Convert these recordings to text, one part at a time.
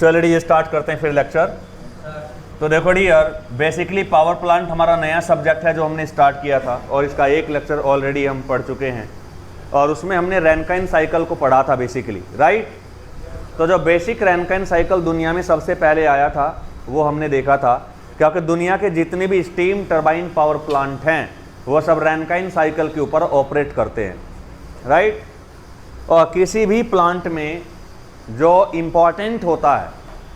चलिए ये स्टार्ट करते हैं फिर लेक्चर। तो देखो डियर, बेसिकली पावर प्लांट हमारा नया सब्जेक्ट है जो हमने स्टार्ट किया था, और इसका एक लेक्चर ऑलरेडी हम पढ़ चुके हैं, और उसमें हमने रैनकाइन साइकिल को पढ़ा था बेसिकली, राइट। तो जो बेसिक रैनकाइन साइकिल दुनिया में सबसे पहले आया था वो हमने देखा था, क्योंकि दुनिया के जितने भी स्टीम टरबाइन पावर प्लांट हैं वो सब रैनकाइन साइकिल के ऊपर ऑपरेट करते हैं, राइट। और किसी भी प्लांट में जो इम्पॉर्टेंट होता है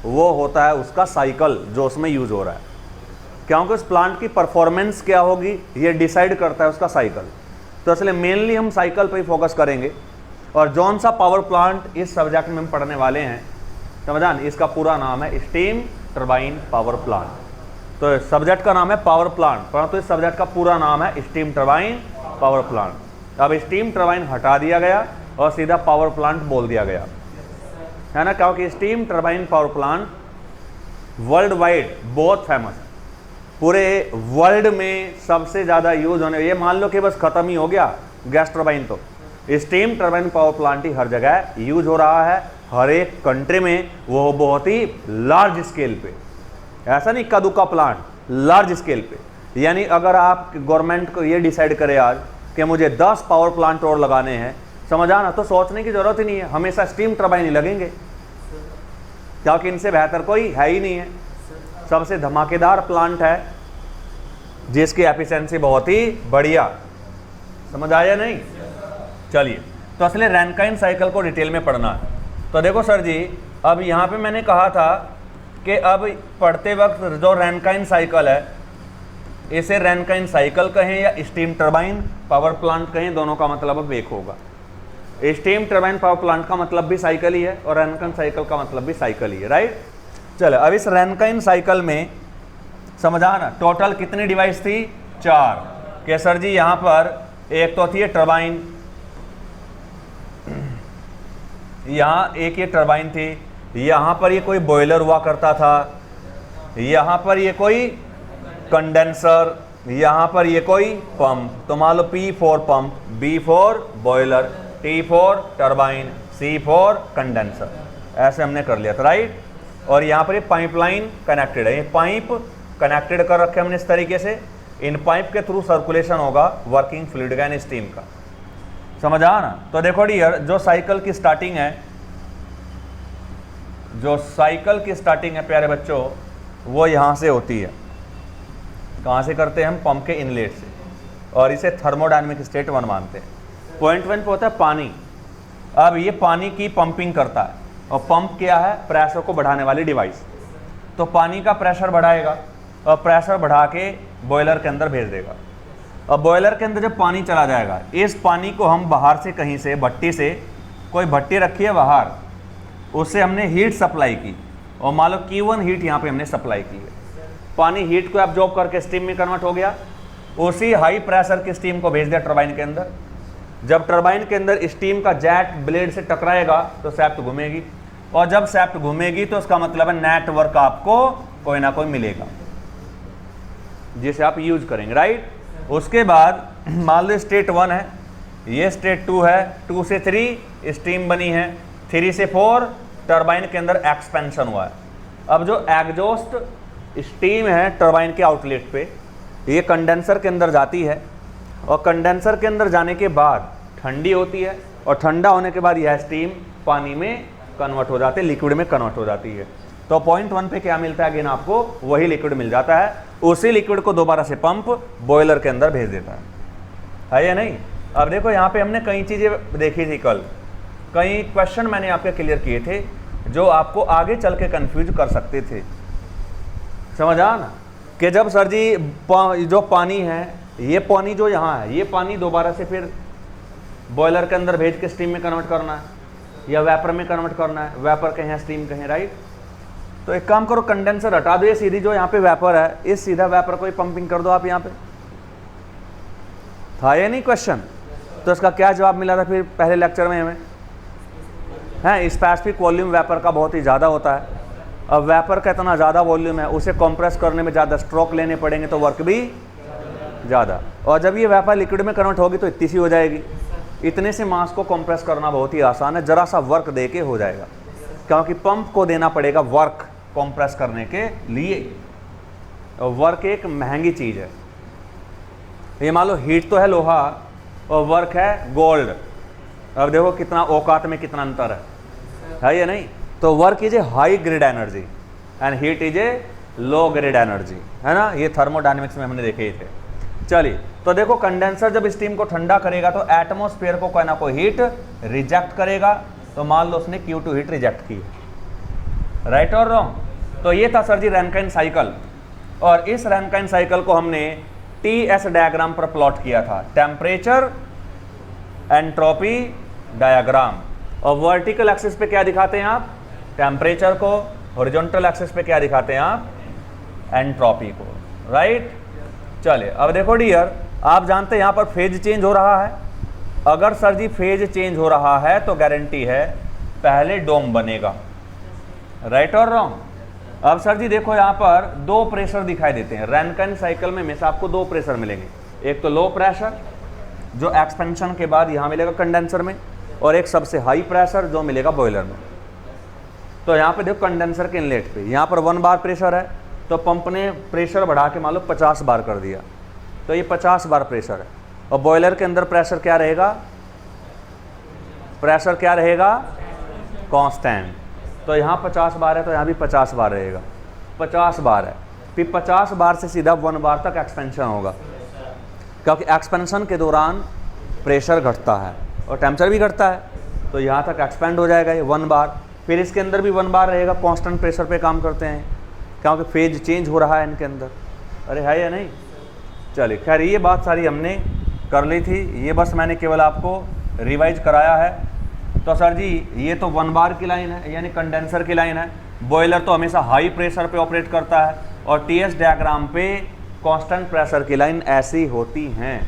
वो होता है उसका साइकिल जो उसमें यूज हो रहा है, क्योंकि उस प्लांट की परफॉर्मेंस क्या होगी ये डिसाइड करता है उसका साइकिल। तो इसलिए मेनली हम साइकिल पर ही फोकस करेंगे। और जौन सा पावर प्लांट इस सब्जेक्ट में हम पढ़ने वाले हैं, समझान, इसका पूरा नाम है स्टीम टरबाइन पावर प्लांट। तो सब्जेक्ट का नाम है पावर प्लांट, परंतु इस सब्जेक्ट का पूरा नाम है स्टीम टरबाइन पावर प्लांट। अब स्टीम टरबाइन हटा दिया गया और सीधा पावर प्लांट बोल दिया गया, है ना, क्योंकि steam turbine power plant world wide बहुत फेमस है। पूरे वर्ल्ड में सबसे ज़्यादा यूज होने, ये मान लो कि बस ख़त्म ही हो गया गैस टरबाइन, तो स्टीम टरबाइन पावर प्लांट ही हर जगह यूज हो रहा है, हर एक कंट्री में, वो बहुत ही लार्ज स्केल पे, ऐसा नहीं इक्का दुक्का प्लांट, लार्ज स्केल पे। यानी अगर आप गवर्नमेंट को ये डिसाइड करे आज कि मुझे 10 पावर प्लांट और लगाने हैं, समझ आना, तो सोचने की जरूरत ही नहीं है, हमेशा स्टीम टरबाइन ही लगेंगे, क्योंकि इनसे बेहतर कोई है ही नहीं है। सबसे धमाकेदार प्लांट है जिसकी एफिशिएंसी बहुत ही बढ़िया, समझ आया नहीं। चलिए, तो असली रैनकाइन साइकिल को डिटेल में पढ़ना है। तो देखो सर जी, अब यहाँ पे मैंने कहा था कि अब पढ़ते वक्त जो रैनकाइन साइकिल है इसे रैनकाइन साइकिल कहें या स्टीम टरबाइन पावर प्लांट कहें, दोनों का मतलब अब एक होगा। स्टीम टरबाइन पावर प्लांट का मतलब भी साइकिल ही है और रैनकाइन साइकिल का मतलब भी साइकिल ही है, राइट। चलो, अब इस रैनकाइन साइकिल में समझा ना, टोटल कितनी डिवाइस थी? 4। के सर जी यहाँ पर एक तो थी टरबाइन, यहाँ एक ये टरबाइन थी, यहाँ पर ये कोई बॉयलर हुआ करता था, यहाँ पर ये कोई कंडेंसर, यहाँ पर ये कोई पंप। तो मान लो P4 pump, B4 boiler, T4 turbine, C4 condenser, ऐसे हमने कर लिया था, राइट। और यहाँ पर ये पाइपलाइन कनेक्टेड है, ये पाइप कनेक्टेड कर रखे हमने इस तरीके से, इन पाइप के थ्रू सर्कुलेशन होगा वर्किंग फ्लूइड का यानी स्टीम का, समझ आ ना। तो देखो डियर, जो साइकिल की स्टार्टिंग है, जो साइकिल की स्टार्टिंग है प्यारे बच्चों, वो यहाँ से होती है। कहाँ से करते हैं हम? पंप के इनलेट से, और इसे थर्मोडायनेमिक स्टेट 1 मानते हैं। पॉइंट 1 पे होता है पानी। अब ये पानी की पंपिंग करता है, और पंप क्या है? प्रेशर को बढ़ाने वाली डिवाइस। तो पानी का प्रेशर बढ़ाएगा और प्रेशर बढ़ा के बॉयलर के अंदर भेज देगा। अब बॉयलर के अंदर जब पानी चला जाएगा, इस पानी को हम बाहर से कहीं से भट्टी से, कोई भट्टी रखी है बाहर, उससे हमने हीट सप्लाई की, और मान लो Q1 हीट यहाँ पे हमने सप्लाई की है। पानी हीट को एब्जॉर्ब करके स्टीम में कन्वर्ट हो गया, उसी हाई प्रेशर की स्टीम को भेज दिया टरबाइन के अंदर। जब टरबाइन के अंदर स्टीम का जेट ब्लेड से टकराएगा तो शैफ्ट घूमेगी, और जब शैफ्ट घूमेगी तो उसका मतलब है नेटवर्क आपको कोई ना कोई मिलेगा जिसे आप यूज करेंगे, राइट। उसके बाद मान लो स्टेट 1 है, ये स्टेट 2 है, 2 से 3 स्टीम बनी है, 3 से 4 टरबाइन के अंदर एक्सपेंशन हुआ है। अब जो एग्जॉस्ट स्टीम है टरबाइन के आउटलेट पे, ये कंडेंसर के अंदर जाती है, और कंडेंसर के अंदर जाने के बाद ठंडी होती है, और ठंडा होने के बाद यह स्टीम पानी में कन्वर्ट हो जाती है, लिक्विड में कन्वर्ट हो जाती है। तो पॉइंट 1 पे क्या मिलता है? अगेन आपको वही लिक्विड मिल जाता है, उसी लिक्विड को दोबारा से पंप बॉयलर के अंदर भेज देता है या नहीं। अब देखो यहाँ पे हमने कई चीज़ें देखी थी कल, कई क्वेश्चन मैंने आपके क्लियर किए थे जो आपको आगे चल के कन्फ्यूज कर सकते थे, समझ आ ना। कि जब सर जी जो पानी है, ये पानी जो यहाँ है, ये पानी दोबारा से फिर बॉयलर के अंदर भेज के स्टीम में कन्वर्ट करना है या वेपर में कन्वर्ट करना है, वेपर कहें स्टीम कहें, राइट। तो एक काम करो, कंडेंसर हटा दो, ये सीधी जो यहाँ पे वेपर है, इस सीधा वेपर को ही पंपिंग कर दो आप यहाँ पे। था ये नहीं क्वेश्चन? तो इसका क्या जवाब मिला था फिर पहले लेक्चर में हमें? है स्पेसिफिक वॉल्यूम वेपर का बहुत ही ज़्यादा होता है। अब वेपर का इतना ज़्यादा वॉल्यूम है, उसे कंप्रेस करने में ज़्यादा स्ट्रोक लेने पड़ेंगे, तो वर्क भी ज़्यादा। और जब ये वेपर लिक्विड में कन्वर्ट होगी तो इतनी सी हो जाएगी। इतने से मास को कंप्रेस करना बहुत ही आसान है, जरा सा वर्क दे के हो जाएगा। क्योंकि पंप को देना पड़ेगा वर्क कंप्रेस करने के लिए, और वर्क एक महंगी चीज़ है। ये मान लो हीट तो है लोहा और वर्क है गोल्ड। अब देखो कितना औकात में कितना अंतर है या नहीं। तो work is a high grade energy and heat is a low grade energy, है ना। ये थर्मोडायनेमिक्स में हमने देखे ही थे। चलिए, तो देखो कंडेंसर जब स्टीम को ठंडा करेगा तो एटमॉस्फेयर को कोई ना कोई हीट रिजेक्ट करेगा। तो मान लो उसने Q2 हीट रिजेक्ट की, राइट और रॉन्ग। तो ये था सर जी रैनकाइन साइकिल, और इस रैनकाइन साइकिल को हमने TS डायग्राम पर प्लॉट किया था, टेम्परेचर एंट्रोपी डायग्राम। और वर्टिकल एक्सिस पे क्या दिखाते हैं आप, टेम्परेचर को, हॉरिजॉन्टल एक्सिस पे क्या दिखाते हैं आप, एंट्रोपी को, राइट। चलिए अब देखो डियर, आप जानते हैं यहाँ पर फेज चेंज हो रहा है। अगर सर जी फेज चेंज हो रहा है तो गारंटी है पहले डोम बनेगा, राइट और रॉन्ग। अब सर जी देखो यहाँ पर दो प्रेशर दिखाई देते हैं रैनकाइन साइकिल में, हमेशा आपको दो प्रेशर मिलेंगे। एक तो लो प्रेशर जो एक्सपेंशन के बाद यहाँ मिलेगा कंडेंसर में, और एक सबसे हाई प्रेशर जो मिलेगा बॉयलर में। तो यहाँ पे देखो कंडेंसर के इनलेट पे यहाँ पर 1 बार प्रेशर है, तो पंप ने प्रेशर बढ़ा के मान लो 50 बार कर दिया, तो ये 50 बार प्रेशर है। और बॉयलर के अंदर प्रेशर क्या रहेगा, प्रेशर क्या रहेगा, कांस्टेंट। तो यहाँ 50 बार है तो यहाँ भी 50 बार रहेगा, 50 बार है। फिर 50 बार से सीधा 1 बार तक एक्सपेंशन होगा, क्योंकि एक्सपेंशन के दौरान प्रेशर घटता है और टेम्परेचर भी घटता है, तो यहाँ तक एक्सपेंड हो जाएगा ये 1 बार। फिर इसके अंदर भी 1 बार रहेगा, कांस्टेंट प्रेशर पे काम करते हैं क्योंकि फेज चेंज हो रहा है इनके अंदर। अरे है या नहीं। चलिए खैर ये बात सारी हमने कर ली थी, ये बस मैंने केवल आपको रिवाइज कराया है। तो सर जी ये तो 1 बार की लाइन है, यानी कंडेंसर की लाइन है। बॉयलर तो हमेशा हाई प्रेशर पे ऑपरेट करता है, और TS डायग्राम पे कांस्टेंट प्रेशर की लाइन ऐसी होती हैं।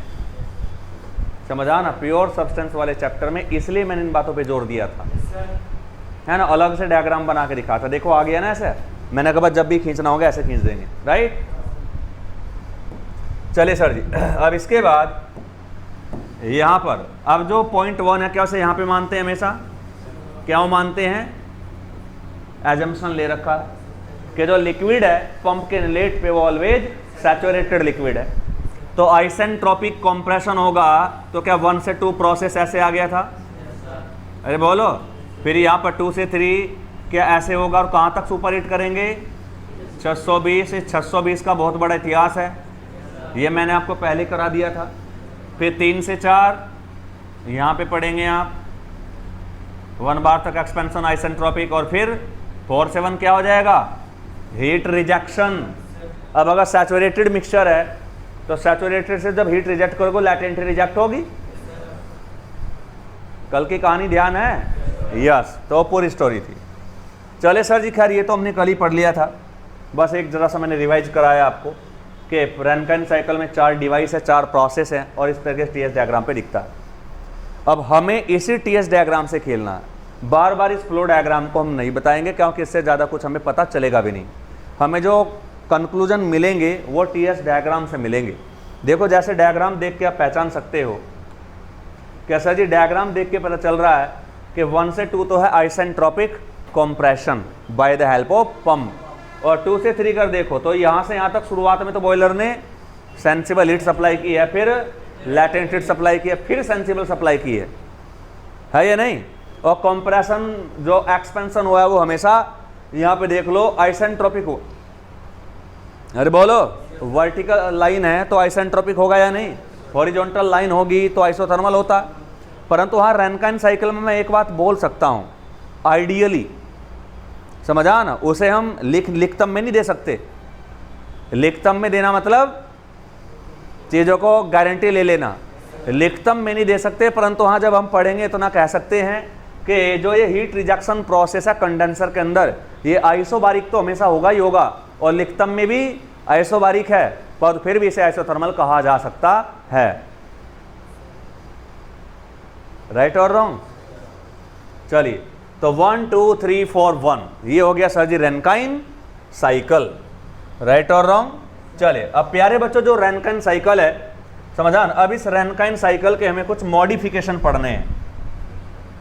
समझा ना, प्योर सब्सटेंस वाले चैप्टर में, इसलिए मैंने इन बातों पे जोर दिया था, है ना। अलग से डायग्राम बना के दिखा था, देखो आ गया ना ऐसे। मैंने कहा जब भी खींचना होगा ऐसे खींच देंगे, राइट। चलिए सर जी, अब इसके बाद यहाँ पर अब जो पॉइंट 1 है, क्या उसे यहाँ पे मानते हैं हमेशा, क्या वो मानते हैं, एजम्पशन ले रखा है कि जो लिक्विड है पंप के इनलेट पे वो ऑलवेज सैचुरेटेड लिक्विड है। तो आइसेंट्रोपिक कंप्रेशन होगा, तो क्या 1 से 2 प्रोसेस ऐसे आ गया था, अरे बोलो। फिर यहाँ पर 2 से 3 क्या ऐसे होगा, और कहाँ तक सुपर हिट करेंगे, 620। 620 का बहुत बड़ा इतिहास है, ये मैंने आपको पहले करा दिया था। फिर 3 से 4 यहाँ पे पढ़ेंगे आप, 1 बार तक एक्सपेंशन आइसेंट्रोपिक, और फिर 4 से 1 क्या हो जाएगा, हीट रिजेक्शन। अब अगर सैचुरेटेड मिक्सचर है तो सैचुरेटेड से जब हीट रिजेक्ट करोगे लैटेंट रिजेक्ट होगी। कल की कहानी ध्यान है, यस। तो पूरी स्टोरी थी। चले सर जी खैर ये तो हमने कल ही पढ़ लिया था, बस एक जरा सा मैंने रिवाइज कराया आपको कि रैनकाइन साइकिल में 4 डिवाइस है, 4 प्रोसेस हैं, और इस तरह के TS डायग्राम पे दिखता है। अब हमें इसी TS डायग्राम से खेलना है, बार बार इस फ्लो डायग्राम को हम नहीं बताएंगे क्योंकि इससे ज़्यादा कुछ हमें पता चलेगा भी नहीं। हमें जो कंक्लूजन मिलेंगे वो TS डायग्राम से मिलेंगे। देखो जैसे डायग्राम देख के आप पहचान सकते हो, क्या सर जी डायग्राम देख के पता चल रहा है कि 1 से 2 तो है isentropic compression by the help of pump, और 2 से 3 कर देखो तो यहाँ से यहाँ तक शुरुआत में तो बॉयलर ने सेंसिबल हीट सप्लाई की है, फिर लैटेंट हीट सप्लाई की है, फिर सेंसिबल सप्लाई की है या नहीं। और कंप्रेशन जो एक्सपेंशन हुआ है वो हमेशा यहाँ पे देख लो आइसेंट्रोपिक हो। अरे बोलो, वर्टिकल लाइन है तो आइसेंट्रोपिक होगा या नहीं, हॉरिजॉन्टल लाइन होगी तो आइसोथर्मल होता। परंतु हाँ रैनकाइन साइकिल में मैं एक बात बोल सकता हूँ, आइडियली समझा ना, उसे हम लिखतम में नहीं दे सकते। लिखतम में देना मतलब चीज़ों को गारंटी ले लेना, लिखतम में नहीं दे सकते। परंतु हाँ जब हम पढ़ेंगे इतना कह सकते हैं कि जो ये हीट रिजेक्शन प्रोसेस है कंडेंसर के अंदर, ये आइसोबारिक तो हमेशा होगा ही होगा, और लिखतम में भी आइसोबारिक है, पर फिर भी इसे आइसोथर्मल कहा जा सकता है। राइट और रॉन्ग। चलिए तो 1 2 3 4 1 ये हो गया सर जी रैनकाइन साइकिल। राइट और रॉन्ग। चलिए अब प्यारे बच्चों जो रैनकाइन साइकिल है समझान, अब इस रैनकाइन साइकिल के हमें कुछ मॉडिफिकेशन पढ़ने हैं।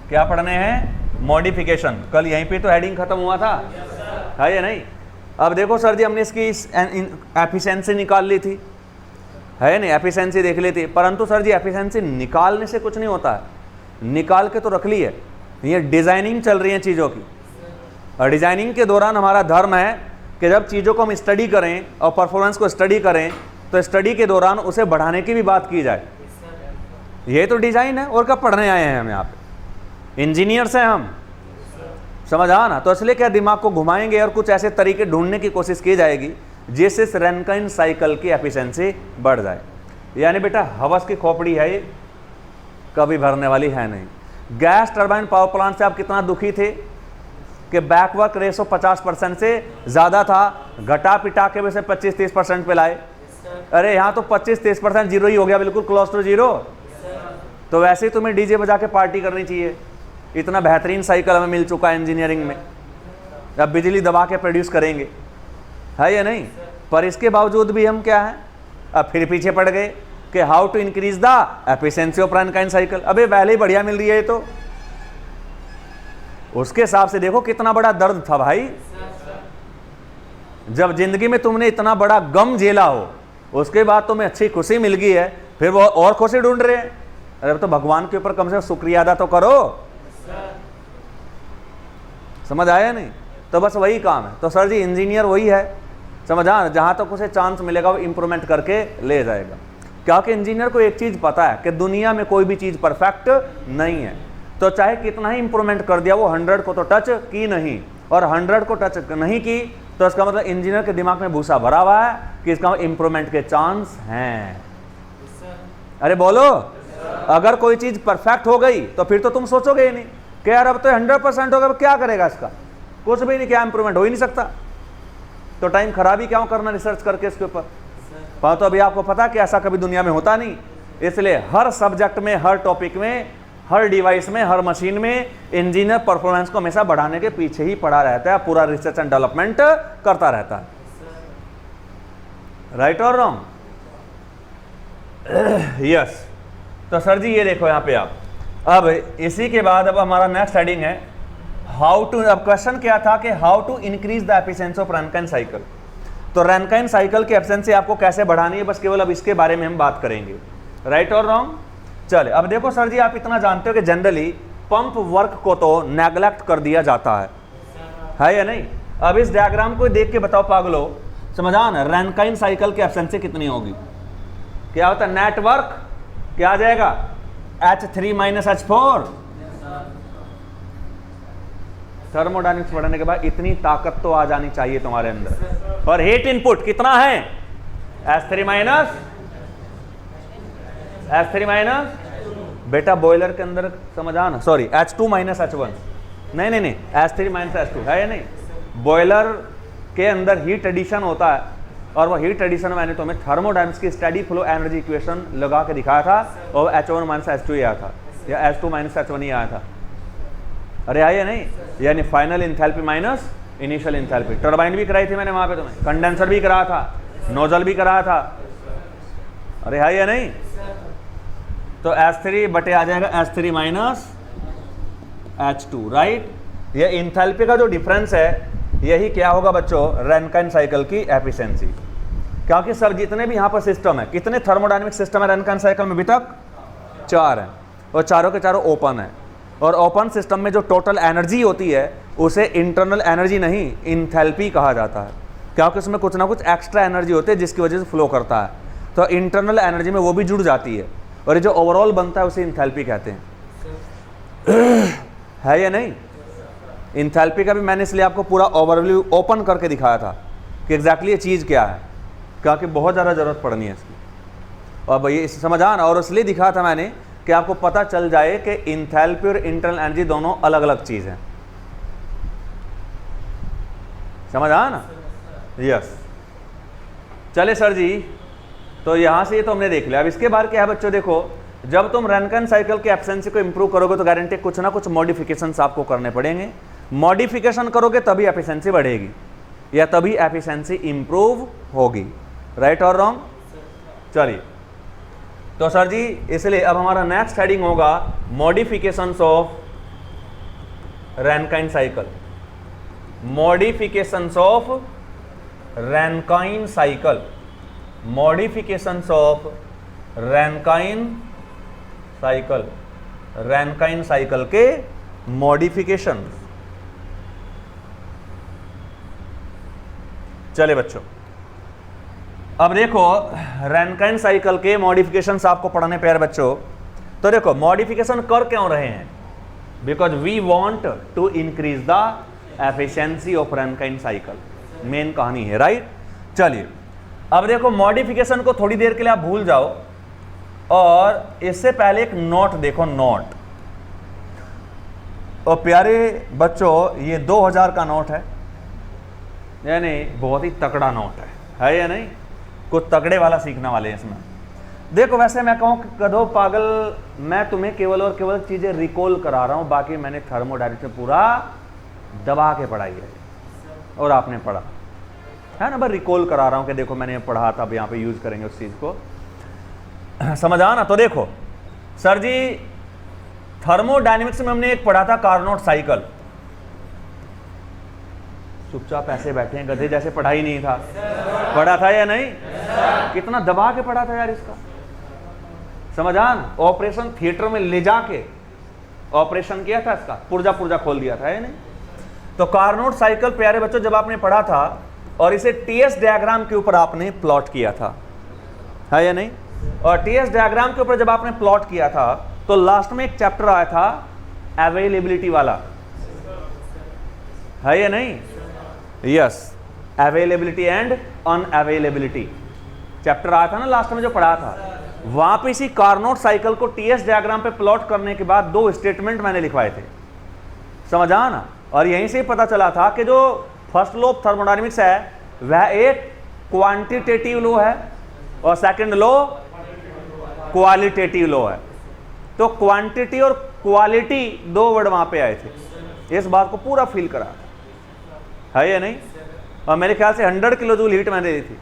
क्या पढ़ने हैं? मॉडिफिकेशन। कल यहीं पे तो हेडिंग खत्म हुआ था, है या नहीं? अब देखो सर जी, हमने इसकी एफिशिएंसी निकाल ली थी, है नहीं? एफिशिएंसी देख ली थी, परंतु सर जी एफिशिएंसी निकालने से कुछ नहीं होता है, निकाल के तो रख ली है। ये डिजाइनिंग चल रही है चीज़ों की, और डिजाइनिंग के दौरान हमारा धर्म है कि जब चीज़ों को हम स्टडी करें और परफॉर्मेंस को स्टडी करें तो स्टडी के दौरान उसे बढ़ाने की भी बात की जाए। ये तो डिजाइन है, और कब पढ़ने आए हैं हम यहाँ पे? इंजीनियर्स हैं हम, समझ आ ना? तो इसलिए क्या दिमाग को घुमाएंगे और कुछ ऐसे तरीके ढूंढने की कोशिश की जाएगी जिससे इस रैनकाइन साइकिल की एफिशिएंसी बढ़ जाए। यानी बेटा हवस की खोपड़ी है ये, कभी भरने वाली है नहीं। गैस टरबाइन पावर प्लांट से आप कितना दुखी थे कि बैकवर्क रेशो 50% से ज़्यादा था, घटा पिटा के वैसे 25-30% पे लाए। अरे यहाँ तो 25-30% जीरो ही हो गया, बिल्कुल क्लोज टू जीरो। तो वैसे ही तुम्हें डीजे बजा के पार्टी करनी चाहिए, इतना बेहतरीन साइकिल हमें मिल चुका है इंजीनियरिंग में। अब बिजली दबा के प्रोड्यूस करेंगे, है या नहीं? पर इसके बावजूद भी हम क्या हैं, अब फिर पीछे पड़ गए कि how to increase the efficiency of Rankine cycle. अबे पहले ही बढ़िया मिल रही है, तो उसके हिसाब से देखो कितना बड़ा दर्द था भाई। जब जिंदगी में तुमने इतना बड़ा गम झेला हो, उसके बाद तुम्हें अच्छी खुशी मिल गई है, फिर वो और खुशी ढूंढ रहे हैं। अरे तो भगवान के ऊपर कम से कम शुक्रिया अदा तो करो। समझ आया नहीं? तो बस वही काम है। तो सर जी इंजीनियर वही है, समझ आ, जहां तक उसे चांस मिलेगा वो इंप्रूवमेंट करके ले जाएगा। क्योंकि इंजीनियर को एक चीज पता है कि दुनिया में कोई भी चीज परफेक्ट नहीं है, तो चाहे कितना ही इंप्रूवमेंट कर दिया, वो 100 को तो टच की नहीं, और 100 को टच नहीं की तो इसका मतलब इंजीनियर के दिमाग में भूसा भरा हुआ है कि इसका इंप्रूवमेंट के चांस हैं। अरे बोलो, अगर कोई चीज परफेक्ट हो गई तो फिर तो तुम सोचोगे ही नहीं कि यार अब तो 100% हो गया, क्या करेगा इसका? कुछ भी नहीं, क्या इंप्रूवमेंट हो ही नहीं सकता, तो टाइम खराब ही क्यों करना रिसर्च करके इसके ऊपर। तो अभी आपको पता कि ऐसा कभी दुनिया में होता नहीं, इसलिए हर सब्जेक्ट में, हर टॉपिक में, हर डिवाइस में, हर मशीन में इंजीनियर परफॉर्मेंस को हमेशा बढ़ाने के पीछे ही पड़ा रहता है, पूरा रिसर्च एंड डेवलपमेंट करता रहता है। राइट और रॉन्ग? यस। तो सर जी ये देखो यहाँ पे आप, अब इसी के बाद अब हमारा नेक्स्ट हेडिंग है हाउ टू। अब क्वेश्चन क्या था कि how to increase the efficiency of Rankine cycle. तो रैनकाइन साइकिल की एफिशिएंसी आपको कैसे बढ़ानी है, बस केवल अब इसके बारे में हम बात करेंगे। राइट और रॉन्ग? चले, अब देखो सर जी, आप इतना जानते हो कि जनरली पंप वर्क को तो नेग्लेक्ट कर दिया जाता है या नहीं? अब इस डायग्राम को देख के बताओ पागलो, समझा ना, रैनकाइन साइकिल की एफिशिएंसी कितनी होगी? क्या होता है? नेटवर्क क्या आ जाएगा? H3 - H4। थर्मोडायनेमिक्स पढ़ने के बाद इतनी ताकत तो आ जानी चाहिए तुम्हारे अंदर। और हीट इनपुट कितना है? H3 - बेटा बॉयलर के अंदर समझा ना, सॉरी H2 - H1, नहीं, H3 - H2 है या नहीं? बॉयलर के अंदर हीट एडिशन होता है, और वह हीट एडिशन मैंने तुम्हें थर्मोडायनेमिक्स की स्टेडी फ्लो एनर्जी इक्वेशन लगा के दिखाया था, और H1 - H2 ही आया था, या H2 - H1 ही आया था। अरे आइए नहीं, यानी final enthalpy minus initial enthalpy. Turbine भी कराई थी मैंने वहां पे तुम्हें, कंडेंसर भी कराया था, नोजल भी कराया था। अरे है या नहीं? तो H3 बटे आ जाएगा H3 - H2, राइट? ये इंथैल्पी का जो डिफरेंस है, यही क्या होगा बच्चों? रैनकाइन साइकिल की एफिशिएंसी। क्योंकि सर जितने भी यहाँ पर सिस्टम है, कितने थर्मोडायनेमिक सिस्टम है रैनकाइन साइकिल में? अभी तक 4 हैं, और चारों के चारों ओपन है। और ओपन सिस्टम में जो टोटल एनर्जी होती है उसे इंटरनल एनर्जी नहीं, इंथैल्पी कहा जाता है, क्योंकि उसमें कुछ ना कुछ एक्स्ट्रा एनर्जी होती है जिसकी वजह से फ्लो करता है। तो इंटरनल एनर्जी में वो भी जुड़ जाती है, और ये जो ओवरऑल बनता है उसे इंथैल्पी कहते हैं। है या नहीं? इंथैल्पी का भी मैंने इसलिए आपको पूरा ओवरव्यू ओपन करके दिखाया था कि एग्जैक्टली ये चीज़ क्या है, क्योंकि बहुत ज़्यादा ज़रूरत पड़नी है इसकी। और भाई इसे समझ आना, और इसलिए दिखाया था मैंने कि आपको पता चल जाए कि इंथैल्पी और इंटरनल एनर्जी दोनों अलग अलग चीज़ हैं। समझ आया ना? यस। चले सर जी, तो यहाँ से ये तो हमने देख लिया। अब इसके बाद क्या है बच्चों? देखो, जब तुम रैनकाइन साइकिल की एफिशिएंसी को इंप्रूव करोगे तो गारंटी कुछ ना कुछ मॉडिफिकेशंस आपको करने पड़ेंगे। मॉडिफिकेशन करोगे तभी एफिशिएंसी बढ़ेगी, या तभी एफिशिएंसी इंप्रूव होगी। राइट और रॉन्ग? चलिए, तो सर जी इसलिए अब हमारा नेक्स्ट हेडिंग होगा modifications of Rankine cycle, modifications of Rankine cycle, modifications of Rankine cycle, Rankine cycle के मॉडिफिकेशन। चले बच्चों, अब देखो रैनकाइन साइकिल के मॉडिफिकेशंस आपको पढ़ने पे यार बच्चों। तो देखो मॉडिफिकेशन कर क्यों रहे हैं, because we want to increase the efficiency of Rankine cycle, main कहानी है, राइट। चलिए अब देखो मॉडिफिकेशन को थोड़ी देर के लिए आप भूल जाओ, और इससे पहले एक नोट देखो, नोट। और प्यारे बच्चों ये 2000 का नोट है, यानी बहुत ही तगड़ा नोट है या नहीं, कुछ तगड़े वाला सीखने वाले हैं इसमें। देखो वैसे मैं कहूँ कदो पागल, मैं तुम्हें केवल और केवल चीजें रिकॉल करा रहा हूँ, बाकी मैंने थर्मोडायनेमिक्स में पूरा दबा के पढ़ाई है और आपने पढ़ा है ना, बस रिकॉल करा रहा हूँ कि देखो मैंने पढ़ा था, अब यहाँ पे यूज करेंगे उस चीज को, समझ आना। तो देखो सर जी थर्मोडायनेमिक्स में हमने एक पढ़ा था कार्नोट साइकिल, चुपचाप ऐसे बैठे हैं गधे जैसे, पढ़ा ही नहीं था, पढ़ा था या नहीं, कितना दबा के पढ़ा था यार इसका, समझान। ऑपरेशन थिएटर में ले जाके ऑपरेशन किया था इसका, पुर्जा पुर्जा खोल दिया था या नहीं। तो कार्नोट साइकिल प्यारे बच्चों जब आपने पढ़ा था और इसे टीएस डायग्राम के ऊपर आपने प्लॉट किया था, है या नहीं। और टीएस डायग्राम के ऊपर जब आपने प्लॉट किया था तो लास्ट में एक चैप्टर आया था अवेलेबिलिटी वाला, है या नहीं, yes, availability and unavailability chapter आया था ना लास्ट में जो पढ़ा था। वहां पे इसी कार्नोट साइकिल को टीएस डायग्राम पे प्लॉट करने के बाद 2 स्टेटमेंट मैंने लिखवाए थे, समझा ना। और यहीं से पता चला था कि जो फर्स्ट लॉ ऑफ थर्मोडायनेमिक्स है वह एक क्वांटिटेटिव लॉ है और सेकंड लॉ क्वालिटेटिव लॉ है। तो क्वांटिटी और क्वालिटी 2 वर्ड वहां पे आए थे, इस बात को पूरा फील करा है या नहीं। और मेरे ख्याल से 100 किलो जूल हीट मैंने दी थी।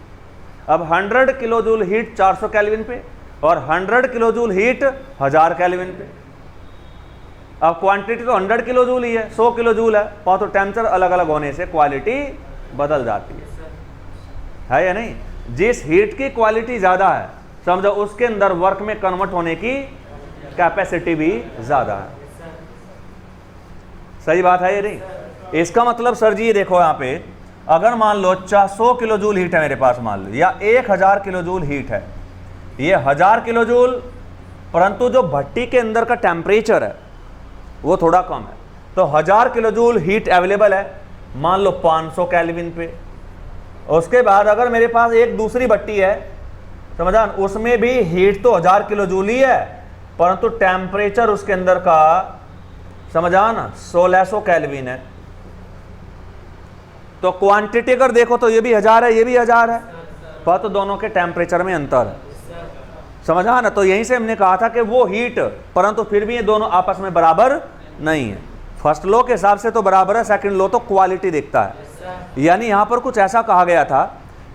अब 100 किलो जूल हीट 400 केल्विन पे और 100 किलो जूल हीट 1000 केल्विन पे। अब क्वांटिटी तो 100 किलो जूल ही है, 100 किलो जूल है, और तो टेम्परेचर अलग अलग होने से क्वालिटी बदल जाती है या नहीं। जिस हीट की क्वालिटी ज्यादा है समझो उसके अंदर वर्क में कन्वर्ट होने की कैपेसिटी भी ज्यादा है, सही बात है ये नहीं। इसका मतलब सर जी ये देखो यहाँ पे अगर मान लो 100 किलो जूल हीट है मेरे पास, मान लो, या 1000 किलो जूल हीट है, ये 1000 किलो जूल, परंतु जो भट्टी के अंदर का टेम्परेचर है वो थोड़ा कम है, तो 1000 किलो जूल हीट अवेलेबल है मान लो 500 केल्विन पे। उसके बाद अगर मेरे पास एक दूसरी भट्टी है, समझा, उसमें भी हीट तो 1000 किलो जूल ही है, परंतु टेम्परेचर उसके अंदर का समझा ना 1600 केल्विन है। तो क्वांटिटी अगर देखो तो ये भी 1000 है, ये भी 1000 है, पर तो दोनों के टेम्परेचर में अंतर है, समझा ना। तो यहीं से हमने कहा था कि वो हीट, परंतु फिर भी ये दोनों आपस में बराबर नहीं है। फर्स्ट लॉ के हिसाब से तो बराबर है, सेकंड लॉ तो क्वालिटी देखता है। यानी यहां पर कुछ ऐसा कहा गया था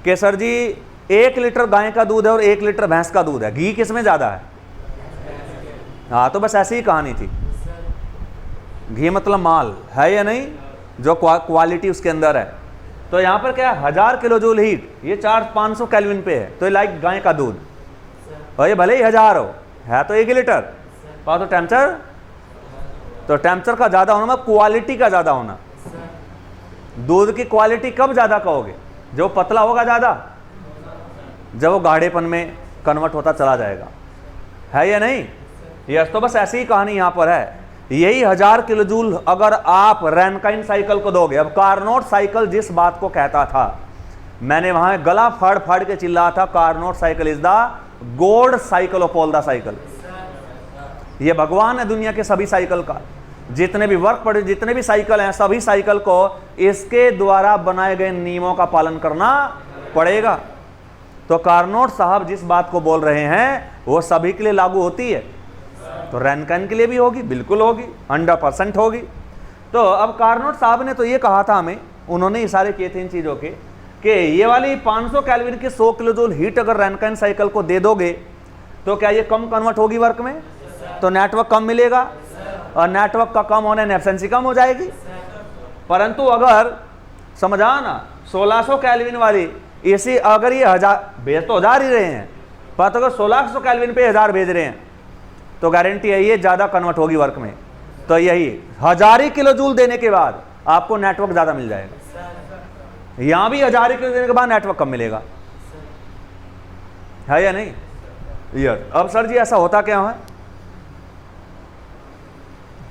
कि सर जी 1 लीटर गाय का दूध है और 1 लीटर भैंस का दूध है, घी किसमें ज्यादा है। हाँ, तो बस ऐसी ही कहानी थी। घी मतलब माल है या नहीं, जो क्वालिटी उसके अंदर है। तो यहाँ पर क्या है, 1000 किलो जूल हीट, ये 400-500 केल्विन पे है, तो ये लाइक गाय का दूध, और ये भले ही 1000 हो, है तो 1 लीटर, तो टेम्परेचर, तो टेम्परेचर का ज्यादा होना मतलब क्वालिटी का ज्यादा होना। दूध की क्वालिटी कब ज्यादा कहोगे, जो पतला होगा ज्यादा, जब वो गाढ़ेपन में कन्वर्ट होता चला जाएगा, है या नहीं। यस, तो बस ऐसी ही कहानी यहाँ पर है। यही 1000 किलो जूल अगर आप रैनकाइन साइकिल को दोगे। अब कार्नोट साइकिल जिस बात को कहता था, मैंने वहां गला फाड़ फाड़ के चिल्लाया था, Carnot cycle is the God cycle of all the cycle. ये भगवान है दुनिया के सभी साइकिल का, जितने भी वर्क पड़े, जितने भी साइकिल हैं, सभी साइकिल को इसके द्वारा बनाए गए नियमों का पालन करना पड़ेगा। तो कार्नोट साहब जिस बात को बोल रहे हैं वो सभी के लिए लागू होती है, तो रैनकाइन के लिए भी होगी, बिल्कुल होगी, 100% होगी। तो अब कार्नोट साहब ने तो ये कहा था हमें, उन्होंने इशारे किए थे इन चीज़ों के, कि ये वाली 500 केल्विन की 100 किलो जूल हीट अगर रैनकाइन साइकिल को दे दोगे तो क्या ये कम कन्वर्ट होगी वर्क में, तो नेटवर्क कम मिलेगा, और नेटवर्क का कम होने एफिशिएंसी कम हो जाएगी। परंतु अगर समझा ना 1600 केल्विन वाली एसी अगर ये 1000 भेज तो 1000 ही रहे हैं, पर तो अगर 1600 केल्विन पे 1000 भेज रहे हैं तो गारंटी है ये ज्यादा कन्वर्ट होगी वर्क में। तो यही 1000 ही किलो जूल देने के बाद आपको नेटवर्क ज्यादा मिल जाएगा। यहां भी 1000 किलो देने के बाद नेटवर्क कम मिलेगा, है या नहीं? यस। अब सर जी ऐसा होता क्या है,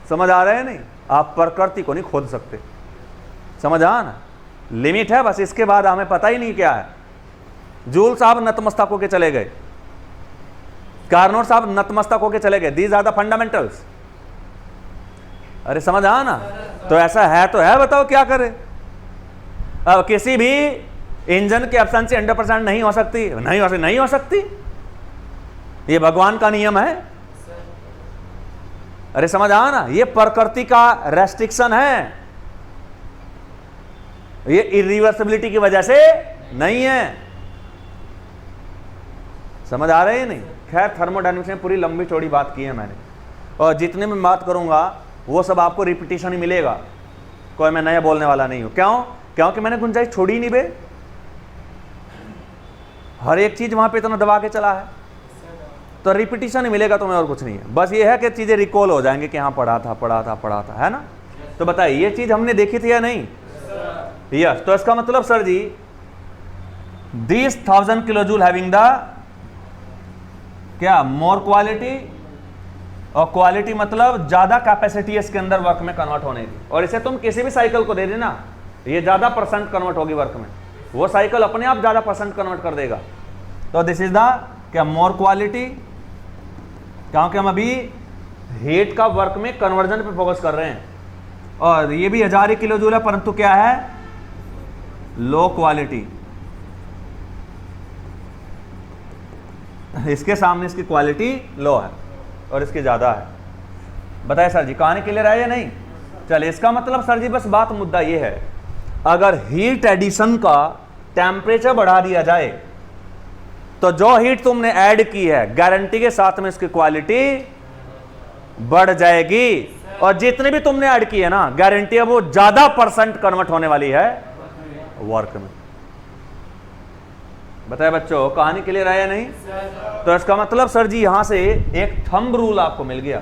समझ आ रहे हैं? नहीं, आप प्रकृति को नहीं खोद सकते, समझ आ ना, लिमिट है बस, इसके बाद हमें पता ही नहीं क्या है। जूल साहब नतमस्तक होके चले गए, कार्नोट साहब नतमस्तक होके चले गए, दीज आर द फंडामेंटल्स। अरे समझ आ ना, तो ऐसा है तो है, बताओ क्या करें। अब किसी भी इंजन की एफिशिएंसी 100% नहीं हो सकती, नहीं हो सकती, ये भगवान का नियम है। अरे समझ आ ना, ये प्रकृति का रेस्ट्रिक्शन है, ये इरिवर्सिबिलिटी की वजह से नहीं है। समझ आ रहे हैं नहीं? खैर थर्मोडायनेमिक्स में पूरी लंबी चौड़ी बात की है मैंने, और जितने में बात करूंगा वो सब आपको रिपीटिशन ही मिलेगा, कोई मैं नया बोलने वाला नहीं हूं। क्यों? क्योंकि मैंने गुंजाइश छोड़ी नहीं बे, हर एक चीज वहां पे इतना दबा के चला है, तो रिपीटिशन ही मिलेगा तुम्हें, और कुछ नहीं है। बस ये है कि चीजें रिकॉल हो जाएंगे कि हाँ पढ़ा था, है ना? तो बताइए ये चीज हमने देखी थी या नहीं? यस। तो इसका मतलब sir ji this 1000 kilo joule having the क्या मोर क्वालिटी, और क्वालिटी मतलब ज्यादा कैपेसिटी इसके अंदर वर्क में कन्वर्ट होने की। और इसे तुम किसी भी साइकिल को दे देना, ये ज्यादा परसेंट कन्वर्ट होगी वर्क में, वो साइकिल अपने आप ज्यादा परसेंट कन्वर्ट कर देगा। तो दिस इज द क्या मोर क्वालिटी, क्योंकि हम अभी हीट का वर्क में कन्वर्जन पे फोकस कर रहे हैं। और ये भी 1000 किलो जूल है, परंतु क्या है, लो क्वालिटी। इसके सामने इसकी क्वालिटी लो है और इसकी ज्यादा है। बताए सर जी, कहानी क्लियर है या नहीं? चलिए, इसका मतलब सर जी बस बात मुद्दा ये है, अगर हीट एडिशन का टेम्परेचर बढ़ा दिया जाए तो जो हीट तुमने ऐड की है गारंटी के साथ में इसकी क्वालिटी बढ़ जाएगी, और जितने भी तुमने ऐड की है ना गारंटी है वो ज्यादा परसेंट कन्वर्ट होने वाली है वर्क में। बताए बच्चों, कहानी क्लियर है या नहीं? तो इसका मतलब सर जी यहां से एक थंब रूल आपको मिल गया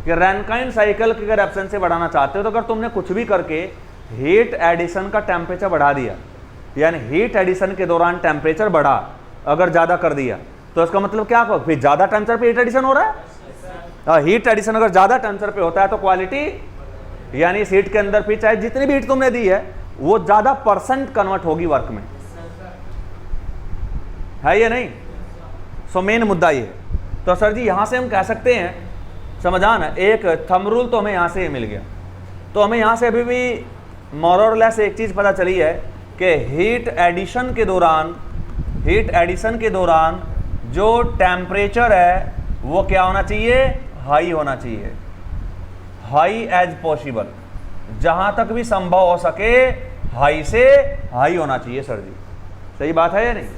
कि रैनकाइन साइकिल की अगर एफिशिएंसी बढ़ाना चाहते हो तो अगर तुमने कुछ भी करके हीट एडिशन का टेम्परेचर बढ़ा दिया, यानी हीट एडिशन के दौरान टेम्परेचर बढ़ा अगर ज्यादा कर दिया, तो इसका मतलब क्या होगा, फिर ज्यादा टेम्परेचर पे हीट एडिशन हो रहा है। हीट एडिशन अगर ज्यादा टेम्परेचर पे होता है तो क्वालिटी, यानी इस हीट के अंदर फिर चाहे जितनी भी हीट तुमने दी है वो ज्यादा परसेंट कन्वर्ट होगी वर्क में, है या नहीं? सो मेन मुद्दा ये है। तो सर जी यहां से हम कह सकते हैं, समझा ना, एक थंब रूल तो हमें यहां से मिल गया। तो हमें यहां से अभी भी मोर और लेस एक चीज पता चली है कि हीट एडिशन के दौरान जो टेम्परेचर है वो क्या होना चाहिए, हाई होना चाहिए, हाई एज पॉसिबल, जहां तक भी संभव हो सके हाई से हाई होना चाहिए। सर जी सही बात है या नहीं?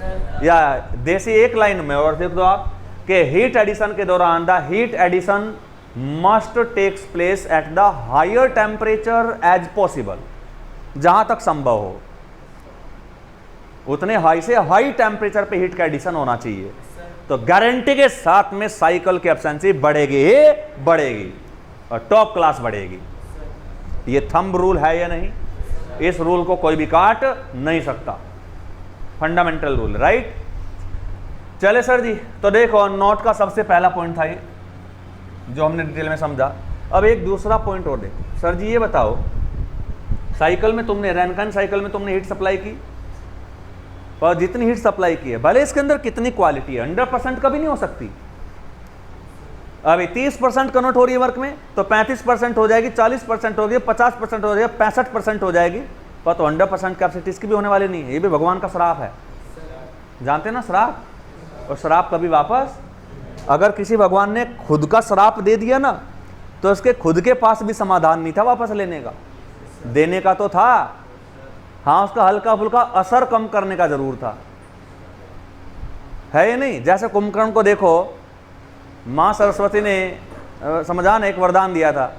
या देसी एक लाइन में और देख दो आप कि हीट एडिशन के दौरान the heat addition must takes place at the higher temperature as possible, जहां तक संभव हो उतने हाई से हाई टेम्परेचर पे हीट का एडिशन होना चाहिए। तो गारंटी के साथ में साइकिल की एफिशिएंसी बढ़ेगी और टॉप क्लास बढ़ेगी। ये थंब रूल है या नहीं? इस रूल को कोई भी काट नहीं सकता, फंडामेंटल रूल, राइट? चले सर जी, तो देखो नोट का सबसे पहला पॉइंट था ये जो हमने डिटेल में समझा। अब एक दूसरा पॉइंट और देखो सर जी, ये बताओ साइकिल में तुमने रैनकाइन साइकिल में तुमने हीट सप्लाई की, और जितनी हीट सप्लाई की है भले इसके अंदर कितनी क्वालिटी है 100% कभी नहीं हो सकती। अभी 30% कन्वर्ट हो रही है वर्क में तो 35% हो जाएगी, 40% हो गई, 50% हो जाएगी, 65% हो जाएगी, पर तो 100% कैपेसिटी इसकी भी होने वाली नहीं है। ये भी भगवान का श्राप है, जानते हैं ना श्राप? और श्राप कभी वापस, अगर किसी भगवान ने खुद का श्राप दे दिया ना तो इसके खुद के पास भी समाधान नहीं था वापस लेने का, देने का तो था, हाँ उसका हल्का फुल्का असर कम करने का जरूर था, है या नहीं? जैसे कुंभकर्ण को देखो, मां सरस्वती ने समझा ना, एक वरदान दिया था।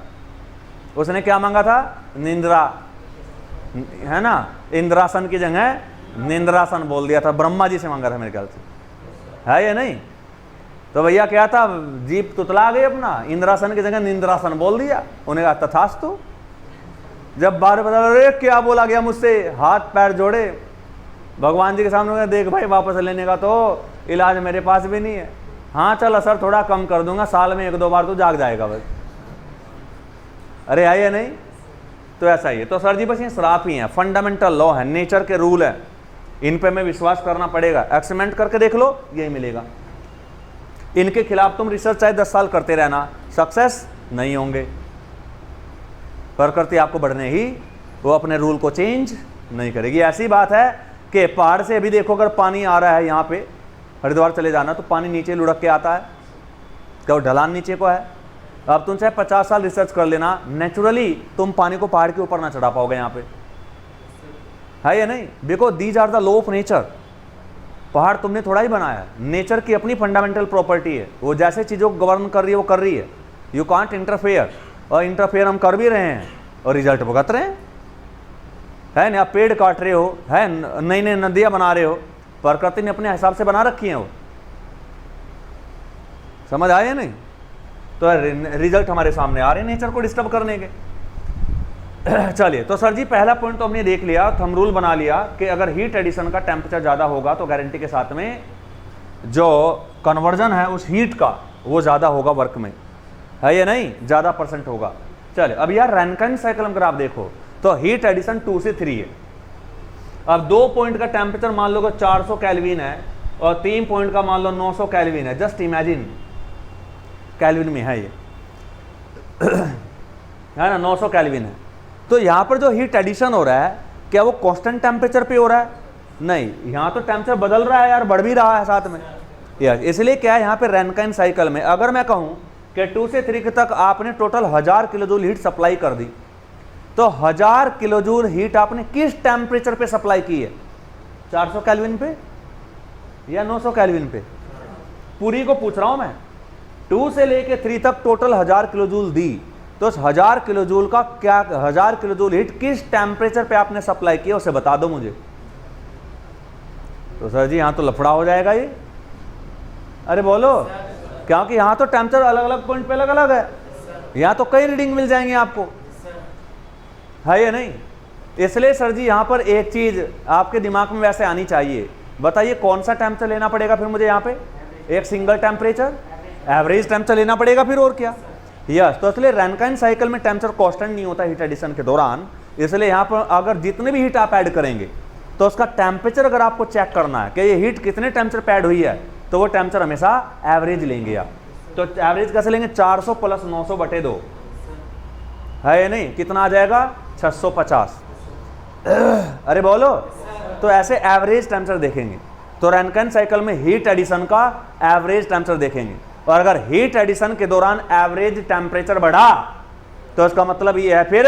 उसने क्या मांगा था? निंद्रा, है ना, इंद्रासन की जगह निंद्रासन बोल दिया था। ब्रह्मा जी से मांगा था मेरे ख्याल से, है या नहीं? तो भैया क्या था, जीप तुतला गई अपना, इंद्रासन की जगह निंद्रासन बोल दिया। उन्हें कहा तथास्तु। जब बार बता, अरे क्या बोला गया मुझसे, हाथ पैर जोड़े भगवान जी के सामने, देख भाई वापस लेने का तो इलाज मेरे पास भी नहीं है। हाँ चल असर थोड़ा कम कर दूंगा, साल में 1-2 बार तो जाग जाएगा बस। अरे है या नहीं? तो ऐसा ही है। तो सर जी बस ये श्राप ही है, फंडामेंटल लॉ है, नेचर के रूल है, इन पे हमें विश्वास करना पड़ेगा। एक्सपेरिमेंट करके देख लो, यही मिलेगा। इनके खिलाफ तुम रिसर्च चाहे 10 साल करते रहना, सक्सेस नहीं होंगे। प्रकृति आपको बढ़ने ही, वो अपने रूल को चेंज नहीं करेगी। ऐसी बात है कि पहाड़ से अभी देखो, अगर पानी आ रहा है यहाँ पे, हरिद्वार चले जाना तो पानी नीचे लुढ़क के आता है, क्या वो ढलान नीचे को है? अब तुम चाहे 50 साल रिसर्च कर लेना, नेचुरली तुम पानी को पहाड़ के ऊपर ना चढ़ा पाओगे यहाँ पे, है या नहीं? Because these are the law of nature. पहाड़ तुमने थोड़ा ही बनाया है, नेचर की अपनी फंडामेंटल प्रॉपर्टी है, वो जैसे चीज़ों को गवर्न कर रही है वो कर रही है। यू कांट इंटरफेयर, और इंटरफेयर हम कर भी रहे हैं और रिजल्ट भुगत रहे हैं, है ना? आप पेड़ काट रहे हो, है, नई नई नदियाँ बना रहे हो, प्रकृति ने अपने हिसाब से बना रखी हैं वो, समझ आए नहीं? तो रिजल्ट हमारे सामने आ रहे हैं नेचर को डिस्टर्ब करने के। चलिए, तो सर जी पहला पॉइंट तो हमने देख लिया, थंब रूल बना लिया कि अगर हीट एडिशन का टेम्परेचर ज़्यादा होगा तो गारंटी के साथ में जो कन्वर्जन है उस हीट का वो ज़्यादा होगा वर्क में, है या नहीं? ज़्यादा परसेंट होगा। चलिए, अब यार रैनकाइन साइकिल अगर आप देखो तो हीट एडिशन 2 से 3 है। अब 2 पॉइंट का टेम्परेचर मान लो 400 केल्विन है और 3 पॉइंट का मान लो 900 केल्विन है। जस्ट इमेजिन, केल्विन में है ये, है ना, 900 केल्विन है। तो यहाँ पर जो हीट एडिशन हो रहा है, क्या वो कांस्टेंट टेम्परेचर पे हो रहा है? नहीं, यहाँ तो टेम्परेचर बदल रहा है यार, बढ़ भी रहा है साथ में यार। इसलिए क्या है, यहाँ पे रैनकाइन साइकिल में अगर मैं कहूँ कि 2 से 3 तक आपने total 1000 kilo joule heat supply कर दी, तो 1000 किलो जूल हीट आपने किस टेम्परेचर पे सप्लाई की है? 400 केल्विन पे या 900 केल्विन पे? पूरी को पूछ रहा हूँ मैं। 2 से लेके 3 तक टोटल 1000 किलो जूल दी, तो 1000 किलो जूल का क्या, 1000 किलो जूल हीट किस टेम्परेचर पे आपने सप्लाई किया, उसे बता दो मुझे। तो सर जी यहाँ तो लफड़ा हो जाएगा ये। अरे बोलो, क्योंकि यहाँ तो टेम्परेचर अलग अलग पॉइंट पे अलग अलग है, यहाँ तो कई रीडिंग मिल जाएंगे आपको, है या नहीं? इसलिए सर जी यहाँ पर एक चीज आपके दिमाग में वैसे आनी चाहिए, बताइए कौन सा टेम्परेचर लेना पड़ेगा फिर मुझे यहाँ पे? एक सिंगल टेम्परेचर, एवरेज टेम्परेचर लेना पड़ेगा फिर, और क्या? यस। तो इसलिए रैनकाइन साइकिल में टेम्परेचर कांस्टेंट नहीं होता हीट एडिशन के दौरान। इसलिए यहाँ पर अगर जितने भी हीट आप ऐड करेंगे तो उसका टेम्परेचर अगर आपको चेक करना है कि ये हीट कितने टेम्परेचर पे ऐड हुई है, तो वो टेम्परेचर हमेशा एवरेज लेंगे आप। तो एवरेज कैसे लेंगे? 400 + 900/2, है या नहीं? कितना आ जाएगा? 650। अरे बोलो, तो ऐसे एवरेज टेम्परेचर देखेंगे। तो रैनकाइन साइकिल में हीट एडिशन का एवरेज टेम्परेचर देखेंगे, और अगर हीट एडिशन के दौरान एवरेज टेम्परेचर बढ़ा तो इसका मतलब ये है फिर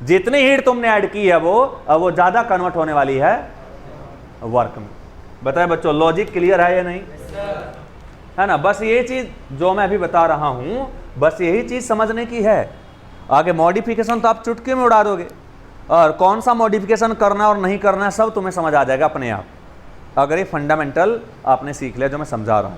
जितनी हीट तुमने ऐड की है वो ज्यादा कन्वर्ट होने वाली है वर्क में। बताए बच्चों, लॉजिक क्लियर है या नहीं? है ना? बस ये चीज जो मैं अभी बता रहा हूं, बस यही चीज समझने की है। आगे मॉडिफिकेशन तो आप चुटकी में उड़ा दोगे, और कौन सा मॉडिफिकेशन करना और नहीं करना है सब तुम्हें समझ आ जाएगा अपने आप, अगर ये फंडामेंटल आपने सीख लिया जो मैं समझा रहा हूं,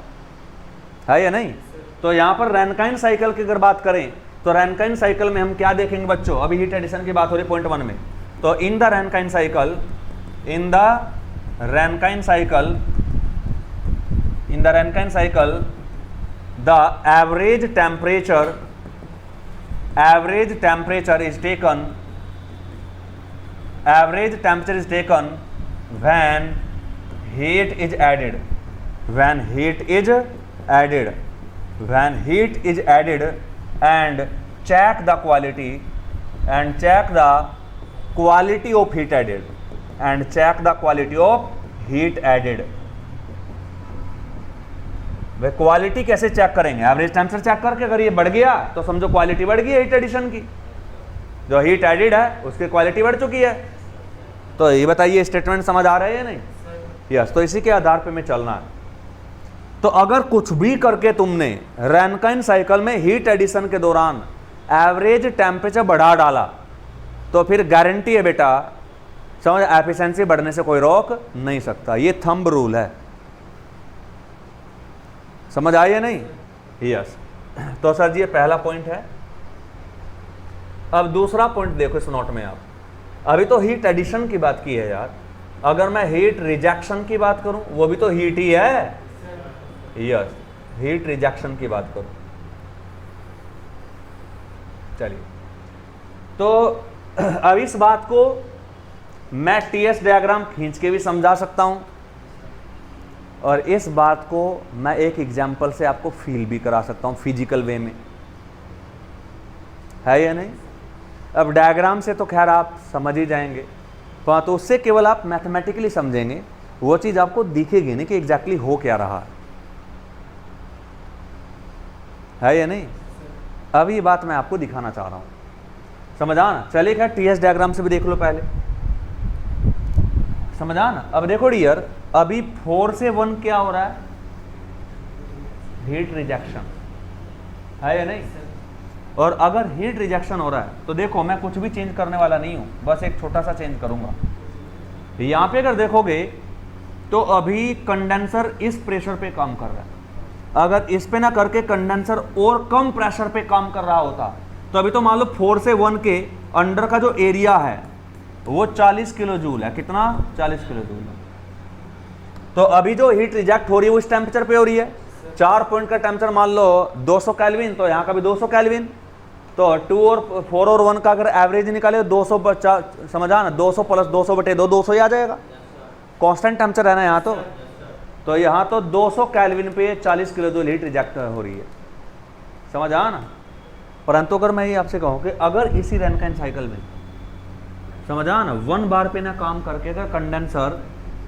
है या नहीं? तो यहाँ पर रैनकाइन साइकिल की अगर बात करें तो रैनकाइन साइकिल में हम क्या देखेंगे बच्चों? अभी हीट एडिशन की बात हो रही पॉइंट 1 में। तो in the Rankine cycle the average temperature is taken when heat is added and check the quality of heat added way quality कैसे चेक करेंगे? एवरेज टेम्परेचर चेक करके, अगर ये बढ़ गया तो समझो क्वालिटी बढ़ गई है हीट एडिशन की, जो हीट एडिड है उसकी क्वालिटी बढ़ चुकी है। तो ये बताइए स्टेटमेंट समझ आ रहा है या नहीं? यस। तो इसी के आधार पे में चलना है। तो अगर कुछ भी करके तुमने रैनकाइन साइकिल में हीट एडिशन के दौरान एवरेज टेम्परेचर बढ़ा डाला तो फिर गारंटी है बेटा, समझ, एफिशिएंसी बढ़ने से कोई रोक नहीं सकता। ये थंब रूल है, समझ आई है नहीं? यस। तो सर जी ये पहला पॉइंट है। अब दूसरा पॉइंट देखो इस नोट में आप, अभी तो हीट एडिशन की बात की है यार, अगर मैं हीट रिजेक्शन की बात करूं वो भी तो हीट ही है। यस, हीट रिजेक्शन की बात करूं, चलिए। तो अब इस बात को मैं टीएस डायग्राम खींच के भी समझा सकता हूं और इस बात को मैं एक एग्जांपल से आपको फील भी करा सकता हूं फिजिकल वे में, है या नहीं? अब डायग्राम से तो खैर आप समझ ही जाएंगे, तो उससे केवल आप मैथमेटिकली समझेंगे, वो चीज आपको दिखेगी नहीं कि एग्जैक्टली हो क्या रहा है या नहीं? अब ये बात मैं आपको दिखाना चाह रहा हूं, समझ आना? चलिए खैर टीएस डायग्राम से भी देख लो पहले, समझ आना? अब देखो डियर, अभी 4 से 1 क्या हो रहा है? हीट रिजेक्शन, है या नहीं? और अगर हीट रिजेक्शन हो रहा है तो देखो मैं कुछ भी चेंज करने वाला नहीं हूं, बस एक छोटा सा चेंज करूंगा। यहां पे अगर देखोगे तो अभी कंडेंसर इस प्रेशर पे काम कर रहा है, अगर इस पे ना करके कंडेंसर और कम प्रेशर पे काम कर रहा होता तो अभी तो मान लो 4 से 1 के अंडर का जो एरिया है वो 40 किलो जूल है। कितना? 40 किलो जूल है। तो अभी जो हीट रिजेक्ट हो रही है वो इस टेम्परेचर पे हो रही है। 4 पॉइंट का टेम्परेचर मान लो 200 केल्विन, तो यहाँ का भी 200 केल्विन। तो 2 और 4 और 1 का अगर एवरेज निकाले 200, समझा ना? 200 प्लस 200 बटे 2, 200 ही आ जाएगा। कांस्टेंट टेम्परेचर है ना यहाँ तो यहाँ तो 200 केल्विन पे 40 किलो जूल हीट रिजेक्ट हो रही है, समझ आ ना? परंतु अगर मैं ये आपसे कहूँ कि अगर इसी रैनकाइन साइकिल में, समझ आ ना, 1 बार पे ना काम करके अगर कंडेंसर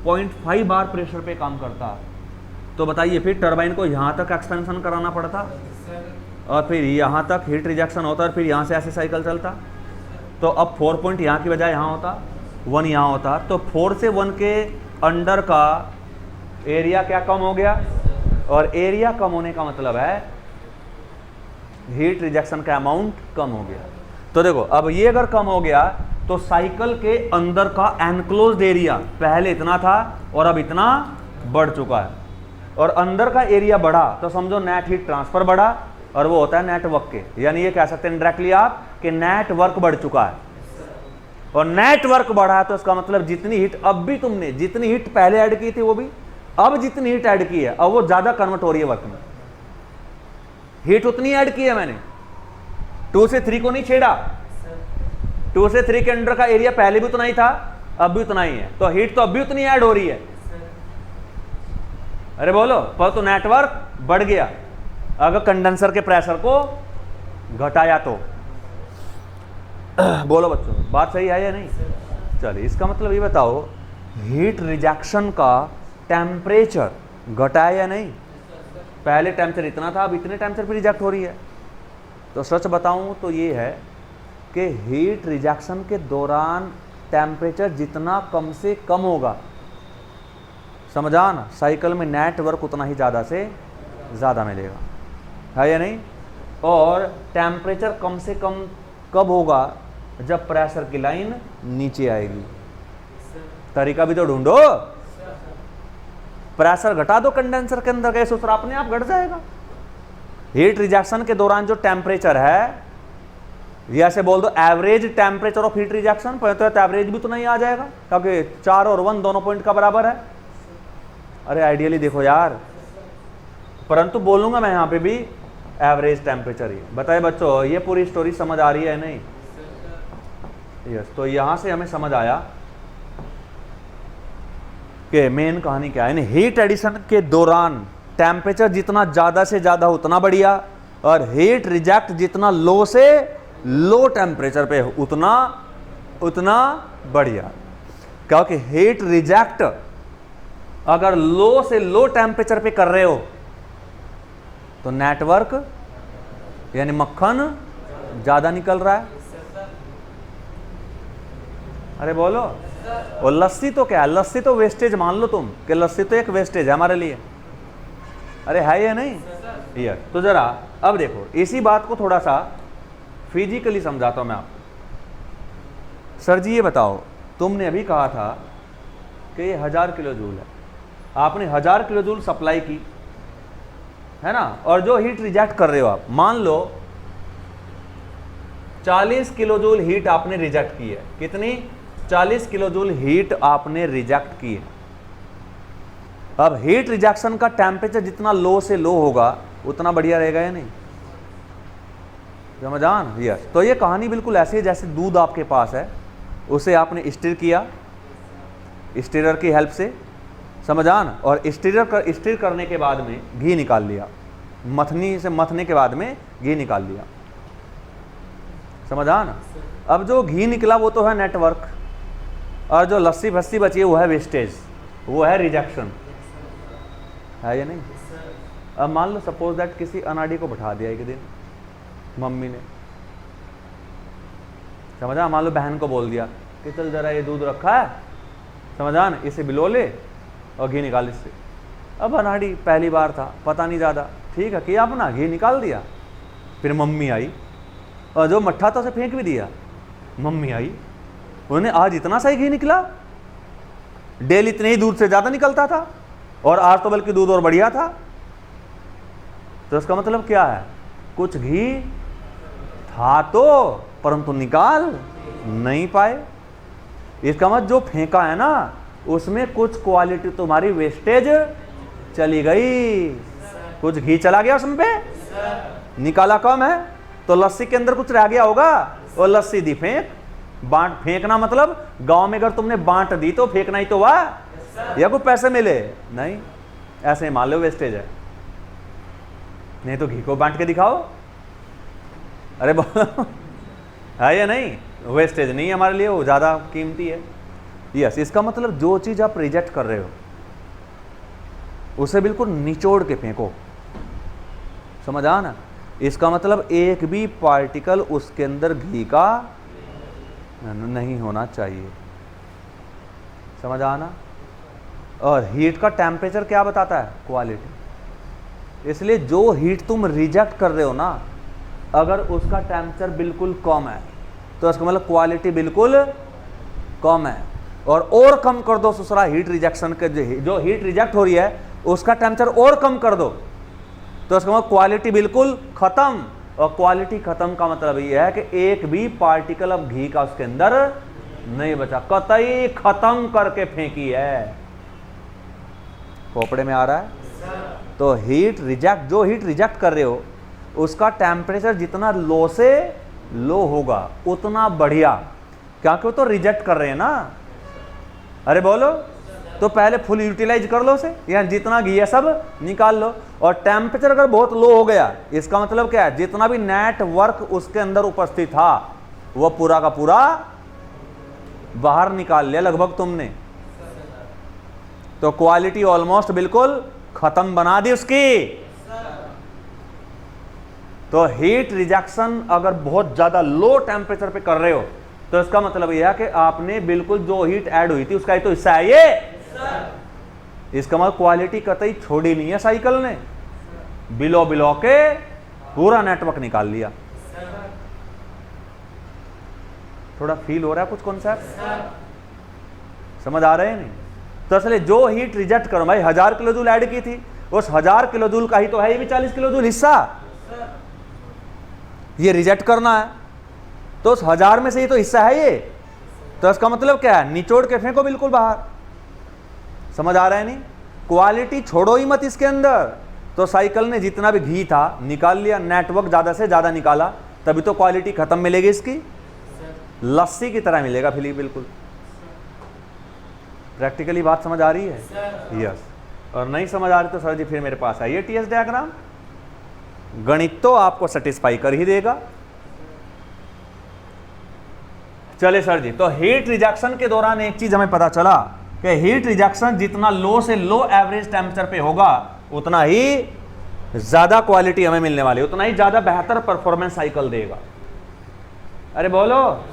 0.5 बार प्रेशर पे काम करता तो बताइए फिर टरबाइन को यहाँ तक एक्सपेंशन कराना पड़ता और फिर यहाँ तक हीट रिजेक्शन होता और फिर यहाँ से ऐसे साइकिल चलता। तो अब 4 पॉइंट यहाँ की बजाय यहाँ होता, 1 यहाँ होता, तो 4 से 1 के अंडर का एरिया क्या कम हो गया, और एरिया कम होने का मतलब है हीट रिजेक्शन का अमाउंट कम हो गया। तो देखो अब ये अगर कम हो गया तो साइकिल के अंदर का एनक्लोज्ड एरिया पहले इतना था और अब इतना बढ़ चुका है, और अंदर का एरिया बढ़ा तो समझो नेट हीट ट्रांसफर बढ़ा, और वो होता है नेटवर्क के, यानी ये कह सकते हैं डायरेक्टली आप कि नेटवर्क बढ़ चुका है। और नेटवर्क बढ़ा तो इसका मतलब जितनी हीट अब भी तुमने जितनी हीट पहले ऐड की थी वो भी अब जितनी हीट ऐड की है अब वो ज्यादा कन्वर्ट हो रही है वर्क में। हीट उतनी ऐड की है मैंने, 2 से 3 को नहीं छेड़ा। 2 से 3 के अंडर का एरिया पहले भी उतना ही था, अब भी उतना ही है, तो हीट तो अब भी उतनी ऐड हो रही है। अरे बोलो, पर तो नेटवर्क बढ़ गया अगर कंडेंसर के प्रेशर को घटाया तो। बोलो बच्चों, बात सही है या नहीं? चलिए, इसका मतलब ये बताओ हीट रिजेक्शन का टेम्परेचर घटाया या नहीं? पहले टेम्परेचर इतना था, अब इतने टेम्परेचर पे रिजेक्ट हो रही है। तो सच बताऊं तो ये है कि हीट रिजेक्शन के दौरान टेम्परेचर जितना कम से कम होगा, समझा ना, साइकिल में नेटवर्क उतना ही ज़्यादा से ज़्यादा मिलेगा, है या नहीं? और टेम्परेचर कम से कम कब होगा? जब प्रेशर की लाइन नीचे आएगी। तरीका भी तो ढूंढो। प्रेशर घटा दो कंडेंसर के अंदर, गैस उसरा अपने आप घट जाएगा। हीट रिजेक्शन के दौरान जो टेम्परेचर है, ये ऐसे बोल दो average temperature of heat rejection, तो एवरेज भी तो नहीं आ जाएगा क्योंकि 4 और 1 दोनों पॉइंट का बराबर है। अरे आइडियली देखो यार, परंतु बोलूंगा मैं यहां पे भी एवरेज टेम्परेचर ही। बताए बच्चों, ये पूरी स्टोरी समझ आ रही है नहीं? यस। तो यहां से हमें समझ आया कि मेन कहानी क्या है। हीट एडिशन के दौरान टेम्परेचर जितना ज्यादा से ज्यादा उतना बढ़िया, और हीट रिजेक्ट जितना लो से लो टेम्परेचर पे उतना उतना बढ़िया। क्योंकि हीट रिजेक्ट अगर लो से लो टेम्परेचर पे कर रहे हो तो नेटवर्क यानी मक्खन ज्यादा निकल रहा है। अरे बोलो, और लस्सी तो क्या है? लस्सी तो वेस्टेज मान लो तुम कि लस्सी तो एक वेस्टेज है हमारे लिए। अरे है या नहीं? यस। तो जरा अब देखो, इसी बात को थोड़ा सा फिजिकली समझाता हूं मैं आपको। सर जी ये बताओ, तुमने अभी कहा था कि ये 1000 किलो जूल है, आपने 1000 किलो जूल सप्लाई की है ना, और जो हीट रिजेक्ट कर रहे हो आप, मान लो 40 किलो जूल हीट आपने रिजेक्ट की है। कितनी? 40 किलो जूल हीट आपने रिजेक्ट की है। अब हीट रिजेक्शन का टेम्परेचर जितना लो से लो होगा उतना बढ़िया रहेगा या नहीं? समझान? यस। तो ये कहानी बिल्कुल ऐसी है जैसे दूध आपके पास है, उसे आपने स्टीर किया स्टीरर की हेल्प से, समझान, और स्टीर करने के बाद में घी निकाल लिया, मथनी से मथने के बाद में घी निकाल लिया, समझान। अब जो घी निकला वो तो है नेटवर्क, और जो लस्सी फस्सी बची है वो है वेस्टेज, वो है रिजेक्शन, है या नहीं? अब मान लो सपोज दैट किसी अनाड़ी को बैठा दिया एक दिन मम्मी ने, समझा, मान लो बहन को बोल दिया कि चल जरा ये दूध रखा है, समझा ना, इसे बिलो ले और घी निकाल इससे। अब अनाड़ी पहली बार था, पता नहीं ज़्यादा, ठीक है किया अपना, घी निकाल दिया। फिर मम्मी आई और जो मट्ठा था उसे फेंक भी दिया। मम्मी आई, उन्हें आज इतना सही घी निकला, डेली इतने ही दूध से ज़्यादा निकलता था, और आज तो बल्कि दूध और बढ़िया था। तो इसका मतलब क्या है? कुछ घी था तो, परंतु निकाल नहीं पाए। इसका मतलब जो फेंका है ना उसमें कुछ क्वालिटी तुम्हारी वेस्टेज चली गई, कुछ घी चला गया उसमें पे, निकाला कम है, तो लस्सी के अंदर कुछ रह गया होगा, और लस्सी दी फेंक। बांट फेंकना मतलब गांव में अगर तुमने बांट दी तो फेंकना ही तो हुआ, या कोई पैसे मिले नहीं, ऐसे मान लो वेस्टेज है। नहीं तो घी को बांट के दिखाओ, अरे बोलो है या नहीं? वेस्टेज नहीं है हमारे लिए, वो ज़्यादा कीमती है। यस। इसका मतलब जो चीज़ आप रिजेक्ट कर रहे हो उसे बिल्कुल निचोड़ के फेंको, समझा ना? इसका मतलब एक भी पार्टिकल उसके अंदर घी का नहीं होना चाहिए, समझ आना? और हीट का टेम्परेचर क्या बताता है? क्वालिटी। इसलिए जो हीट तुम रिजेक्ट कर रहे हो ना, अगर उसका टेम्परेचर बिल्कुल कम है तो इसका मतलब क्वालिटी बिल्कुल कम है, और कम कर दो दूसरा हीट रिजेक्शन के, जो हीट रिजेक्ट हो रही है उसका टेम्परेचर और कम कर दो तो इसका मतलब क्वालिटी बिल्कुल खत्म। और क्वालिटी खत्म का मतलब ये है कि एक भी पार्टिकल अब घी का उसके अंदर नहीं बचा, कतई खत्म करके फेंकी है। खोपड़े में आ रहा है? तो हीट रिजेक्ट, जो हीट रिजेक्ट कर रहे हो उसका टेम्परेचर जितना लो से लो होगा उतना बढ़िया, क्योंकि वो तो रिजेक्ट कर रहे हैं ना। अरे बोलो, तो पहले फुल यूटिलाइज कर लो उसे, या जितना घी है सब निकाल लो। और टेम्परेचर अगर बहुत लो हो गया, इसका मतलब क्या है? जितना भी नेटवर्क उसके अंदर उपस्थित था वो पूरा का पूरा बाहर निकाल लिया लगभग तुमने, तो क्वालिटी ऑलमोस्ट बिल्कुल खत्म बना दी उसकी। तो हीट रिजेक्शन अगर बहुत ज्यादा लो टेम्परेचर पे कर रहे हो तो इसका मतलब यह है कि आपने बिल्कुल जो हीट ऐड हुई थी उसका ही तो हिस्सा है ये। इसका मतलब क्वालिटी कतई छोड़ी नहीं है साइकिल ने, बिलो बिलो के पूरा नेटवर्क निकाल लिया। थोड़ा फील हो रहा है कुछ कॉन्सेप्ट? समझ आ रहे हैं नहीं? तो असले जो हीट रिजेक्ट करो भाई, 1000 किलो जूल ऐड की थी, उस 1000 किलो जूल का ही तो है ये भी 40 किलो जूल हिस्सा, ये रिजेक्ट करना है, तो उस 1000 में से ही तो हिस्सा है ये। तो इसका मतलब क्या है? निचोड़ के फेंको बिल्कुल बाहर। समझ आ रहा है नहीं? क्वालिटी छोड़ो ही मत इसके अंदर। तो साइकिल ने जितना भी घी था निकाल लिया, नेटवर्क ज्यादा से ज्यादा निकाला, तभी तो क्वालिटी खत्म मिलेगी इसकी, लस्सी की तरह मिलेगा फिर बिल्कुल। प्रैक्टिकली बात समझ आ रही है? यस। और नहीं समझ आ रही तो सर जी फिर मेरे पास आइए, टीएस डायग्राम, गणित तो आपको सेटिस्फाई कर ही देगा। चले सर जी, तो हीट रिजेक्शन के दौरान एक चीज हमें पता चला कि हीट रिजेक्शन जितना लो से लो एवरेज टेम्परेचर पे होगा उतना ही ज्यादा क्वालिटी हमें मिलने वाली, उतना ही ज्यादा बेहतर परफॉर्मेंस साइकिल देगा। अरे बोलो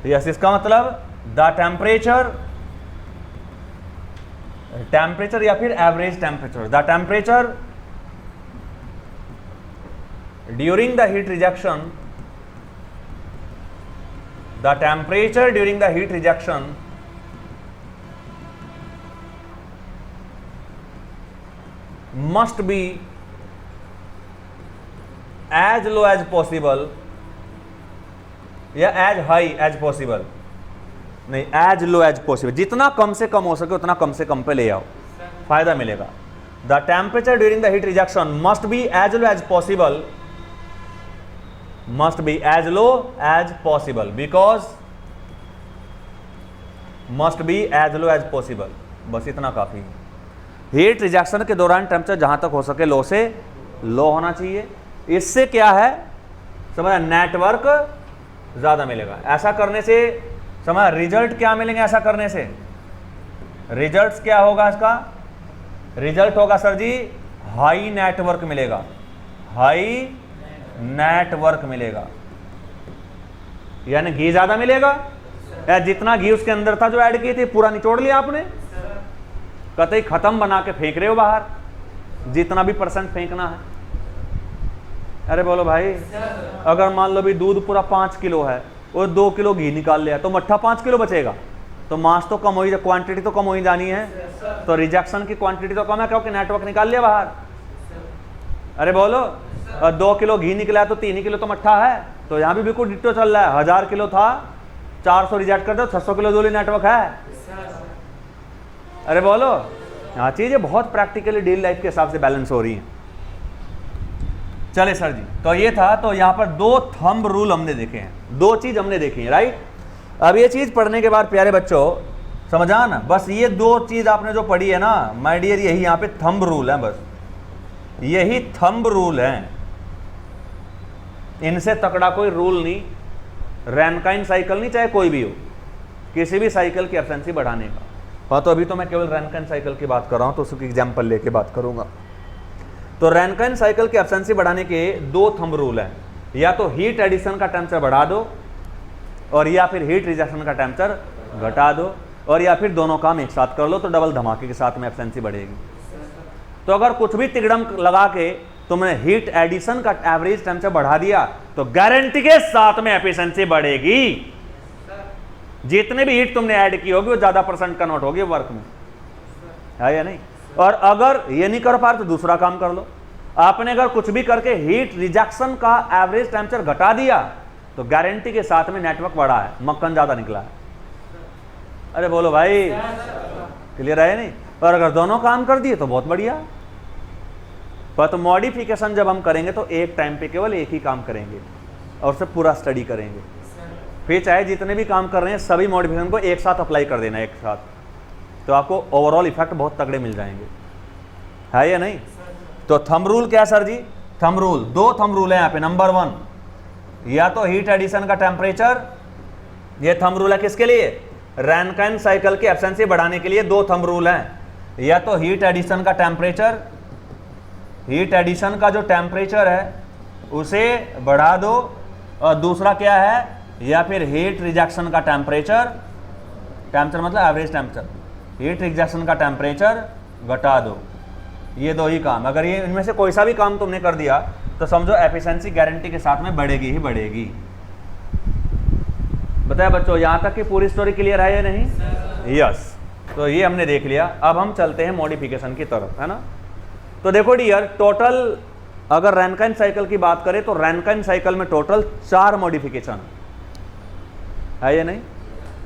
यस। इसका मतलब द टेम्परेचर या फिर average temperature, the temperature during the heat rejection, the temperature during the heat rejection must be as low as possible या as high as possible, नहीं as low as possible, जितना कम से कम हो सके उतना कम से कम पे ले आओ, फायदा मिलेगा। The temperature during the heat rejection must be as low as possible, must be as low as possible, because must be as low as possible, बस इतना काफी है। हीट रिजेक्शन के दौरान टेम्परेचर जहां तक हो सके लो से लो होना चाहिए। इससे क्या है समझ, नेटवर्क ज्यादा मिलेगा। ऐसा करने से समझ रिजल्ट क्या मिलेंगे, ऐसा करने से रिजल्ट्स क्या होगा, इसका रिजल्ट होगा सर जी हाई नेटवर्क मिलेगा, हाई नेटवर्क मिलेगा, यानी घी ज्यादा मिलेगा। या जितना घी उसके अंदर था जो ऐड किए थे पूरा निचोड़ लिया आपने, कतई खत्म बना के फेंक रहे हो बाहर, जितना भी परसेंट फेंकना है। अरे बोलो भाई, अगर मान लो भी दूध पूरा 5 किलो है और 2 किलो घी निकाल लिया तो मट्ठा 5 किलो बचेगा, तो मास तो कम हो ही, क्वांटिटी तो कम हो ही जानी है, तो रिजेक्शन की क्वांटिटी तो कम है क्योंकि नेटवर्क निकाल लिया बाहर। अरे बोलो, 2 किलो घी निकला तो 3 किलो तो मट्ठा है, तो यहाँ भी बिल्कुल डिट्टो चल रहा है। 1000 किलो था, 400 रिजेक्ट कर दो, 600 किलो जोली नेटवर्क है। अरे बोलो, यहाँ चीजें बहुत प्रैक्टिकली डेली लाइफ के हिसाब से बैलेंस हो रही हैं। चले सर जी, तो ये था, तो यहाँ पर 2 थंब रूल हमने देखे हैं, 2 चीज हमने देखी है, राइट। अब ये चीज पढ़ने के बाद प्यारे बच्चों समझा ना, बस ये 2 चीज आपने जो पढ़ी है ना माय डियर, यही यहाँ पे थंब रूल है, बस यही थंब रूल है, इनसे तकड़ा कोई रूल नहीं। रैनकाइन साइकिल नहीं, चाहे कोई भी हो, किसी भी साइकिल की एफिशिएंसी बढ़ाने का। हाँ, तो अभी तो मैं केवल रैनकाइन साइकिल की बात कर रहा हूं, तो उसकी एग्जाम्पल लेके बात करूंगा। तो रैनकाइन साइकिल की एफिशिएंसी बढ़ाने के 2 थंब रूल हैं, या तो हीट एडिशन का टेम्परेचर बढ़ा दो, और या फिर हीट रिजेक्शन का टेम्परेचर घटा दो, और या फिर दोनों काम एक साथ कर लो, तो डबल धमाके के साथ में एफिशिएंसी बढ़ेगी। तो अगर कुछ भी तिगड़म लगा के तुमने हीट एडिशन का एवरेज टेम्परेचर बढ़ा दिया तो गारंटी के साथ में एफिशिएंसी बढ़ेगी। जितने भी हीट तुमने ऐड की होगी वो ज्यादा परसेंट कन्वर्ट होगी वर्क में, है या नहीं। और अगर ये नहीं कर पा रहे तो दूसरा काम कर लो। आपने अगर कुछ भी करके हीट रिजेक्शन का एवरेज टेम्परेचर घटा दिया तो गारंटी के साथ में नेटवर्क बढ़ा है, मक्खन ज्यादा निकला है। अरे बोलो भाई, क्लियर है नहीं। और अगर दोनों काम कर दिए तो बहुत बढ़िया। पर तो मॉडिफिकेशन जब हम करेंगे तो एक टाइम पे केवल एक ही काम करेंगे और उसे पूरा स्टडी करेंगे। फिर चाहे जितने भी काम कर रहे हैं सभी मॉडिफिकेशन को एक साथ अप्लाई कर देना एक साथ, तो आपको ओवरऑल इफेक्ट बहुत तगड़े मिल जाएंगे, है या नहीं। तो थंब रूल क्या है सर जी, थंब रूल 2 थंब रूल है यहाँ पे। नंबर 1, या तो हीट एडिशन का टेम्परेचर, ये थंब रूल है किसके लिए, रैनकाइन साइकिल की एफिशिएंसी बढ़ाने के लिए 2 थंब रूल हैं। या तो हीट एडिशन का टेम्परेचर, हीट एडिशन का जो टेम्परेचर है उसे बढ़ा दो, और दूसरा क्या है, या फिर हीट रिजेक्शन का टेम्परेचर, टेम्परेचर मतलब एवरेज टेम्परेचर, हीट रिजेक्शन का टेम्परेचर घटा दो। ये 2 ही काम, अगर ये इनमें से कोई सा भी काम तुमने कर दिया तो समझो एफिशिएंसी गारंटी के साथ में बढ़ेगी ही बढ़ेगी। बताया बच्चों, यहां तक की पूरी स्टोरी क्लियर है या नहीं। यस, तो ये हमने देख लिया। अब हम चलते हैं मॉडिफिकेशन की तरफ, है ना। तो देखो डियर, टोटल अगर रैनकाइन साइकिल की बात करें तो रैनकाइन साइकिल में टोटल 4 मॉडिफिकेशन है या नहीं,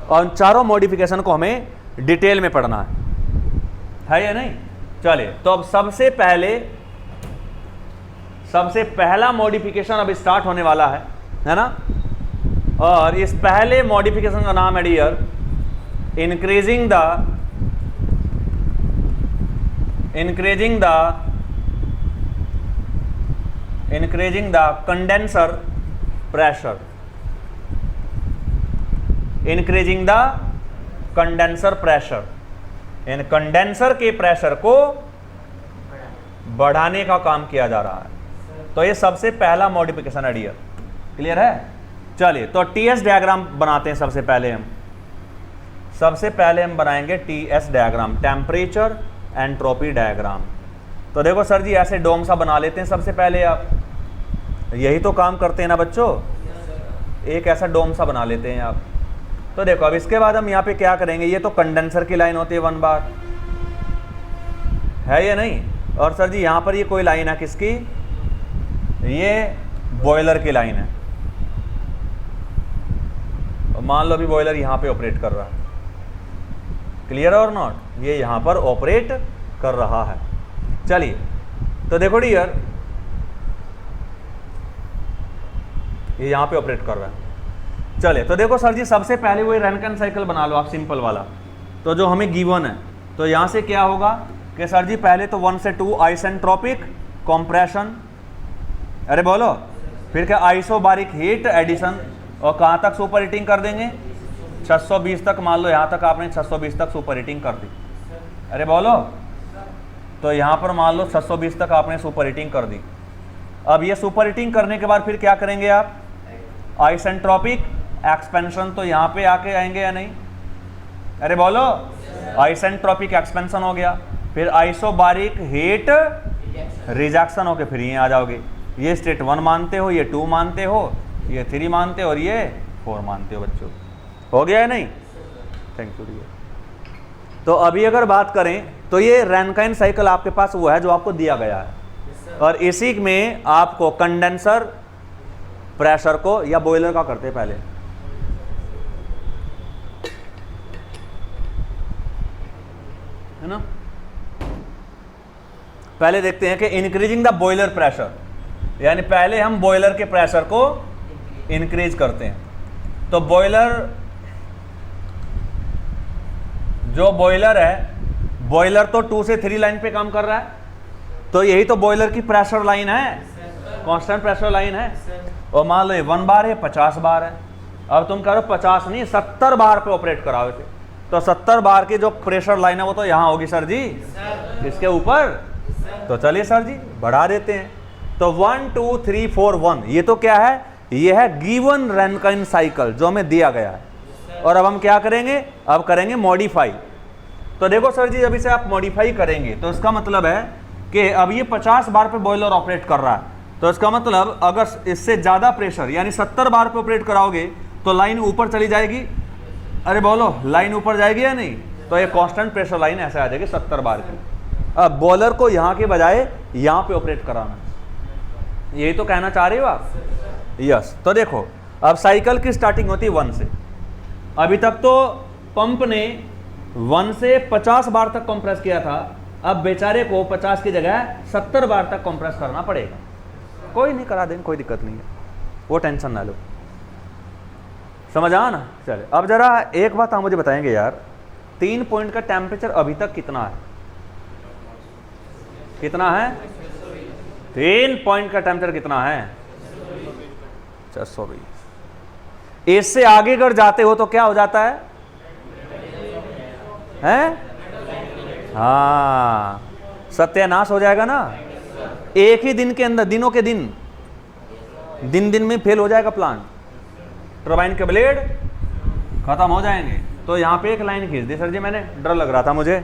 और उन चारों मॉडिफिकेशन को हमें डिटेल में पढ़ना है या नहीं। चलिए, तो अब सबसे पहला मॉडिफिकेशन अब स्टार्ट होने वाला है ना। और इस पहले मॉडिफिकेशन का नाम है dear increasing the condenser pressure, increasing the condenser pressure, इन कंडेंसर के प्रेशर को बढ़ाने का काम किया जा रहा है। तो ये सबसे पहला मॉडिफिकेशन है डियर, क्लियर है। चलिए, तो टीएस डायग्राम बनाते हैं। सबसे पहले हम बनाएंगे TS diagram, temperature entropy diagram. तो देखो सर जी, ऐसे डोम सा बना लेते हैं सबसे पहले आप, यही तो काम करते हैं ना बच्चों, एक ऐसा डोम सा बना लेते हैं आप। तो देखो अब इसके बाद हम यहाँ पे क्या करेंगे, ये तो कंडेंसर की लाइन होती है 1 बार, है या नहीं। और सर जी यहाँ पर ये कोई लाइन है किसकी, ये बॉयलर की लाइन है। और मान लो अभी बॉयलर यहाँ पे ऑपरेट कर रहा है, क्लियर और नॉट, ये यहाँ पर ऑपरेट कर रहा है। चलिए तो देखो डियर, ये यहाँ पे ऑपरेट कर रहा है। चले तो देखो सर जी सबसे पहले वही रैनकन साइकिल बना लो आप, सिंपल वाला, तो जो हमें गिवन है। तो यहाँ से क्या होगा कि सर जी पहले तो 1 से 2 आइसेंट्रोपिक कंप्रेशन, अरे बोलो, फिर क्या आइसोबारिक हीट एडिशन, और कहाँ तक सुपर हीटिंग कर देंगे, 620 तक। मान लो यहाँ तक आपने 620 तक सुपर हीटिंग कर दी, अरे बोलो, तो यहाँ पर मान लो 620 तक आपने सुपर हीटिंग कर दी। अब ये सुपर हीटिंग करने के बाद फिर क्या करेंगे आप, आइसेंट्रोपिक एक्सपेंशन, तो यहाँ पे आके आएंगे या नहीं, अरे बोलो, आइसेंट्रोपिक एक्सपेंशन हो गया, फिर आइसोबारिक हीट रिजेक्शन होके फिर ये आ जाओगे। ये स्टेट 1 मानते हो, ये 2 मानते हो, ये 3 मानते हो, और ये 4 मानते हो बच्चों, हो गया है नहीं। Thank you dear. तो अभी अगर बात करें तो ये रैनकाइन साइकिल आपके पास वो है जो आपको दिया गया है, और इसी में आपको कंडेंसर प्रेशर को या बॉयलर का करते पहले, है ना। पहले देखते हैं कि इंक्रीजिंग द बॉयलर प्रेशर, यानी पहले हम बॉयलर के प्रेशर को इंक्रीज करते हैं। तो बॉयलर, जो बॉयलर है, बॉयलर तो 2 से 3 लाइन पे काम कर रहा है, तो यही तो बॉयलर की प्रेशर लाइन है, कांस्टेंट प्रेशर लाइन है। और मान लो ये 1 बार है, 50 बार है। अब तुम करो 50 नहीं 70 बार पे ऑपरेट कराओ इसे, तो 70 बार की जो प्रेशर लाइन है वो तो यहाँ होगी सर जी, इसके ऊपर। तो चलिए सर जी बढ़ा देते हैं। तो 1 2 3 4 1, ये तो क्या है, ये है गिवन रैनकाइन साइकिल जो हमें दिया गया है। और अब हम क्या करेंगे, अब करेंगे मॉडिफाई। तो देखो सर जी जब इसे आप मॉडिफाई करेंगे तो इसका मतलब है कि अब ये 50 बार पे बॉयलर ऑपरेट कर रहा है, तो इसका मतलब अगर इससे ज़्यादा प्रेशर यानी 70 बार पे ऑपरेट कराओगे तो लाइन ऊपर चली जाएगी, अरे बोलो, लाइन ऊपर जाएगी या नहीं। तो ये कांस्टेंट प्रेशर लाइन ऐसे आ जाएगी 70 बार की। अब बॉयलर को यहाँ के बजाय यहाँ पे ऑपरेट कराना, यही तो कहना चाह रहे हो आप, यस। तो देखो अब साइकिल की स्टार्टिंग होती है 1 से। अभी तक तो पंप ने 1 से 50 बार तक कंप्रेस किया था, अब बेचारे को 50 की जगह 70 बार तक कंप्रेस करना पड़ेगा। कोई नहीं, करा देंगे, कोई दिक्कत नहीं है, वो टेंशन ना लो, समझ आ ना। चले अब जरा एक बात आप मुझे बताएंगे यार, 3 पॉइंट का टेम्परेचर अभी तक कितना है, कितना है, 3 पॉइंट का टेम्परेचर कितना है, 620। इससे आगे अगर जाते हो तो क्या हो जाता है, हैं? हाँ, सत्यानाश हो जाएगा ना। एक ही दिन के अंदर, दिनों के दिन, दिन में फेल हो जाएगा प्लांट, टरबाइन के ब्लेड खत्म हो जाएंगे। तो यहाँ पे एक लाइन खींच दी सर जी मैंने, डर लग रहा था मुझे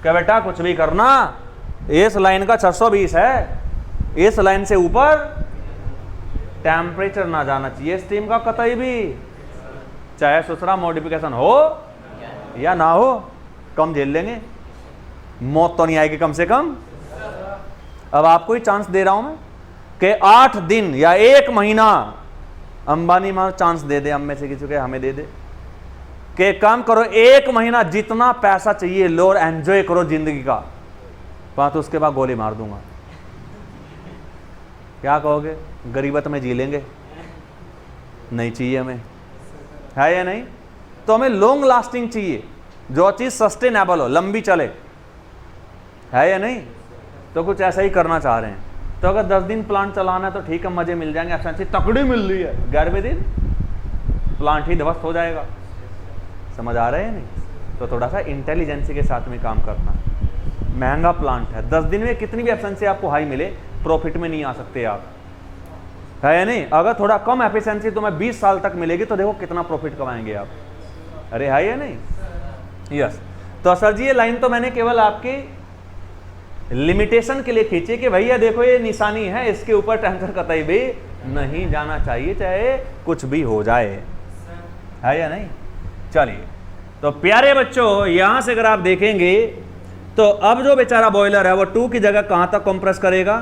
कि बेटा कुछ भी करना, इस लाइन का 620 है, इस लाइन से ऊपर टेम्परेचर ना जाना चाहिए स्टीम का कतई भी, चाहे दूसरा मॉडिफिकेशन हो या ना हो, कम झेल लेंगे, मौत तो नहीं आएगी कम से कम। अब आपको ही चांस दे रहा हूं मैं कि 8 दिन या 1 महीना अंबानी मां चांस दे दे, हम में से किसी को हमें दे दे कि काम करो 1 महीना, जितना पैसा चाहिए लो और एंजॉय करो जिंदगी का, तो उसके बाद गोली मार दूंगा। क्या कहोगे, गरीबत में जी लेंगे, नहीं चाहिए हमें, है या नहीं। तो हमें लॉन्ग लास्टिंग चाहिए, जो चीज सस्टेनेबल हो, लंबी चले, है या नहीं। तो कुछ ऐसा ही करना चाह रहे हैं। तो अगर 10 दिन प्लांट चलाना है तो ठीक है, मजे मिल जाएंगे, अच्छा तकड़ी मिल रही है, 11वें दिन प्लांट ही ध्वस्त हो जाएगा। समझ आ रहा है नहीं। तो थोड़ा सा इंटेलिजेंसी के साथ में काम करना। महंगा प्लांट है, 10 दिन में कितनी भी एफिशिएंसी आपको हाई मिले, प्रॉफिट में नहीं आ सकते आप, है या नहीं। अगर थोड़ा कम एफिशिएंसी तुम्हें 20 साल तक मिलेगी तो देखो कितना प्रॉफिट कमाएंगे आप, अरे है या नहीं। यस। तो सर जी ये लाइन तो मैंने केवल आपकी लिमिटेशन के लिए खींचिए कि भैया देखो ये निशानी है, इसके ऊपर टेंसर कतई भी नहीं जाना चाहिए, चाहे कुछ भी हो जाए, है या नहीं। चलिए, तो प्यारे बच्चों यहां से अगर आप देखेंगे तो अब जो बेचारा बॉयलर है वो 2 की जगह कहां तक कंप्रेस करेगा,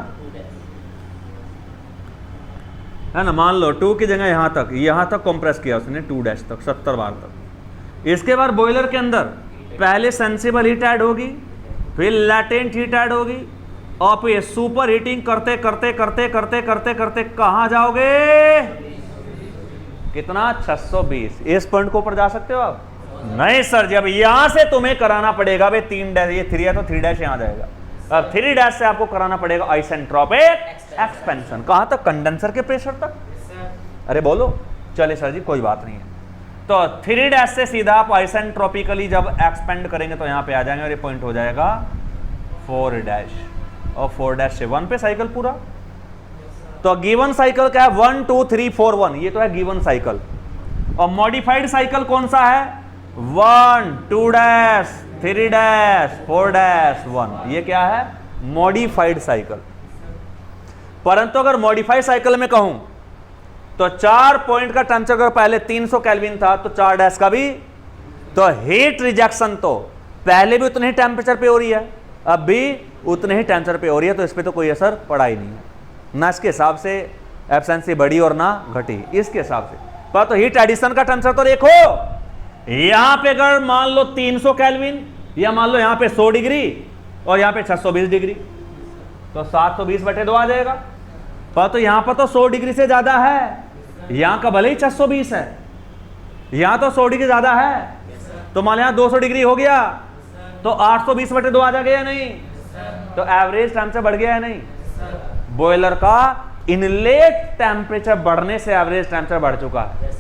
है ना। मान लो 2 की जगह यहां तक कंप्रेस किया उसने 2 डैश तक 70 बार तक। इसके बाद बॉयलर के अंदर पहले सेंसिबल हीट ऐड होगी, फिर लैटेंट हीट ऐड होगी, और फिर सुपर हीटिंग करते करते करते करते करते करते कहां जाओगे, कितना 620। इस पॉइंट को ऊपर जा सकते हो आप? नहीं सर जी, अब यहां से तुम्हें कराना पड़ेगा भाई 3 डैश, ये 3 है तो 3 डैश यहां जाएगा। अब 3 डैश से आपको कराना पड़ेगा आइसेंट्रोपिक एक्सपेंशन। कहां तक? कंडेंसर के प्रेशर तक। अरे बोलो, चले सर जी कोई बात नहीं है। तो 3 डैश से सीधा आप आइसेंट्रोपिकली जब एक्सपेंड करेंगे तो यहां पे आ जाएंगे और ये पॉइंट हो जाएगा 4 डैश, और 4 डैश से 1 पे साइकिल पूरा। तो गिवन साइकिल क्या है? 1 2 3 4 1, ये तो है गिवन साइकिल। और मॉडिफाइड साइकिल कौन सा है? 1 2 डैश 3 डैश 4 डैश 1, ये क्या है? Modified cycle. परंतु अगर मॉडिफाइड साइकिल में कहूं तो 4 पॉइंट का टेंपरेचर अगर पहले 300 केल्विन था तो 4 डैश का भी, तो हीट रिजेक्शन तो पहले भी उतने ही टेंपरेचर पे हो रही है, अब भी उतने ही टेंपरेचर पे हो रही है, तो इस पे तो कोई असर पड़ा ही नहीं है, ना इसके हिसाब से एफिशिएंसी बढ़ी और ना घटी इसके हिसाब से। पर तो हीट एडिशन का टेंपरेचर तो देखो, यहां पे अगर मान लो 300 केल्विन, या मान लो यहां पे 100 डिग्री और यहां पे 620 डिग्री, तो 720/2 आ जाएगा। पर तो यहां पर तो 100 डिग्री से ज्यादा है, यहां का भले ही 620 है, यहां तो 100 डिग्री ज्यादा है, तो मान लो यहां 200 डिग्री हो गया तो 820/2 आ जाएगा या नहीं? तो एवरेज टेंपरेचर बढ़ गया है नहीं? बॉयलर का इनलेट टेंपरेचर बढ़ने से एवरेज टेंपरेचर बढ़ चुका है,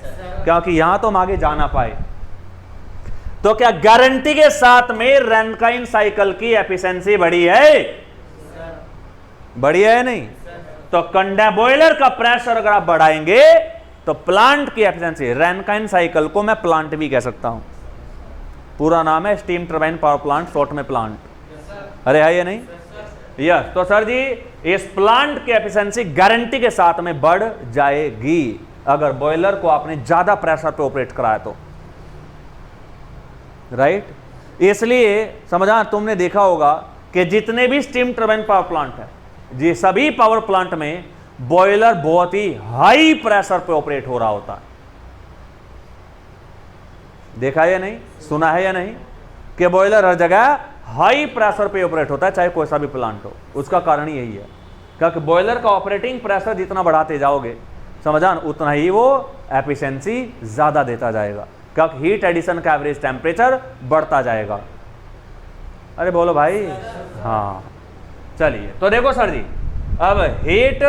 क्योंकि यहां तो हम आगे जा ना पाए। तो क्या गारंटी के साथ में रैनकाइन साइकिल की एफिशिएंसी बढ़ी है? बढ़ी है नहीं? तो कंडा बॉयलर का प्रेशर अगर आप बढ़ाएंगे तो प्लांट की एफिशिएंसी, रैनकाइन साइकिल को मैं प्लांट भी कह सकता हूं, पूरा नाम है steam turbine power plant, short में प्लांट। अरे है या नहीं? यस। तो सर जी इस प्लांट की एफिशिएंसी गारंटी के साथ में बढ़ जाएगी अगर बॉयलर को आपने ज्यादा प्रेशर पे ऑपरेट कराया तो, राइट। इसलिए समझा, तुमने देखा होगा कि जितने भी स्टीम टरबाइन पावर प्लांट है, ये सभी पावर प्लांट में बॉयलर बहुत ही हाई प्रेशर पे ऑपरेट हो रहा होता है। देखा है या नहीं? सुना है या नहीं कि बॉयलर हर जगह हाई प्रेशर पे ऑपरेट होता है, चाहे कोई सा भी प्लांट हो। उसका कारण ही यही है, क्योंकि बॉयलर का ऑपरेटिंग प्रेशर जितना बढ़ाते जाओगे समझा, उतना ही वो एफिशिएंसी ज्यादा देता जाएगा, क्योंकि हीट एडिशन का एवरेज टेम्परेचर बढ़ता जाएगा। अरे बोलो भाई। हाँ चलिए, तो देखो सर जी, अब हीट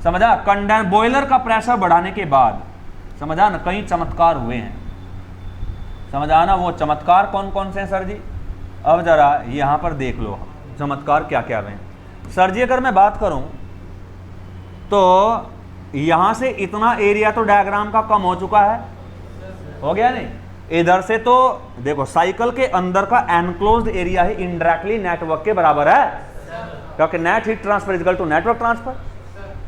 समझा, कंडेंस बॉयलर का प्रेशर बढ़ाने के बाद समझा ना कई चमत्कार हुए हैं, समझा ना। वो चमत्कार कौन कौन से हैं सर जी? अब जरा यहां पर देख लो चमत्कार क्या क्या हुए हैं सर जी। अगर मैं बात करूं तो यहां से इतना एरिया तो डायग्राम का कम हो चुका है, हो गया नहीं? इधर से तो देखो साइकिल के अंदर का एनक्लोज्ड एरिया ही इनडायरेक्टली नेटवर्क के बराबर है, क्योंकि net heat transfer equal to network transfer,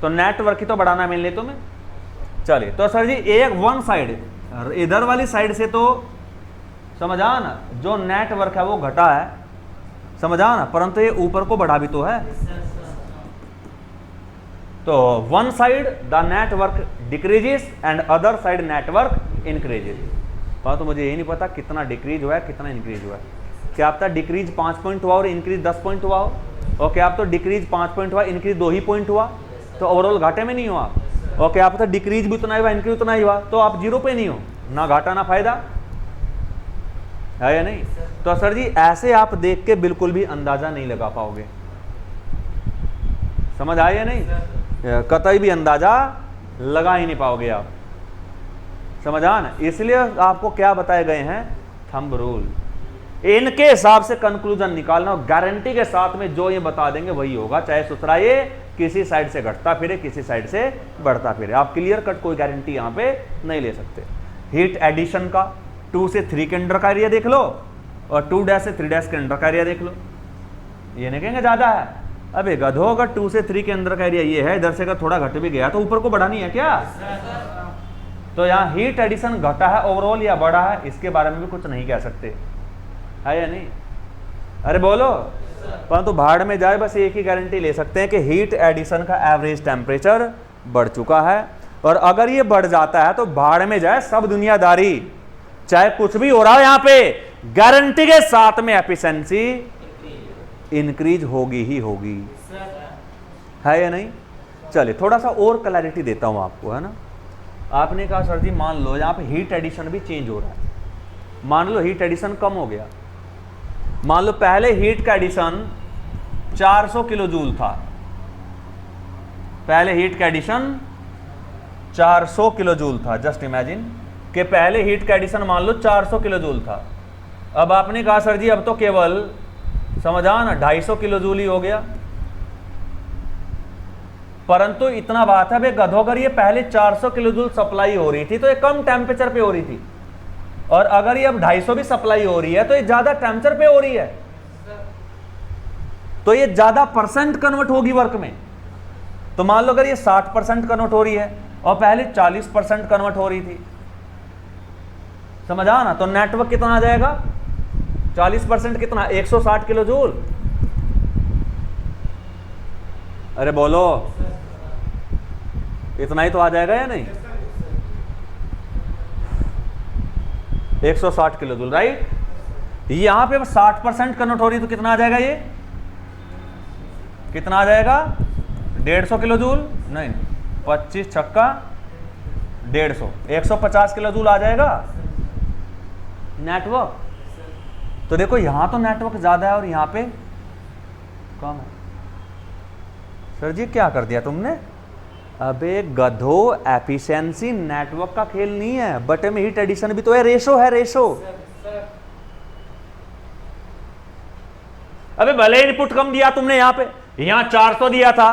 तो नेटवर्क ही तो बढ़ाना मिल ले तुम्हें। चलिए, तो सर जी एक वन साइड, इधर वाली साइड से तो समझा ना जो नेटवर्क है वो घटा है, समझा ना, परंतु ये ऊपर को बढ़ा भी तो है। तो one side the network decreases and other side network increases. तो मुझे यही नहीं पता कितना डिक्रीज हुआ है कितना इंक्रीज हुआ है। क्या आप डिक्रीज 5 पॉइंट हुआ और इंक्रीज 10 पॉइंट हुआ हो, और क्या आप तो डिक्रीज 5 पॉइंट हुआ इंक्रीज 2 ही पॉइंट हुआ, तो ओवरऑल घाटे में नहीं हो आप। और क्या आप तो डिक्रीज भी उतना ही हुआ इंक्रीज उतना ही हुआ, तो आप 0 पे नहीं हो, ना घाटा ना फायदा, है या नहीं? तो सर जी ऐसे आप देख के बिल्कुल भी अंदाजा नहीं लगा पाओगे, समझ आया या नहीं? कतई भी अंदाजा लगा ही नहीं पाओगे आप, समझा ना। इसलिए आपको क्या बताए गए हैं? थंब रूल, इनके हिसाब से कंक्लूजन निकालना, गारंटी के साथ में जो ये बता देंगे वही होगा, चाहे सुथरा ये किसी साइड से घटता फिरे किसी साइड से बढ़ता फिरे। आप क्लियर कट कोई गारंटी यहां पे नहीं ले सकते। हीट एडिशन का 2 से 3 के अंडर का एरिया देख लो, और 2 डैश से 3 डैश के अंडर का एरिया देख लो, ये नहीं कहेंगे ज़्यादा है। अबे गधो, अगर 2 से 3 के अंदर का एरिया ये है, इधर से अगर थोड़ा घट भी गया तो ऊपर को बढ़ा नहीं है क्या? तो यहाँ हीट एडिशन घटा है ओवरऑल या बढ़ा है, इसके बारे में भी कुछ नहीं कह सकते, है या नहीं? अरे बोलो। परंतु भाड़ में जाए, बस एक ही गारंटी ले सकते हैं कि हीट एडिशन का एवरेज टेम्परेचर बढ़ चुका है। और अगर ये बढ़ जाता है तो भाड़ में जाए सब दुनियादारी, चाहे कुछ भी हो रहा हो, यहां पे गारंटी के साथ में एफिशिएंसी इंक्रीज होगी ही होगी, है या नहीं? चलिए थोड़ा सा और क्लैरिटी देता हूं आपको, है ना। आपने कहा सर जी मान लो यहां पे हीट एडिशन भी चेंज हो रहा है, मान लो हीट एडिशन कम हो गया, मान लो पहले हीट का एडिशन 400 किलो जूल था, पहले हीट का एडिशन 400 किलो जूल था। जस्ट इमेजिन कि पहले हीट का एडिशन मान लो 400 किलो जूल था। अब आपने कहा सर जी अब तो केवल समझा ना 250 किलो जूल ही हो गया। परंतु इतना बात है बे गधो, अगर ये पहले 400 किलो जूल सप्लाई हो रही थी तो ये कम टेम्परेचर पे हो रही थी, और अगर ये अब 250 भी सप्लाई हो रही है तो ये ज्यादा टेम्परेचर पे हो रही है, तो ये ज्यादा परसेंट कन्वर्ट होगी वर्क में। तो मान लो अगर ये 60% कन्वर्ट हो रही है और पहले 40% कन्वर्ट हो रही थी, समझा ना, तो नेटवर्क कितना आ जाएगा? 40% कितना? 160 किलो जूल। अरे बोलो, इतना ही तो आ जाएगा या नहीं? 160 किलो जूल, राइट। यहां पे 60% कन्वर्ट हो रही तो कितना आ जाएगा? ये कितना आ जाएगा? 150 किलो जूल, नहीं 25 छक्का 150, 150 किलो जूल आ जाएगा नेटवर्क। तो देखो यहां तो नेटवर्क ज्यादा है और यहां पे कम है। सर जी क्या कर दिया तुमने? अबे गधो, एफिशिएंसी नेटवर्क का खेल नहीं है, बटे में हीट एडिशन भी तो है, रेशो है, रेशो। अबे भले इनपुट कम दिया तुमने, यहां पे यहां 400 दिया था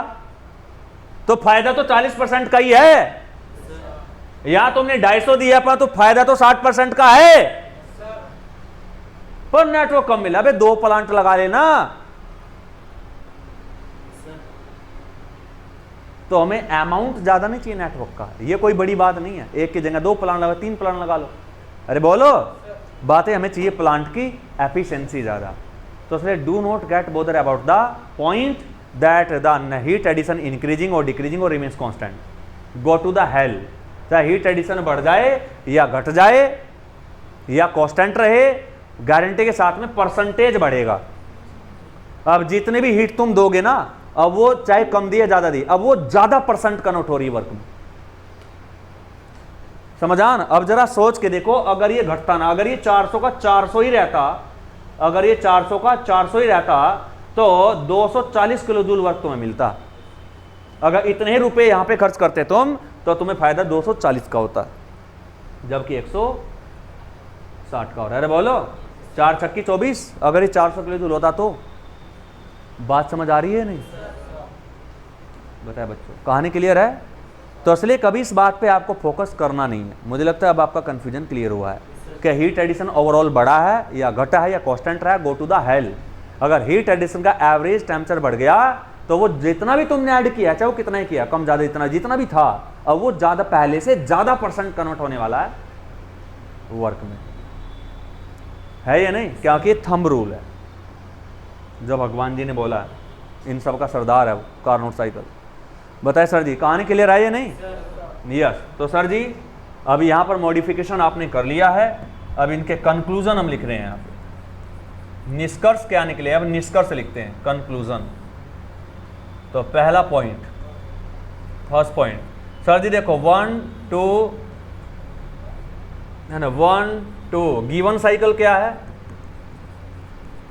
तो फायदा तो 40% का ही है, यहां तुमने 250 दिया पर तो फायदा तो 60% का है, पर नेटवर्क कम मिला। अबे 2 प्लांट लगा लेना, तो हमें अमाउंट ज्यादा नहीं चाहिए नेटवर्क का, ये कोई बड़ी बात नहीं है। एक की जगह 2 प्लांट लगा, 3 प्लांट लगा लो। अरे बोलो, बातें हमें चाहिए प्लांट की एफिशिएंसी ज्यादा। तो इसलिए do not get bother about the point that the heat addition increasing और डिक्रीजिंग और remains constant. Go to the hell, चाहे हीट एडिशन बढ़ जाए या घट जाए या कांस्टेंट रहे, गारंटी के साथ में परसेंटेज बढ़ेगा। अब जितने भी हीट तुम दोगे ना, अब वो चाहे कम दी या ज्यादा दी, अब वो ज्यादा परसेंट कन्वर्ट हो रही है वर्क में, समझा ना। अब जरा सोच के देखो, अगर ये घटता ना, अगर ये 400 का 400 ही रहता, अगर ये 400 का 400 ही रहता तो 240 किलो जूल वर्क तुम्हें मिलता। अगर इतने रुपए यहां पे खर्च करते तुम, तो तुम्हें फायदा 240 का होता, जबकि 160 का हो रहा है। अरे बोलो, 4 छक्की 24, अगर ये 400 किलो जूल होता तो। बात समझ आ रही है नहीं? बताए बच्चों, कहानी क्लियर है? तो इसलिए कभी इस बात पे आपको फोकस करना नहीं है। मुझे लगता है अब आपका कंफ्यूजन क्लियर हुआ है कि हीट एडिशन ओवरऑल बढ़ा है या घटा है या कांस्टेंट रहा है। Go to the hell. अगर हीट एडिशन का एवरेज टेम्परेचर बढ़ गया तो वो जितना भी तुमने ऐड किया, चाहे वो कितना ही किया, कम ज्यादा इतना जितना भी था, अब वो ज्यादा पहले से ज्यादा परसेंट कन्वर्ट होने वाला है वर्क में, है या नहीं? क्योंकि थंब रूल है, जो भगवान जी ने बोला, इन सब का सरदार है कार्नोट साइकिल। बताए सर जी, कहानी क्लियर है या नहीं? यस। तो सर जी अब यहाँ पर मॉडिफिकेशन आपने कर लिया है, अब इनके कंक्लूजन हम लिख रहे हैं यहाँ पे। निष्कर्ष क्या निकले, अब निष्कर्ष लिखते हैं, कंक्लूजन। तो पहला पॉइंट, फर्स्ट पॉइंट, सर जी देखो 1 2 है ना, 1 2 गिवन साइकिल क्या है,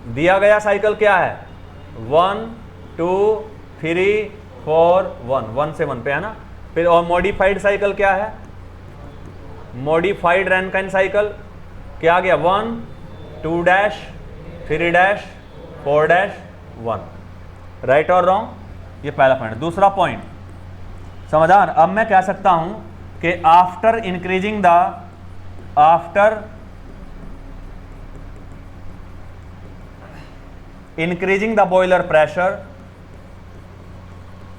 दिया गया साइकिल क्या है, 1 2 3 4 1, 1 से 1 पे है ना। फिर और मॉडिफाइड साइकिल क्या है, मॉडिफाइड रैनकाइन साइकिल क्या आ गया, 1 2 डैश 3 डैश 4 डैश 1। राइट और रॉन्ग? ये पहला पॉइंट। दूसरा पॉइंट समाधान, अब मैं कह सकता हूं कि after increasing the, after increasing the boiler pressure,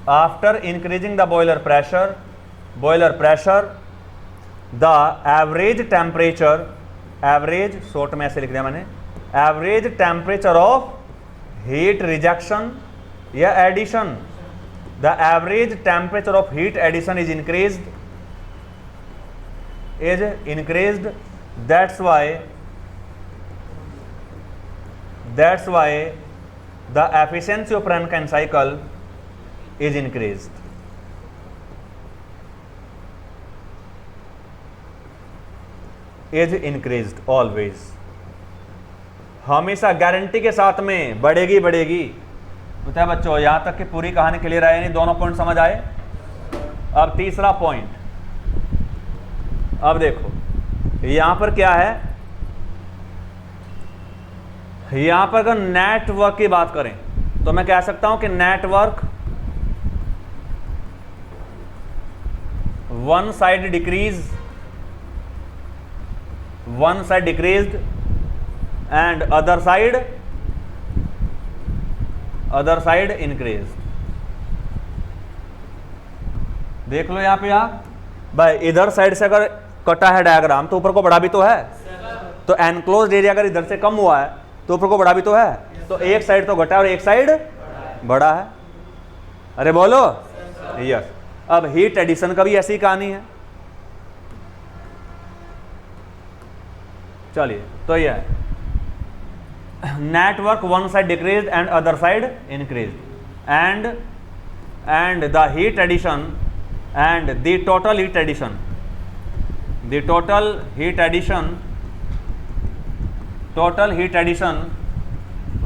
after increasing the boiler pressure, the average temperature, average short में ऐसे लिख दिया मैंने, average temperature of heat rejection या addition, the average temperature of heat addition is increased, that's why the efficiency of Rankine cycle is increased. Is increased always, हमेशा guarantee के साथ में बढ़ेगी। तो क्या बच्चों, यहां तक कि पूरी कहानी क्लियर है, नहीं दोनों पॉइंट समझ आए। अब तीसरा पॉइंट, अब देखो यहां पर क्या है, यहां पर अगर नेटवर्क की बात करें तो मैं कह सकता हूं कि network one side decreased and other side increased. देख लो यहां पे आप भाई, इधर साइड से अगर कटा है डायग्राम तो ऊपर को बढ़ा भी तो है, तो एनक्लोज्ड एरिया अगर इधर से कम हुआ है तो ऊपर को बढ़ा भी तो है, तो एक साइड तो घटा और एक साइड बढ़ा है। अरे बोलो यस। अब हीट एडिशन का भी ऐसी कहानी है। चलिए, तो यह है network one side decrease and other side increase and the heat addition and the total heat addition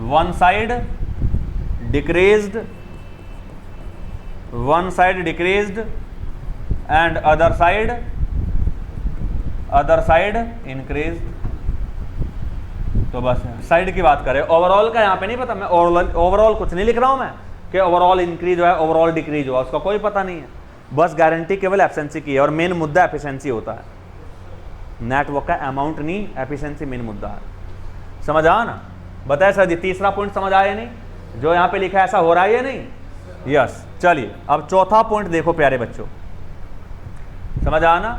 one side decreased and other side increased। तो बस साइड की बात करें, ओवरऑल का यहाँ पे नहीं पता, मैं ओवरऑल कुछ नहीं लिख रहा हूं मैं कि ओवरऑल इंक्रीज हुआ है ओवरऑल डिक्रीज हुआ, उसका कोई पता नहीं है, बस गारंटी केवल एफिशिएंसी की है और मेन मुद्दा एफिशिएंसी होता है, नेटवर्क का अमाउंट नहीं, एफिशिएंसी मेन मुद्दा है। समझ आ ना? बताए सर जी, तीसरा पॉइंट समझ आया नहीं, जो यहाँ पे लिखा है ऐसा हो रहा है या नहीं? यस। चलिए अब चौथा पॉइंट देखो प्यारे बच्चों, समझ आना।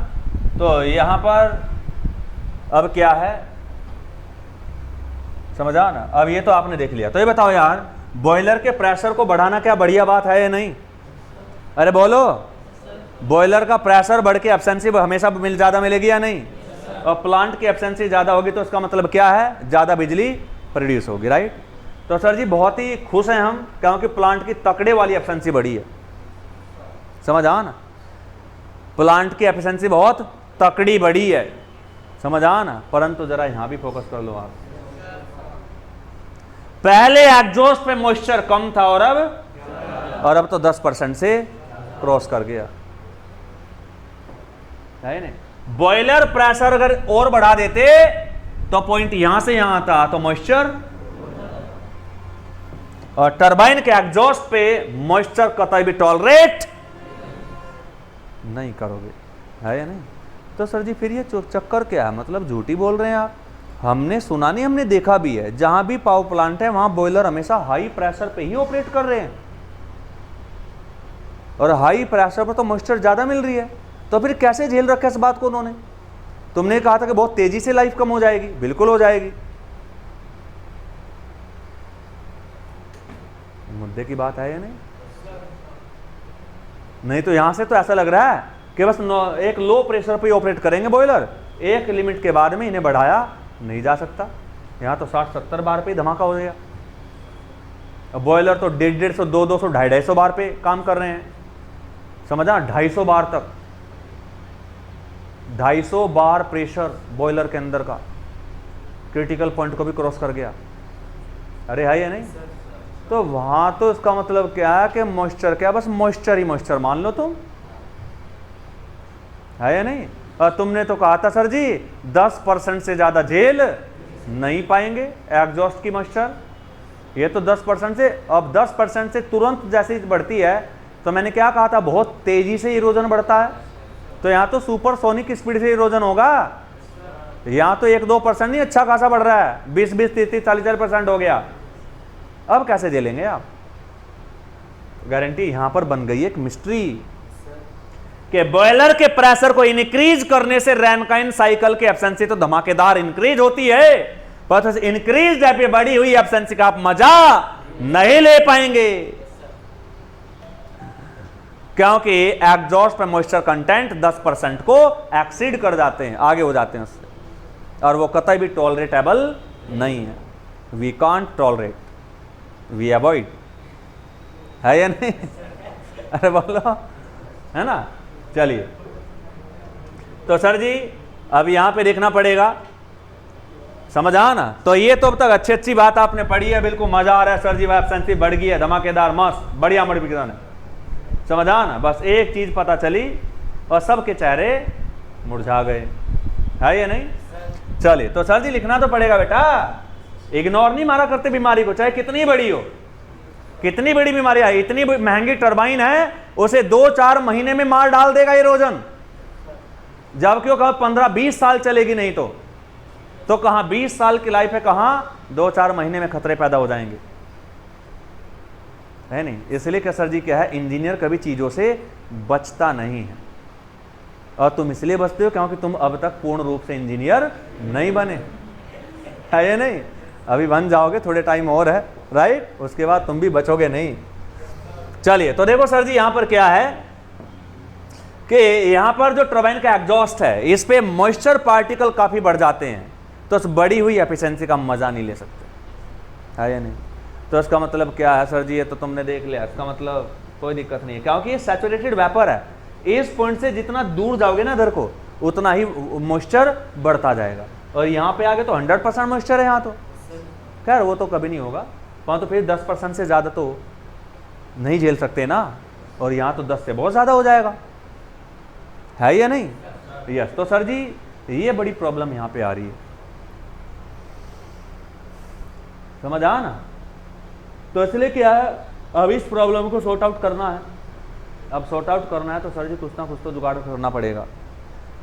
तो यहाँ पर अब क्या है, समझ आना। अब ये तो आपने देख लिया, तो ये बताओ यार, बॉयलर के प्रेशर को बढ़ाना क्या बढ़िया बात है या नहीं? अरे बोलो, बॉयलर का प्रेशर बढ़ के एफिशिएंसी हमेशा ज़्यादा मिलेगी या नहीं? और प्लांट की एफिशिएंसी ज़्यादा होगी तो इसका मतलब क्या है, ज़्यादा बिजली प्रोड्यूस होगी, राइट। तो सर जी बहुत ही खुश हैं हम, क्योंकि प्लांट की तकड़े वाली एफिशिएंसी बढ़ी है। समझ आ ना, प्लांट की एफिशिएंसी बहुत तकड़ी बढ़ी है, समझ आ ना। परंतु जरा यहां भी फोकस कर लो आप, पहले एग्जॉस्ट पे मॉइस्चर कम था और अब तो 10% से क्रॉस कर गया है नहीं। बॉयलर प्रेशर अगर और बढ़ा देते तो पॉइंट यहां से यहां आता तो मॉइस्चर, और टरबाइन के एग्जॉस्ट पे मॉइस्चर कतई भी टॉलरेट नहीं करोगे, है या नहीं? तो सर जी फिर ये चक्कर क्या है, मतलब झूठी बोल रहे हैं आप। हमने सुना नहीं, हमने देखा भी है, जहां भी पावर प्लांट है वहां बॉयलर हमेशा हाई प्रेशर पे ही ऑपरेट कर रहे हैं, और हाई प्रेशर पर तो मॉइस्चर ज्यादा मिल रही है, तो फिर कैसे झेल रखा इस बात को उन्होंने? तुमने कहा था कि बहुत तेजी से लाइफ कम हो जाएगी, बिल्कुल हो जाएगी। मुद्दे की बात है या नहीं? नहीं तो यहां से तो ऐसा लग रहा है कि बस एक लो प्रेशर पे ऑपरेट करेंगे बॉयलर, एक लिमिट के बाद में इन्हें बढ़ाया नहीं जा सकता। यहां तो 60-70 बार पे धमाका हो गया। अब बॉयलर तो 150, 200, 250 बार पे काम कर रहे हैं, समझा? 250 बार तक, 250 बार प्रेशर बॉयलर के अंदर का क्रिटिकल पॉइंट को भी क्रॉस कर गया। अरे है या नहीं? तो वहां तो इसका मतलब क्या है कि मॉइस्चर क्या, बस मॉइस्चर ही मॉइस्चर मान लो तुम, है या नहीं? और तुमने तो कहा था सर जी 10% से ज्यादा झेल नहीं पाएंगे एग्जॉस्ट की मॉइस्चर, ये तो 10% से, अब 10% से तुरंत जैसे ही बढ़ती है तो मैंने क्या कहा था, बहुत तेजी से इरोजन बढ़ता है। तो यहाँ तो सुपरसोनिक स्पीड से इरोजन होगा, यहाँ तो 1-2% नहीं, अच्छा खासा बढ़ रहा है, 20-20, 30-40% हो गया, अब कैसे झेलेंगे आप? गारंटी यहां पर बन गई एक मिस्ट्री कि बॉयलर के प्रेशर को इंक्रीज करने से रैनकाइन साइकिल की एफिशिएंसी तो धमाकेदार इंक्रीज होती है, पर इंक्रीज पे बढ़ी हुई एफिशिएंसी का आप मजा नहीं ले पाएंगे, क्योंकि एग्जॉस्ट पे मॉइस्चर कंटेंट 10% को एक्सीड कर जाते हैं, आगे हो जाते हैं उससे, और वो कतई भी टॉलरेटेबल नहीं है। We can't tolerate, we avoid, है या नहीं? अरे बोलो, है ना? चलिए, तो सर जी अब यहां पे देखना पड़ेगा, समझ आ ना? तो ये तो अब तक अच्छी अच्छी बात आपने पढ़ी है, बिल्कुल मजा आ रहा है सर जी, एफिशिएंसी बढ़ गई है, धमाकेदार, मस्त, बढ़िया मॉडिफिकेशन है, समझ आ ना? बस एक चीज पता चली और सबके चेहरे मुरझा गए, है या नहीं? चलिए, तो सर जी लिखना तो पड़ेगा बेटा, इग्नोर नहीं मारा करते बीमारी को, चाहे कितनी बड़ी हो, कितनी बड़ी बीमारी है, इतनी महंगी टरबाइन है, उसे 2-4 महीने में मार डाल देगा इरोजन, जबकि वो कहा 15-20 साल चलेगी, नहीं तो कहां 20 साल की लाइफ है, कहां 2-4 महीने में खतरे पैदा हो जाएंगे, है नहीं? इसलिए क्या सर जी क्या है, इंजीनियर कभी चीजों से बचता नहीं है, और तुम इसलिए बचते हो क्योंकि तुम अब तक पूर्ण रूप से इंजीनियर नहीं बने, है या नहीं? अभी बन जाओगे, थोड़े टाइम और है, राइट? उसके बाद तुम भी बचोगे नहीं। चलिए, तो देखो सर जी यहां पर क्या है कि यहां पर जो टरबाइन का एग्जॉस्ट है, इस पे मॉइस्चर पार्टिकल काफी बढ़ जाते हैं, तो उस बढ़ी हुई एफिशिएंसी का मजा नहीं ले सकते, है या नहीं? तो इसका मतलब क्या है सर जी? ये तो तुमने देख लिया, इसका मतलब कोई दिक्कत नहीं है, क्योंकि ये सैचुरेटेड वेपर है, इस पॉइंट से जितना दूर जाओगे ना इधर को, उतना ही मॉइस्चर बढ़ता जाएगा, और यहाँ पे आगे तो 100% मॉइस्चर है यहाँ तो, खैर वो तो कभी नहीं होगा, वहाँ तो फिर 10% से ज़्यादा तो नहीं झेल सकते ना, और यहाँ तो 10 से बहुत ज़्यादा हो जाएगा, है या नहीं? यस, तो सर जी ये बड़ी प्रॉब्लम यहाँ पे आ रही है, समझ आ ना? तो इसलिए क्या है, अब इस प्रॉब्लम को सॉर्ट आउट करना है, अब सॉर्ट आउट करना है तो सर जी कुछ ना कुछ तो जुगाड़ करना पड़ेगा।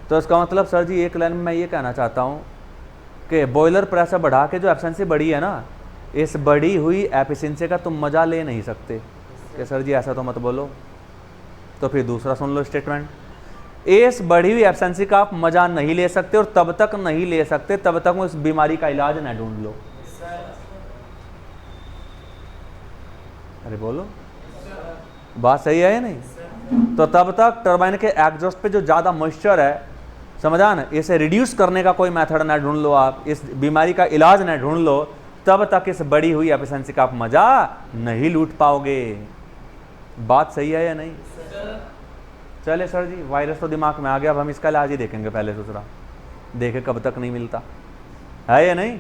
तो इसका मतलब सर जी एक लाइन में मैं ये कहना चाहता हूँ कि बॉयलर प्रेशर बढ़ा के जो एफिशिएंसी बढ़ी है ना, इस बढ़ी हुई एफिशिएंसी का तुम मजा ले नहीं सकते, कि सर जी ऐसा तो मत बोलो। तो फिर दूसरा सुन लो स्टेटमेंट, इस बढ़ी हुई एफिशिएंसी का आप मजा नहीं ले सकते, और तब तक नहीं ले सकते तब तक उस बीमारी का इलाज न ढूंढ लो। अरे बोलो, बात सही है या नहीं? तो तब तक टरबाइन के एग्जॉस्ट पे जो ज़्यादा मॉइस्चर है, समझा ना, इसे रिड्यूस करने का कोई मेथड ना ढूंढ लो, आप इस बीमारी का इलाज ना ढूंढ लो, तब तक इस बढ़ी हुई एफिशिएंसी का आप मजा नहीं लूट पाओगे। बात सही है या नहीं? चले सर जी, वायरस तो दिमाग में आ गया, अब हम इसका इलाज ही देखेंगे, पहले दूसरा देखे कब तक नहीं मिलता, है या नहीं?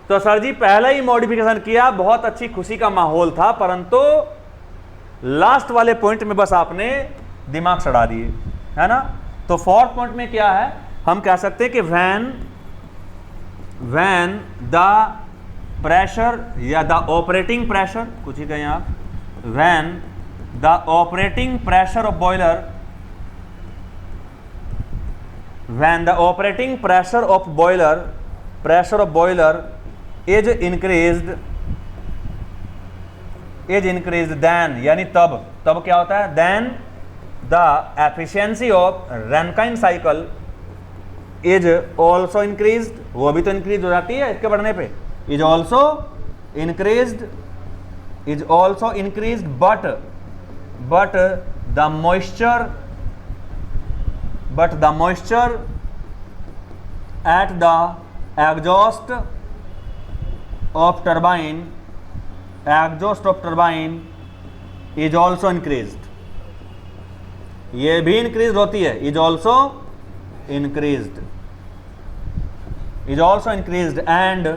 तो सर जी पहला ही मॉडिफिकेशन किया, बहुत अच्छी खुशी का माहौल था, परंतु लास्ट वाले पॉइंट में बस आपने दिमाग सड़ा दिए, है ना? तो फोर्थ पॉइंट में क्या है, हम कह सकते हैं कि व्हेन द प्रेशर या द ऑपरेटिंग प्रेशर, कुछ ही कहें आप, when the operating pressure of boiler, when the operating pressure of boiler is increased then, यानी तब क्या होता है, then the efficiency of Rankine cycle is also increased, वो भी तो इंक्रीज हो जाती है इसके बढ़ने पे, is also increased but the moisture at the exhaust of turbine is also increased, ये भी इंक्रीज होती है, is also increased and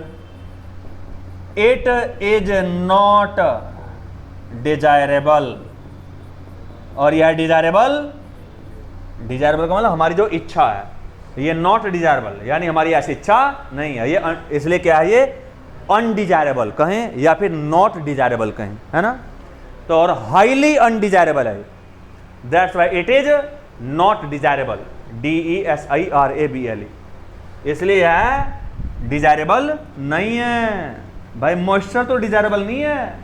it is not desirable, और यह डिजायरेबल का मतलब हमारी जो इच्छा है, ये नॉट डिजायरेबल यानी हमारी ऐसी इच्छा नहीं है, ये इसलिए क्या है, ये अनडिजायरेबल कहें या फिर नॉट डिजायरेबल कहें, है ना? तो और हाईली अनडिजायरेबल है, that's why it is not desirable, DESIRABLE, इसलिए है डिजायरेबल नहीं है, भाई मॉइस्चर तो डिजायरेबल नहीं है,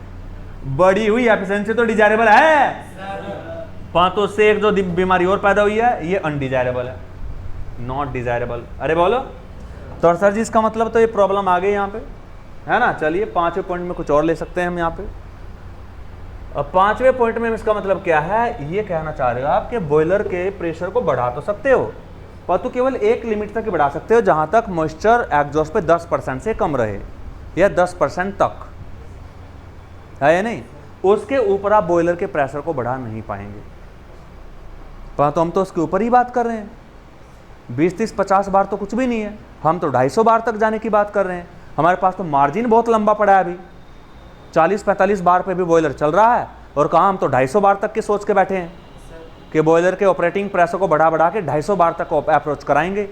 बढ़ी हुई एफिशिएंसी तो डिजायरेबल है। तो उससे एक जो बीमारी और पैदा हुई है ये अनडिजायरेबल है, नॉट डिजायरेबल। अरे बोलो तो सर जी इसका मतलब तो ये प्रॉब्लम आ गई यहाँ पे, है ना। चलिए 5वें पॉइंट में कुछ और ले सकते हैं हम यहाँ पे। अब 5वें पॉइंट में इसका मतलब क्या है, ये कहना चाह रहे हो आप कि बॉयलर के प्रेशर को बढ़ा तो सकते हो, पर तो केवल एक लिमिट तक ही बढ़ा सकते हो, जहां तक मॉइस्चर एग्जॉस्ट पे 10% से कम रहे या 10% तक, है या नहीं। उसके ऊपर आप बॉयलर के प्रेशर को बढ़ा नहीं पाएंगे। पर तो हम तो उसके ऊपर ही बात कर रहे हैं, 20, 30, 50 बार तो कुछ भी नहीं है, हम तो 250 बार तक जाने की बात कर रहे हैं। हमारे पास तो मार्जिन बहुत लंबा पड़ा है, अभी 40-45 बार पे भी बॉयलर चल रहा है, और कहाँ हम तो 250 बार तक के सोच के बैठे हैं कि बॉयलर के ऑपरेटिंग प्रेशर को बढ़ा बढ़ा के 250 बार तक अप्रोच कराएंगे।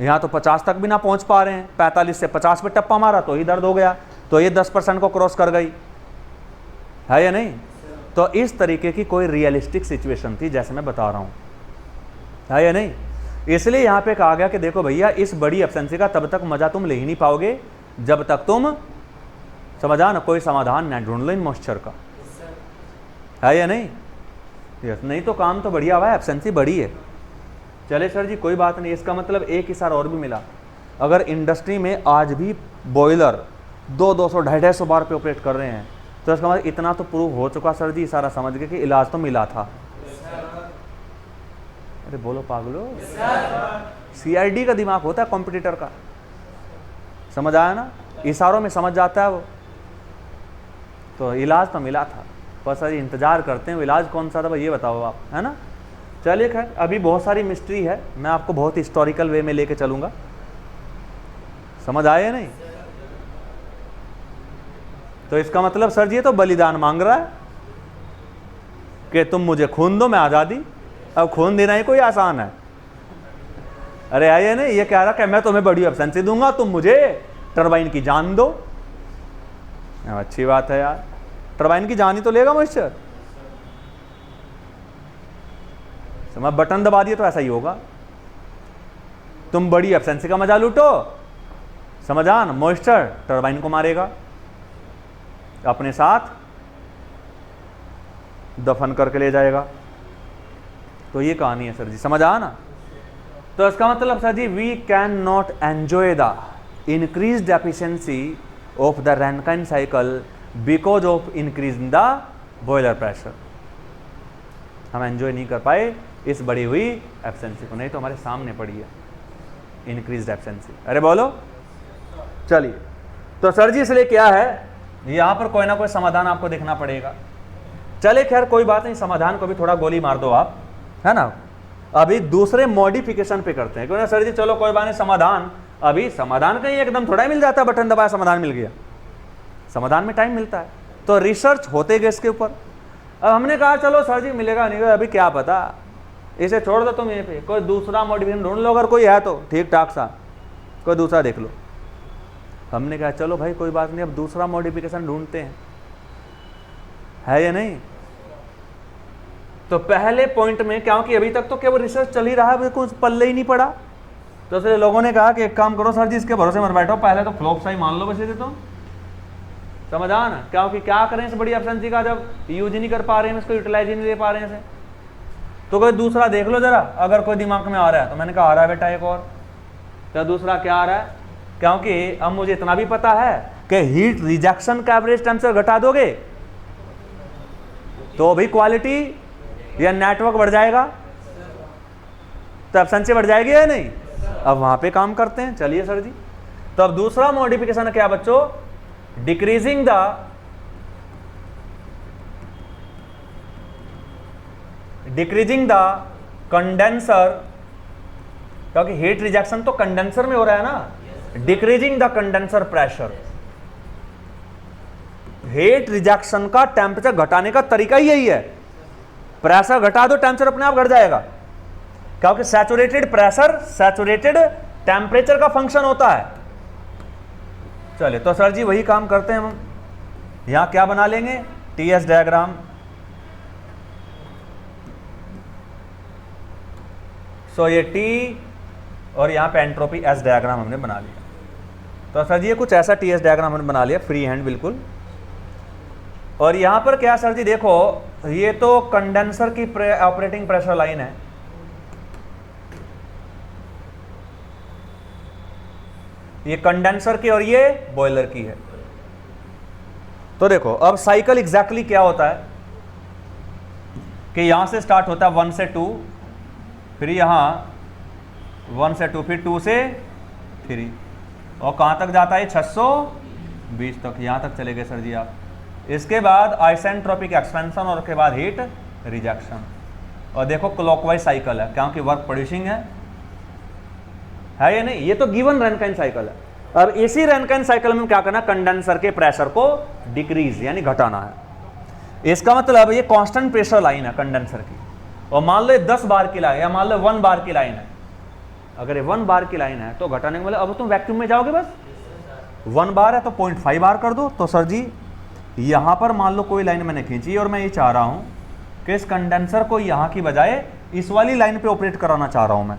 यहाँ तो 50 तक भी ना पहुँच पा रहे हैं, 45 से 50 पे टप्पा मारा तो ही दर्द हो गया, तो ये 10% को क्रॉस कर गई, है या नहीं। तो इस तरीके की कोई रियलिस्टिक सिचुएशन थी जैसे मैं बता रहा हूँ, है या नहीं। इसलिए यहाँ पे कहा गया कि देखो भैया इस बड़ी एफिशिएंसी का तब तक मजा तुम ले ही नहीं पाओगे जब तक तुम समझा ना कोई समाधान न ढूंढ लो इन मॉइस्चर का, है या नहीं। यस, नहीं तो काम तो बढ़िया हुआ है, एफिशिएंसी बड़ी है। चले सर जी कोई बात नहीं, इसका मतलब एक इशारा और भी मिला। अगर इंडस्ट्री में आज भी बॉयलर 200, 250 बार पे ऑपरेट कर रहे हैं, तो इसका मतलब इतना तो प्रूव हो चुका सर जी, इशारा समझ गए कि इलाज तो मिला था। अरे बोलो पागलो, CID का दिमाग होता है कॉम्पिटिटर का, समझ आया ना, इशारों में समझ जाता है वो। तो इलाज तो मिला था, बस सर इंतजार करते हैं इलाज कौन सा था भाई ये बताओ आप, है ना। चलिए खैर अभी बहुत सारी मिस्ट्री है, मैं आपको बहुत हिस्टोरिकल वे में लेके चलूंगा, समझ आए नहीं। तो इसका मतलब सर जी ये तो बलिदान मांग रहा है कि तुम मुझे खून दो मैं आज़ादी। अब खून देना ही कोई आसान है, अरे आइए नहीं, ये कह रहा कि मैं तुम्हें बड़ी एफिशिएंसी दूंगा, तुम मुझे टरबाइन की जान दो। अच्छी बात है यार, टरबाइन की जान ही तो लेगा मॉइस्चर। मैं बटन दबा दिया तो ऐसा ही होगा, तुम बड़ी एफिशिएंसी का मजा लूटो, समझा ना, मॉइस्चर टरबाइन को मारेगा, अपने साथ दफन करके ले जाएगा। तो ये कहानी है सर जी, समझ आ ना। तो इसका मतलब sir ji we can not enjoy the increased efficiency of the Rankine cycle because of increase in the boiler pressure. हम एंजॉय नहीं कर पाए इस बढ़ी हुई एफिशिएंसी को, नहीं तो हमारे सामने पड़ी है इंक्रीज्ड एफिशिएंसी। अरे बोलो, चलिए तो सर जी इसलिए क्या है, यहां पर कोई ना कोई समाधान आपको देखना पड़ेगा। चले खैर कोई बात नहीं, समाधान को भी थोड़ा गोली मार दो आप, है ना। अभी दूसरे मॉडिफिकेशन पे करते हैं, क्यों ना सर जी चलो कोई बात नहीं, समाधान अभी समाधान कहीं एकदम थोड़ा ही मिल जाता है, बटन दबाया समाधान मिल गया, समाधान में टाइम मिलता है। तो रिसर्च होते गए इसके ऊपर। अब हमने कहा चलो सर जी मिलेगा नहीं, अभी क्या पता, इसे छोड़ दो तुम, ये पे कोई दूसरा मॉडिफिकेशन ढूंढ लो, अगर कोई है तो ठीक ठाक सा कोई दूसरा देख लो। हमने कहा चलो भाई कोई बात नहीं, अब दूसरा मॉडिफिकेशन ढूंढते हैं, है या नहीं। तो पहले पॉइंट में क्योंकि अभी तक तो केवल रिसर्च चल ही रहा है, कुछ पल्ले ही नहीं पड़ा, तो इसलिए लोगों ने कहा कि एक काम करो सर जी इसके भरोसे मत बैठो, पहले तो फ्लॉप सा ही मान लो बस इसे, तो समझ आ ना। क्योंकि क्या करें इस बड़ी एफिशिएंसी का, जब यूज ही नहीं कर पा रहे हैं, इसको यूटिलाइज ही नहीं दे पा रहे हैं इसे, तो कोई दूसरा देख लो जरा, अगर कोई दिमाग में आ रहा है। तो मैंने कहा आ रहा है बेटा एक और, तो दूसरा क्या आ रहा है, क्योंकि अब मुझे इतना भी पता है कि हीट रिजेक्शन का एवरेज टेम्परेचर घटा दोगे तो भी क्वालिटी या नेटवर्क बढ़ जाएगा, तो एफिशिएंसी बढ़ जाएगी या नहीं। अब वहां पे काम करते हैं, चलिए सर जी। तो अब दूसरा मॉडिफिकेशन है क्या बच्चों, डिक्रीजिंग द कंडेंसर, क्योंकि हीट रिजेक्शन तो कंडेंसर में हो रहा है ना, decreasing the condenser pressure. Heat rejection का टेम्परेचर घटाने का तरीका ही यही है, प्रेशर घटा दो टेम्परेचर अपने आप घट जाएगा, क्योंकि सैचुरेटेड प्रेशर सैचुरेटेड टेम्परेचर का फंक्शन होता है। चलिए तो सर जी वही काम करते हैं हम, यहां क्या बना लेंगे, TS डायग्राम। सो ये T और यहां पे एंट्रोपी S डायग्राम हमने बना लिया। तो सर जी ये कुछ ऐसा टीएस डायग्राम हमने बना लिया फ्री हैंड बिल्कुल। और यहाँ पर क्या सर जी देखो, ये तो कंडेंसर की ऑपरेटिंग प्रेशर लाइन है, ये कंडेंसर की और ये बॉयलर की है। तो देखो अब साइकिल एग्जैक्टली क्या होता है कि यहां से स्टार्ट होता है 1 से 2, फिर यहां 1 से 2, फिर 2 से 3, और कहां तक जाता है 620 तक, यहां तक चले गए सर जी आप। इसके बाद आइसेंट्रोपिक एक्सपेंशन और उसके बाद हीट रिजेक्शन। और देखो क्लॉकवाइज साइकिल है क्योंकि वर्क प्रोड्यूसिंग है या नहीं, ये तो गिवन रैनकाइन साइकिल है। अब इसी रैनकाइन साइकिल में क्या करना, कंडेंसर के प्रेशर को डिक्रीज यानी घटाना है। इसका मतलब ये कांस्टेंट प्रेशर लाइन है कंडेंसर की, और मान लो 10 बार की लाइन या मान लो 1 बार की लाइन है। अगर ये 1 बार की लाइन है तो घटाने के मतलब अब तुम वैक्यूम में जाओगे, बस 1 बार है तो 0.5 बार कर दो। तो सर जी यहां पर मान लो कोई लाइन मैंने खींची और मैं ये चाह रहा हूं कि इस कंडेंसर को यहां की बजाय इस वाली लाइन पे ऑपरेट कराना चाह रहा हूं मैं,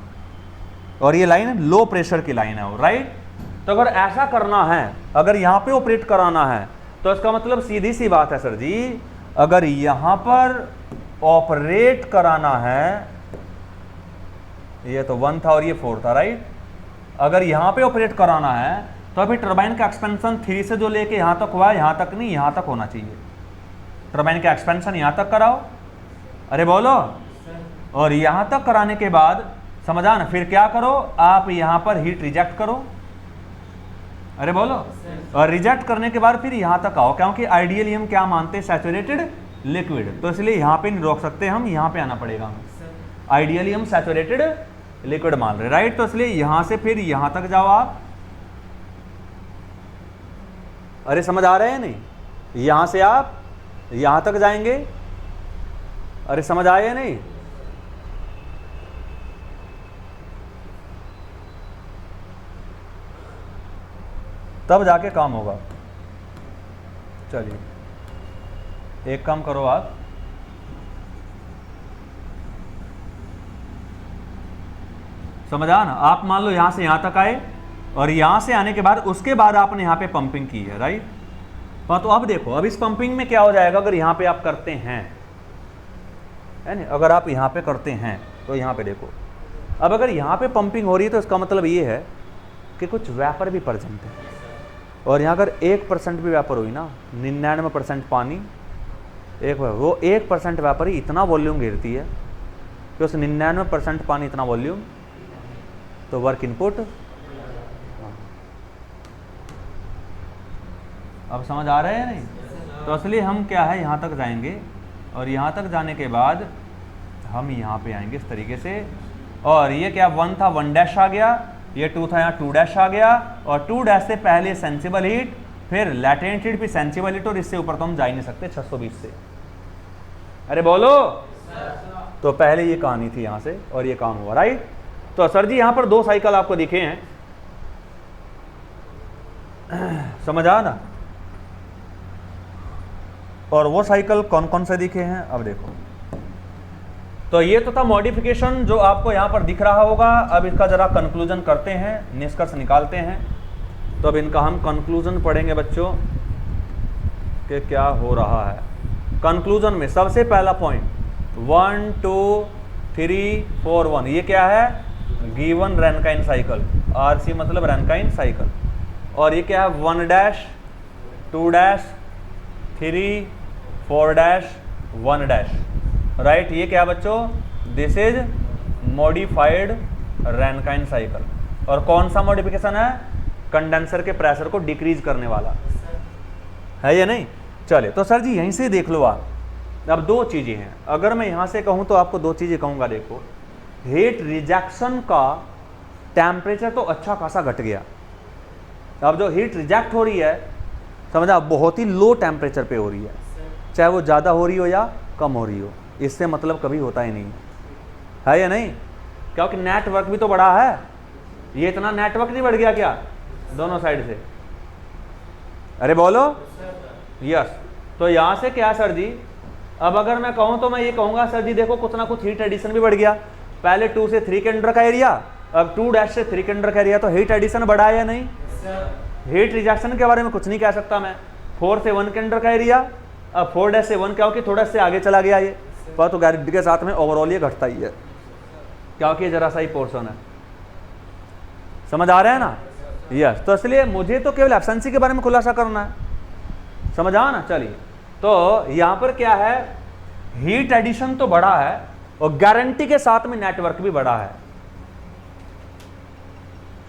और ये लाइन लो प्रेशर की लाइन है, राइट। तो अगर ऐसा करना है, अगर यहां पे ऑपरेट कराना है, तो इसका मतलब सीधी सी बात है सर जी, अगर यहां पर ऑपरेट कराना है, ये तो 1 था और ये 4 था, राइट। अगर यहां पे ऑपरेट कराना है तो अभी टरबाइन का एक्सपेंशन 3 से जो लेके यहां तक हुआ, यहां तक नहीं, यहां तक होना चाहिए। टरबाइन का एक्सपेंशन यहां तक कराओ, अरे बोलो, और यहां तक कराने के बाद समझा ना, फिर क्या करो आप यहां पर हीट रिजेक्ट करो, अरे बोलो, और रिजेक्ट करने के बाद फिर यहां तक आओ, क्योंकि आइडियली हम क्या मानते हैं, सैचुरेटेड लिक्विड, तो इसलिए यहां पे नहीं रोक सकते हम, यहां पे आना पड़ेगा हमें। आइडियली हम सैचुरेटेड लिक्विड मान रहे, राइट। तो इसलिए यहां से फिर यहां तक जाओ आप, अरे समझ आ रहे हैं नहीं, यहां से आप यहां तक जाएंगे, अरे समझ आए या नहीं। तब जाके काम होगा। चलिए एक काम करो आप, समझा ना, आप मान लो यहां से यहां तक आए और यहां से आने के बाद उसके बाद आपने यहां पे पंपिंग की है, राइट। तो अब देखो, अब इस पंपिंग में क्या हो जाएगा, अगर यहां पे आप करते हैं, है ना, अगर आप यहां पे करते हैं तो यहां पे देखो, अब अगर यहां पे पंपिंग हो रही है तो इसका मतलब ये है कि कुछ वेपर भी प्रेजेंट है, और यहाँ अगर 1% भी वेपर हुई ना, 99% पानी, वो 1% वेपर ही इतना वॉल्यूम घेरती है कि उस 99% पानी इतना वॉल्यूम, तो वर्क इनपुट। अब समझ आ रहे हैं नहीं। तो इसलिए हम क्या है, यहाँ तक जाएंगे और यहाँ तक जाने के बाद हम यहाँ पे आएंगे इस तरीके से, और ये क्या 1 था 1' आ गया, ये 2 था यहाँ 2' आ गया, और 2' से पहले सेंसिबल हीट, फिर लैटेंट हीट, फिर सेंसिबल हीट, और इससे ऊपर तो हम जा ही नहीं सकते 620 से, अरे बोलो। तो पहले ये कहानी थी यहाँ से और ये काम हुआ, राइट। तो सर जी यहाँ पर 2 साइकिल आपको दिखे हैं, समझ आ ना, और वो साइकिल कौन कौन से दिखे हैं अब देखो। तो ये तो था मॉडिफिकेशन जो आपको यहाँ पर दिख रहा होगा। अब इसका जरा कंक्लूजन करते हैं, निष्कर्ष निकालते हैं। तो अब इनका हम कंक्लूजन पढ़ेंगे बच्चों कि क्या हो रहा है। कंक्लूजन में सबसे पहला पॉइंट 1 2 3 4 1, ये क्या है, गिवन रैनकाइन साइकिल, आरसी मतलब रैनकाइन साइकिल। और ये क्या है, 1' 2' 3 4' 1', राइट। ये क्या बच्चों, दिस इज मॉडिफाइड रैनकाइन साइकिल। और कौन सा मॉडिफिकेशन है, कंडेंसर के प्रेशर को डिक्रीज करने वाला है या नहीं। चले तो सर जी यहीं से देख लो आप, अब 2 चीजें हैं। अगर मैं यहां से कहूं तो आपको 2 चीजें कहूंगा। देखो, हीट रिजेक्शन का टेम्परेचर तो अच्छा खासा घट गया। अब जो हीट रिजेक्ट हो रही है, समझा, बहुत ही लो टेम्परेचर पे हो रही है, चाहे वो ज़्यादा हो रही हो या कम हो रही हो, इससे मतलब कभी होता ही नहीं है या नहीं। क्योंकि नेटवर्क भी तो बढ़ा है, ये इतना नेटवर्क नहीं बढ़ गया क्या दोनों साइड से, अरे बोलो, यस। तो यहाँ से क्या सर जी, अब अगर मैं कहूँ तो मैं ये कहूँगा सर जी देखो कुछ ना कुछ हीट एडिशन भी बढ़ गया। पहले 2 से 3 के अंडर का एरिया, अब 2' से 3 के अंडर का एरिया, तो हीट एडिशन बढ़ा है या नहीं, हीट रिजेक्शन के बारे में कुछ नहीं कह सकता मैं। 4 से 1 के अंडर का एरिया, अब 4' से 1 क्या हो कि थोड़ा से आगे चला गया ये, पर तो ग्रेविटी के साथ में ओवरऑल ये घटता ही है, क्योंकि जरा सा ही पोर्शन है। समझ आ रहा है ना? यस। तो इसलिए मुझे तो केवल एब्सेंसी के बारे में खुलासा करना है, समझ आ ना? चलिए, तो यहां पर क्या है, हीट एडिशन तो बड़ा है और गारंटी के साथ में नेटवर्क भी बड़ा है,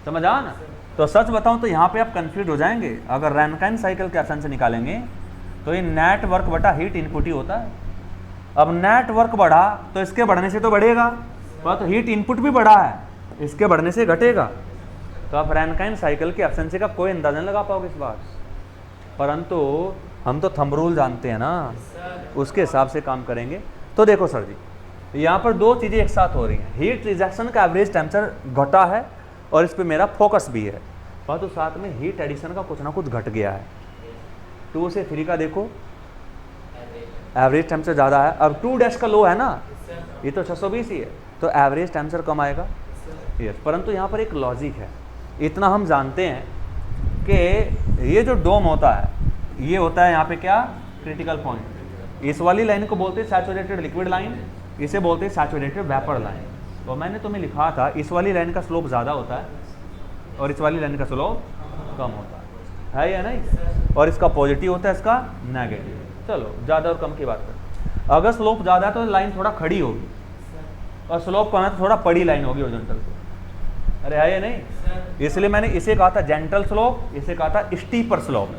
समझ आ ना? तो सच बताऊं तो यहां पे आप कंफ्यूज हो जाएंगे। अगर रैनकाइन साइकिल के एब्सेंस निकालेंगे तो ये नेटवर्क बटा हीट इनपुट ही होता है। अब नेटवर्क बढ़ा तो इसके बढ़ने से तो बढ़ेगा, तो हीट इनपुट भी बढ़ा है, इसके बढ़ने से घटेगा। तो आप रैनकाइन साइकिल की एब्सेंसी का कोई अंदाजा नहीं लगा पाओगे इस बार, परंतु हम तो थंब रूल जानते हैं ना, उसके हिसाब से काम करेंगे। तो देखो सर जी, यहाँ पर दो चीज़ें एक साथ हो रही हैं। हीट रिजेक्शन का एवरेज टेम्परेचर घटा है और इस पे मेरा फोकस भी है, परंतु साथ में हीट एडिशन का कुछ ना कुछ घट गया है। 2 से 3 का देखो एवरेज टेम्परेचर ज़्यादा है, अब 2' का लो है ना, ये तो 620 ही है, तो एवरेज टेम्परेचर कम आएगा। यस, परंतु यहाँ पर एक लॉजिक है, इतना हम जानते हैं कि ये जो डोम होता है, ये होता है यहाँ पे क्या, क्रिटिकल पॉइंट। इस वाली लाइन को बोलते हैं सैचुरेटेड लिक्विड लाइन, इसे बोलते हैं सैचुरेटेड वेपर लाइन। तो मैंने तुम्हें लिखा था इस वाली लाइन का स्लोप ज़्यादा होता है और इस वाली लाइन का स्लोप कम होता है या नहीं? और इसका पॉजिटिव होता है, इसका नेगेटिव। चलो ज़्यादा और कम की बात करते। अगर स्लोप ज़्यादा है तो लाइन थोड़ा खड़ी होगी और स्लोप कम है तो थोड़ा पड़ी लाइन होगी हॉरिजॉन्टल। अरे है या नहीं? इसलिए मैंने इसे कहा था जेंटल स्लोप, इसे कहा था स्टीपर स्लोप।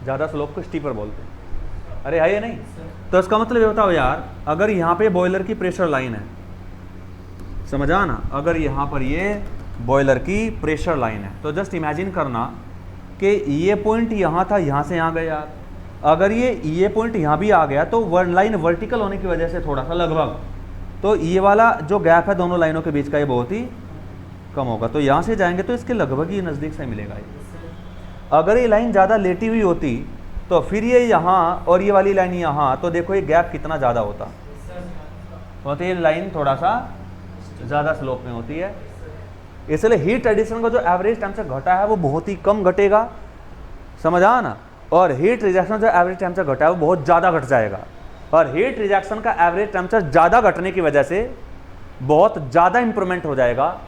ज़्यादा स्लोप को स्टीपर बोलते हैं। अरे है या नहीं? तो इसका मतलब ये बताओ यार, अगर यहाँ पे बॉयलर की प्रेशर लाइन है, समझा ना, अगर यहाँ पर ये बॉयलर की प्रेशर लाइन है तो जस्ट इमेजिन करना कि ये पॉइंट यहाँ था, यहाँ से यहाँ गया। अगर ये पॉइंट यहाँ भी आ गया तो लाइन वर्टिकल होने की वजह से थोड़ा सा लगभग, तो ये वाला जो गैप है दोनों लाइनों के बीच का ये बहुत ही कम होगा। तो यहाँ से जाएंगे तो इसके लगभग ही नज़दीक से मिलेगा ये। अगर ये लाइन ज़्यादा लेटी हुई होती तो फिर ये यहाँ और ये वाली लाइन यहाँ, तो देखो ये गैप कितना ज़्यादा होता, तो ये लाइन थोड़ा सा ज़्यादा स्लोप में होती है। इसलिए हीट एडिशन का जो एवरेज टेम्परेचर घटा है वो बहुत ही कम घटेगा, समझ आ ना? और हीट रिजेक्शन जो एवरेज टेम्परेचर घटा है वो बहुत ज़्यादा घट जाएगा। और हीट रिजेक्शन का एवरेज टेम्परेचर ज़्यादा घटने की वजह से बहुत ज़्यादा इंप्रूवमेंट हो जाएगा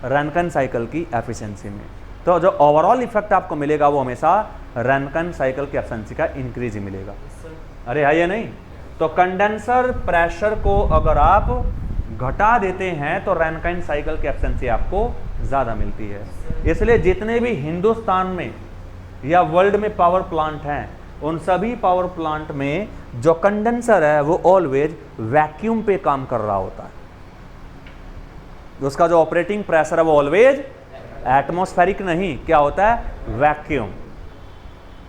रैनकाइन साइकिल की एफिशिएंसी में। तो जो ओवरऑल इफेक्ट आपको मिलेगा वो हमेशा रैनकाइन साइकिल की एफिशिएंसी का इंक्रीज ही मिलेगा। अरे है या नहीं? तो कंडेंसर प्रेशर को अगर आप घटा देते हैं तो रैनकाइन साइकिल की एफिशिएंसी आपको ज़्यादा मिलती है। इसलिए जितने भी हिंदुस्तान में या वर्ल्ड में पावर प्लांट हैं, उन सभी पावर प्लांट में जो कंडेंसर है वो ऑलवेज वैक्यूम पे काम कर रहा होता है। उसका जो ऑपरेटिंग प्रेशर है वो ऑलवेज एटमॉस्फेरिक नहीं, क्या होता है, वैक्यूम।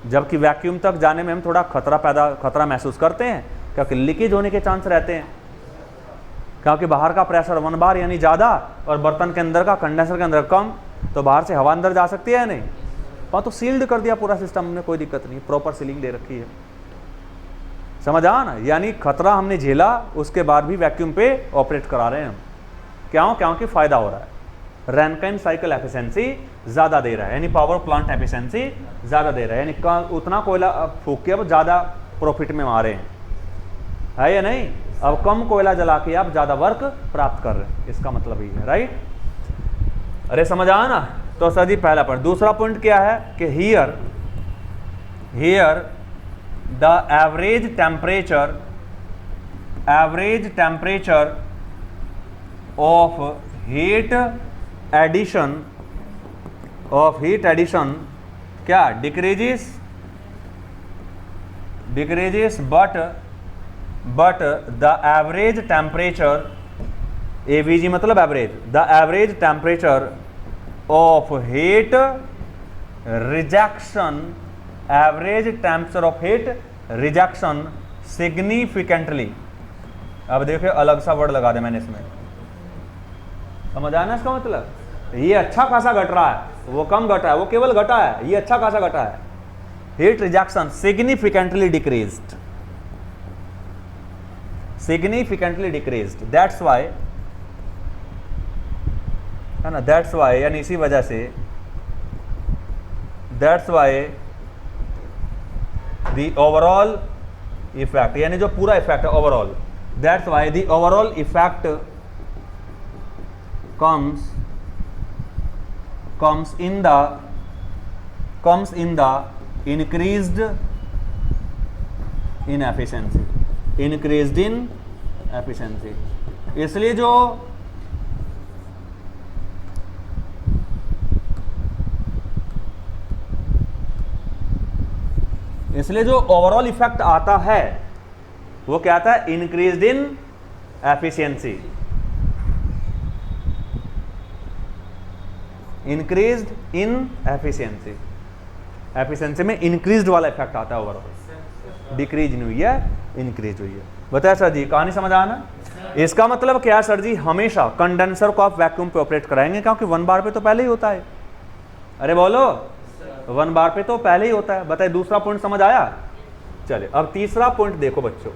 जबकि वैक्यूम तक जाने में हम थोड़ा खतरा महसूस करते हैं, क्योंकि लीकेज होने के चांस रहते हैं, क्योंकि बाहर का प्रेशर 1 बार यानी ज़्यादा और बर्तन के अंदर का, कंडेंसर के अंदर कम, तो बाहर से हवा अंदर जा सकती है या नहीं? तो सील्ड कर दिया पूरा सिस्टम में, कोई दिक्कत नहीं, प्रॉपर सीलिंग दे रखी है, समझ आ ना? यानी खतरा हमने झेला, उसके बाद भी वैक्यूम पे ऑपरेट करा रहे हैं हम। क्यों? क्योंकि फायदा हो रहा है, रैनकाइन साइकिल एफिशिएंसी ज़्यादा दे रहा है, यानी पावर प्लांट एफिशिएंसी ज़्यादा दे रहा है, यानी उतना कोयला फूक के अब ज़्यादा प्रॉफिट में मारे हैं, है या नहीं? अब कम कोयला जला के आप ज़्यादा वर्क प्राप्त कर रहे हैं, इसका मतलब ये है, राइट? अरे समझ आया ना? तो सर जी पहला पॉइंट। दूसरा पॉइंट क्या है कि here the average temperature of heat addition क्या decreases but the average temperature, AVG मतलब average, the average temperature of heat rejection, average temperature of heat rejection significantly. अब देखिए अलग सा वर्ड लगा दे मैंने इसमें, समझ आया ना इसका मतलब? ये अच्छा खासा घट रहा है, वो कम घटा है, वो केवल घटा है, ये अच्छा खासा घटा है। Heat rejection significantly decreased, that's why, है ना, दैट्स वाई, यानी इसी वजह से that's why the overall effect, यानी जो पूरा इफेक्ट है overall, that's why the overall effect comes in the increased in efficiency, increased in efficiency। इसलिए जो ओवरऑल इफेक्ट आता है वो क्या आता है, इंक्रीज्ड इन एफिशिएंसी, इंक्रीज्ड इन एफिशिएंसी, एफिशिएंसी में इंक्रीज्ड वाला इफेक्ट आता है ओवरऑल, डिक्रीज नहीं हुई है, इंक्रीज हुई है। बताया सर जी, कहानी समझ आना। इसका मतलब क्या सर जी, हमेशा कंडेंसर को आप वैक्यूम पे ऑपरेट कराएंगे क्योंकि 1 बार पे तो पहले ही होता है। अरे बोलो 1 बार पे तो पहले ही होता है। बताइए दूसरा पॉइंट समझ आया। चले अब तीसरा पॉइंट देखो बच्चों,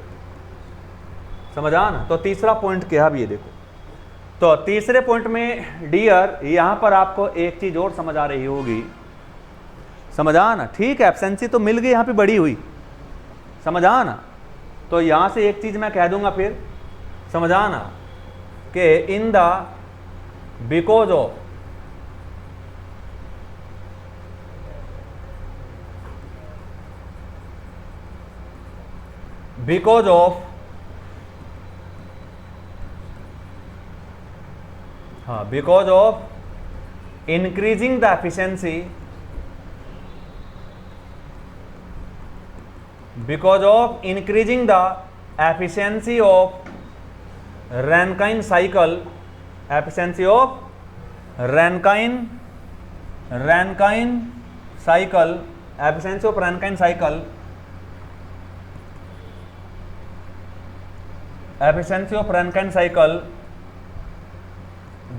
समझ आया ना। तो तीसरा पॉइंट क्या भी है देखो, तो तीसरे पॉइंट में डियर यहां पर आपको एक चीज और समझ आ रही होगी, समझ आ ना। ठीक है, एब्सेंसी तो मिल गई यहां पे बड़ी हुई, समझ आ ना। तो यहां से एक चीज मैं कह दूंगा फिर, समझ आ ना, कि in the because of because of increasing the efficiency, because of increasing the efficiency of Rankine cycle, efficiency of Rankine cycle, efficiency of Rankine cycle, efficiency of Rankine cycle,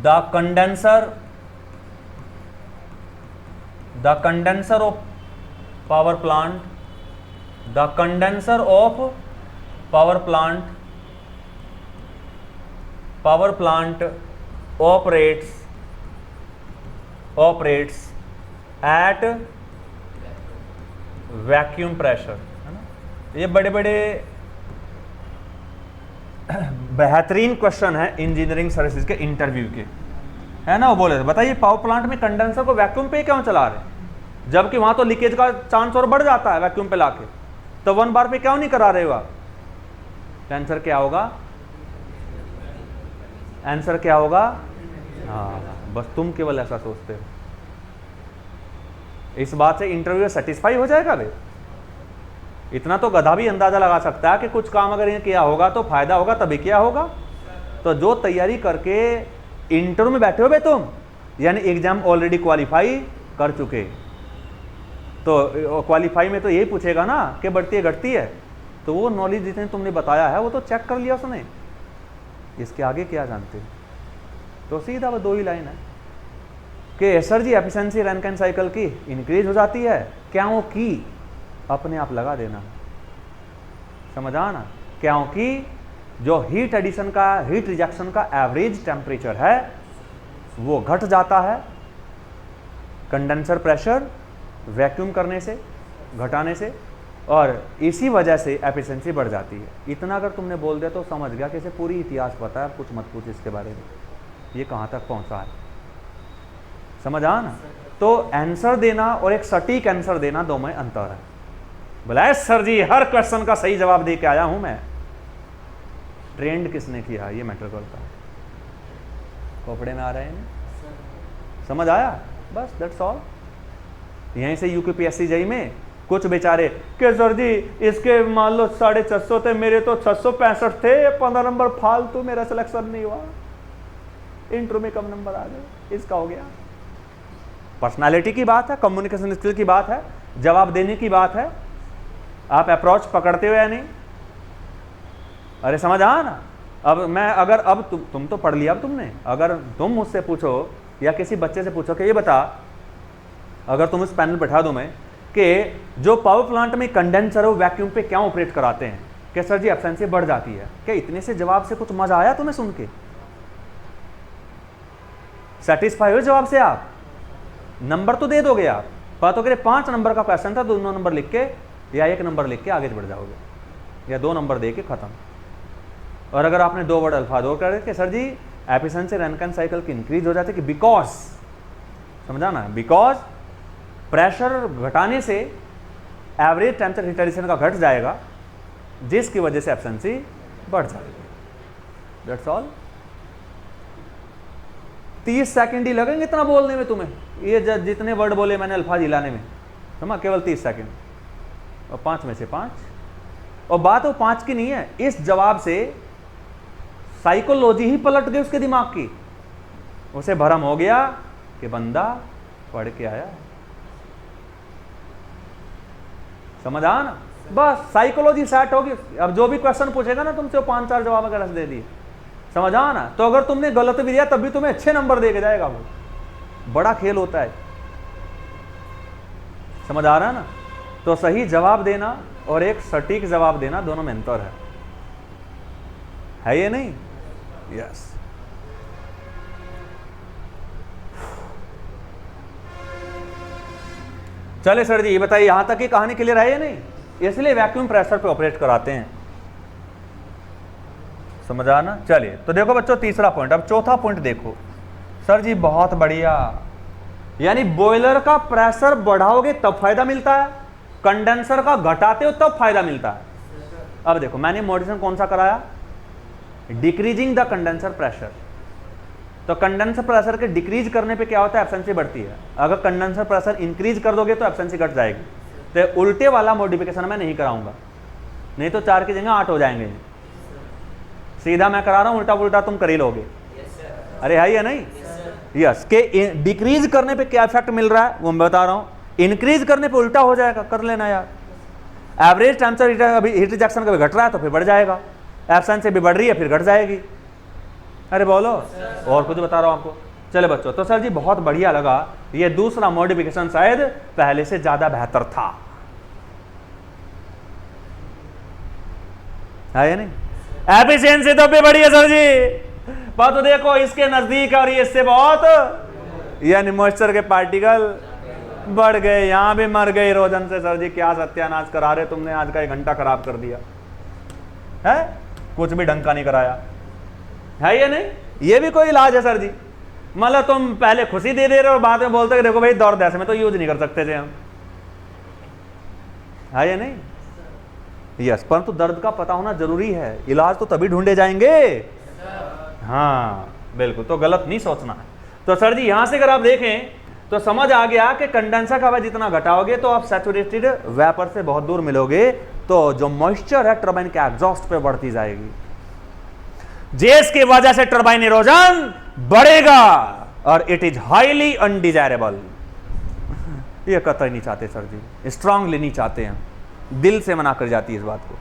the condenser of power plant, the condenser of power plant operates at vacuum pressure, है ना। ये बड़े बड़े बेहतरीन question है engineering services के interview के, है ना। वो बोले बताइए पावर प्लांट में कंडेंसर को वैक्यूम पे क्यों चला रहे, जबकि वहां तो लीकेज का चांस और बढ़ जाता है वैक्यूम पे लाके, तो 1 बार पे क्यों नहीं करा रहे हो आप। आंसर क्या होगा, आंसर क्या होगा, हाँ बस तुम केवल ऐसा सोचते हो। इस बात से इंटरव्यू सेटिस्फाई हो जाएगा भाई। इतना तो गधा भी अंदाजा लगा सकता है कि कुछ काम अगर ये किया होगा तो फायदा होगा, तभी क्या होगा। तो जो तैयारी करके इंटरव्यू में बैठे हो बे तुम, यानी एग्जाम ऑलरेडी क्वालिफाई कर चुके, तो क्वालिफाई में तो यही पूछेगा ना कि बढ़ती है घटती है, तो वो नॉलेज जितने तुमने बताया है वो तो चेक कर लिया उसने, इसके आगे क्या जानते हो। तो सीधा वो 2 ही लाइन है कि सर जी एफिशिएंसी रैनकाइन साइकिल की इंक्रीज हो जाती है, क्योंकि अपने आप लगा देना, समझ आना, क्योंकि जो हीट एडिशन का, हीट रिजेक्शन का एवरेज टेम्परेचर है वो घट जाता है कंडेंसर प्रेशर वैक्यूम करने से, घटाने से, और इसी वजह से एफिशिएंसी बढ़ जाती है। इतना अगर तुमने बोल दिया तो समझ गया कि इसे पूरी इतिहास पता है, कुछ मत पूछ इसके बारे में, ये कहाँ तक पहुँचा है, समझ आ ना। तो आंसर देना और एक सटीक आंसर देना दो में अंतर है। बोला सर जी हर क्वेश्चन का सही जवाब दे के आया हूं मैं, ट्रेंड किसने किया ये मैटर करता है। कपड़े में आ रहे हैं, समझ आया, बस दैट्स ऑल। यहीं से यूपीपीएससी जेईई में कुछ बेचारे कि सर जी इसके मान लो 650 थे, मेरे तो 665 थे, 15 नंबर फालतू, मेरा सिलेक्शन नहीं हुआ, इंटरव्यू में कम नंबर आ गए, इसका हो गया। पर्सनालिटी की बात है, कम्युनिकेशन स्किल की बात है, जवाब देने की बात है, आप अप्रोच पकड़ते हो या नहीं। अरे समझ आ ना। अब मैं अगर अब तुम तो पढ़ लिया अब तुमने, अगर तुम मुझसे पूछो या किसी बच्चे से पूछो कि ये बता, अगर तुम इस पैनल बैठा दो मैं कि जो पावर प्लांट में कंडेंसर हो वैक्यूम पे क्या ऑपरेट कराते हैं, कि सर जी एफिशिएंसी बढ़ जाती है, क्या इतने से जवाब से कुछ मजा आया तुम्हें सुन के, सेटिस्फाई हो जवाब से, आप नंबर तो दे दोगे आप, बातों के लिए 5 नंबर का क्वेश्चन था, 2 नंबर लिख के या 1 नंबर लिख के आगे बढ़ जाओगे, या 2 नंबर दे के खत्म। और अगर आपने 2 वर्ड अल्फाज और कर के सर जी एफिशिएंसी रैनकन साइकिल की इंक्रीज हो जाती है कि बिकॉज, समझाना है, बिकॉज प्रेशर घटाने से एवरेज टेम्परेचर रिटर्डेशन का घट जाएगा, जिसकी वजह से एफिशिएंसी बढ़ जाएगी। That's all. 30 सेकंड ही लगेंगे इतना बोलने में तुम्हें, ये जितने वर्ड बोले मैंने अल्फाज हिलाने में, समझ, केवल 30 सेकंड, और 5 में से 5। और बात वो 5 की नहीं है, इस जवाब से साइकोलॉजी ही पलट गई उसके दिमाग की। उसे भरम हो गया कि बंदा पढ़ के आया, समझ आ ना, बस साइकोलॉजी सेट होगी। अब जो भी क्वेश्चन पूछेगा ना तुमसे, वो 5-4 जवाब अगर दे दिए, समझ आ ना, तो अगर तुमने गलत भी दिया तब भी तुम्हें अच्छे नंबर दे के जाएगा। वो बड़ा खेल होता है, समझ आ रहा है ना। तो सही जवाब देना और एक सटीक जवाब देना दोनों में अंतर है ये नहीं? यस। चले सर जी, ये बताइए यहां तक की कहानी क्लियर है या नहीं? इसलिए वैक्यूम प्रेशर पे ऑपरेट कराते हैं, समझ आना। चलिए तो देखो बच्चों, तीसरा पॉइंट। अब चौथा पॉइंट देखो सर जी, बहुत बढ़िया, यानी बॉयलर का प्रेशर बढ़ाओगे तब फायदा मिलता है, कंडेंसर का घटाते हो तब फायदा मिलता है। अब देखो मैंने मॉडिफिकेशन कौन सा कराया, डिक्रीजिंग द कंडेंसर प्रेशर। तो कंडेंसर प्रेशर के डिक्रीज करने पे क्या होता है, एफिशिएंसी बढ़ती है। अगर कंडेंसर प्रेशर इंक्रीज कर दोगे तो एफिशिएंसी घट जाएगी। तो उल्टे वाला मॉडिफिकेशन मैं नहीं कराऊंगा, नहीं तो 4 की जगह 8 हो जाएंगे। सीधा मैं करा रहा हूं, उल्टा पुल्टा तुम कर ही लोगे। अरे है या नहीं? यस। के डिक्रीज करने पे क्या इफेक्ट मिल रहा है वो मैं बता रहा हूं, इंक्रीज करने पे उल्टा हो जाएगा, कर लेना यार। एवरेज टेम्परेचर अभी हीट रिजेक्शन कभी घट रहा है तो फिर बढ़ जाएगा, एफिशिएंसी भी बढ़ रही है फिर घट जाएगी। अरे बोलो, और कुछ बता रहा हूं आपको। चले बच्चों, तो सर जी बहुत बढ़िया लगा, ये दूसरा मॉडिफिकेशन शायद पहले से ज्यादा बेहतर था, है या नहीं? एफिशिएंसी तो भी बढ़ी है सर जी, पर तो देखो इसके नजदीक और ये इससे बहुत, यानी मॉइस्चर के पार्टिकल बढ़ गए, यहां भी मर गए इरोजन से। सर जी क्या सत्यानाश करा रहे तुमने, आज का 1 घंटा खराब कर दिया है, कुछ भी ढंग का नहीं कराया, है या नहीं? ये भी कोई इलाज है सर जी? मतलब तुम पहले खुशी दे रहे हो और बाद में बोलते हो देखो भाई दर्द ऐसे में तो यूज नहीं कर सकते थे हम, है या नहीं? यस, परंतु दर्द का पता होना जरूरी है, इलाज तो तभी ढूंढे जाएंगे। हाँ बिल्कुल, तो गलत नहीं सोचना है। तो सर जी यहां से अगर आप देखें तो समझ आ गया कि कंडेंसर का हवा जितना घटाओगे तो आप सैचुरेटेड वेपर से बहुत दूर मिलोगे, तो जो मॉइस्चर है टरबाइन के एग्जॉस्ट पे बढ़ती जाएगी, जिसकी वजह से टरबाइन इरोजन बढ़ेगा और इट इज हाईली अनडिजायरेबल। ये कतई नहीं चाहते सर जी, स्ट्रांगली नहीं चाहते हैं, दिल से मना कर जाती है इस बात को,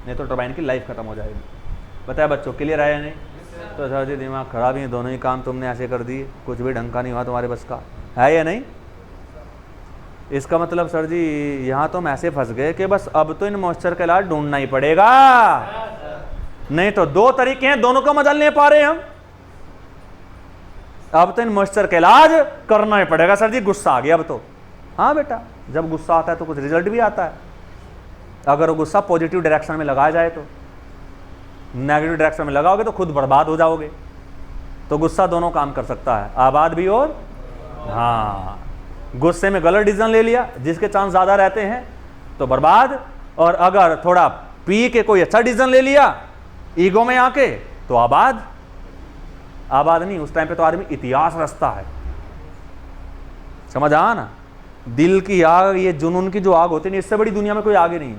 नहीं तो टरबाइन की लाइफ खत्म हो जाएगी। बताया बच्चों, क्लियर आया नहीं? तो सर जी दिमाग खराब ही, दोनों ही काम तुमने ऐसे कर दिए, कुछ भी ढंग का नहीं हुआ तुम्हारे बस का, है या नहीं? इसका मतलब सर जी यहाँ तो हम ऐसे फंस गए कि बस अब तो इन मॉइस्चर का इलाज ढूंढना ही पड़ेगा, नहीं तो 2 तरीके हैं, दोनों का मजा ले पा रहे हैं हम। अब तो इन मॉइस्चर का इलाज करना ही पड़ेगा सर जी, गुस्सा आ गया अब तो। हाँ बेटा, जब गुस्सा आता है तो कुछ रिजल्ट भी आता है, अगर वो गुस्सा पॉजिटिव डायरेक्शन में लगाया जाए तो। नेगेटिव डायरेक्शन में लगाओगे तो खुद बर्बाद हो जाओगे। तो गुस्सा दोनों काम कर सकता है, आबाद भी और, हाँ, गुस्से में गलत डिसीजन ले लिया जिसके चांस ज्यादा रहते हैं तो बर्बाद, और अगर थोड़ा पी के कोई अच्छा डिसीजन ले लिया ईगो में आके तो आबाद। आबाद नहीं, उस टाइम पे तो आदमी इतिहास रचता है, समझ आ ना। दिल की आग, ये जुनून की जो आग होती है, इससे बड़ी दुनिया में कोई आगे नहीं है।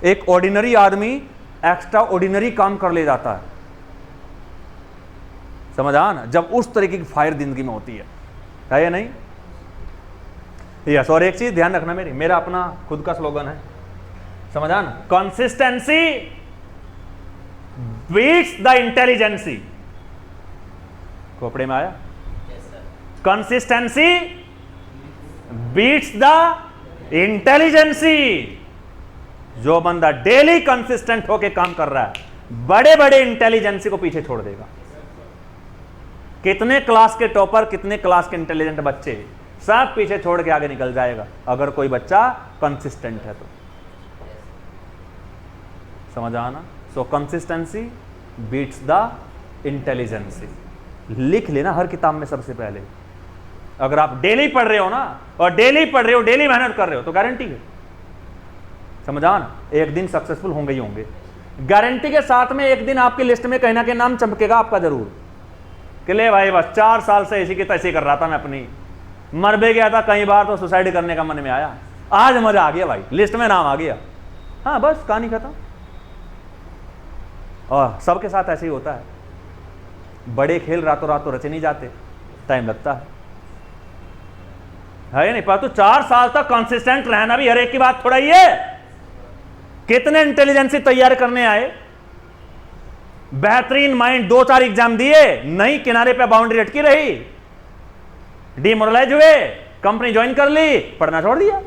एक ऑर्डिनरी आदमी एक्स्ट्रा ऑर्डिनरी काम कर ले जाता है, समझ आ ना, जब उस तरीके की फायर जिंदगी में होती है या नहीं? यस। और एक चीज ध्यान रखना, मेरा अपना खुद का स्लोगन है, समझ आ ना, कंसिस्टेंसी बीट्स द इंटेलिजेंसी। खोपड़े में आया? Consistency beats the intelligency. जो बंदा डेली कंसिस्टेंट होके काम कर रहा है बड़े बड़े इंटेलिजेंसी को पीछे छोड़ देगा। कितने क्लास के टॉपर, कितने क्लास के इंटेलिजेंट बच्चे सब पीछे छोड़ के आगे निकल जाएगा, अगर कोई बच्चा कंसिस्टेंट है तो। समझ आना? So consistency beats the intelligency. लिख लेना हर किताब में सबसे पहले। अगर आप डेली पढ़ रहे हो ना, और डेली पढ़ रहे हो, डेली मेहनत कर रहे हो, तो गारंटी है, समझ आना, एक दिन सक्सेसफुल होंगे ही होंगे। गारंटी के साथ में एक दिन आपकी लिस्ट में कहीं ना कहीं नाम चमकेगा आपका जरूर, कि ले भाई बस 4 साल से ऐसी की तैसी कर रहा था मैं, अपनी मर भी गया था कई बार तो सुसाइड करने का मन में आया, आज मजा आ गया भाई, लिस्ट में नाम आ गया। हाँ बस कहानी खत्म। और सबके साथ ऐसे ही होता है, बड़े खेल रातों रात तो रचे नहीं जाते, टाइम लगता है नहीं? पर तो 4 साल तक कंसिस्टेंट रहना भी हर एक की बात थोड़ा ही है। कितने इंटेलिजेंसी तैयार करने आए, बेहतरीन माइंड, 2-4 एग्जाम दिए, नहीं किनारे पे बाउंड्री अटकी रही, डिमोरलाइज हुए, कंपनी ज्वाइन कर ली, पढ़ना छोड़ दिया,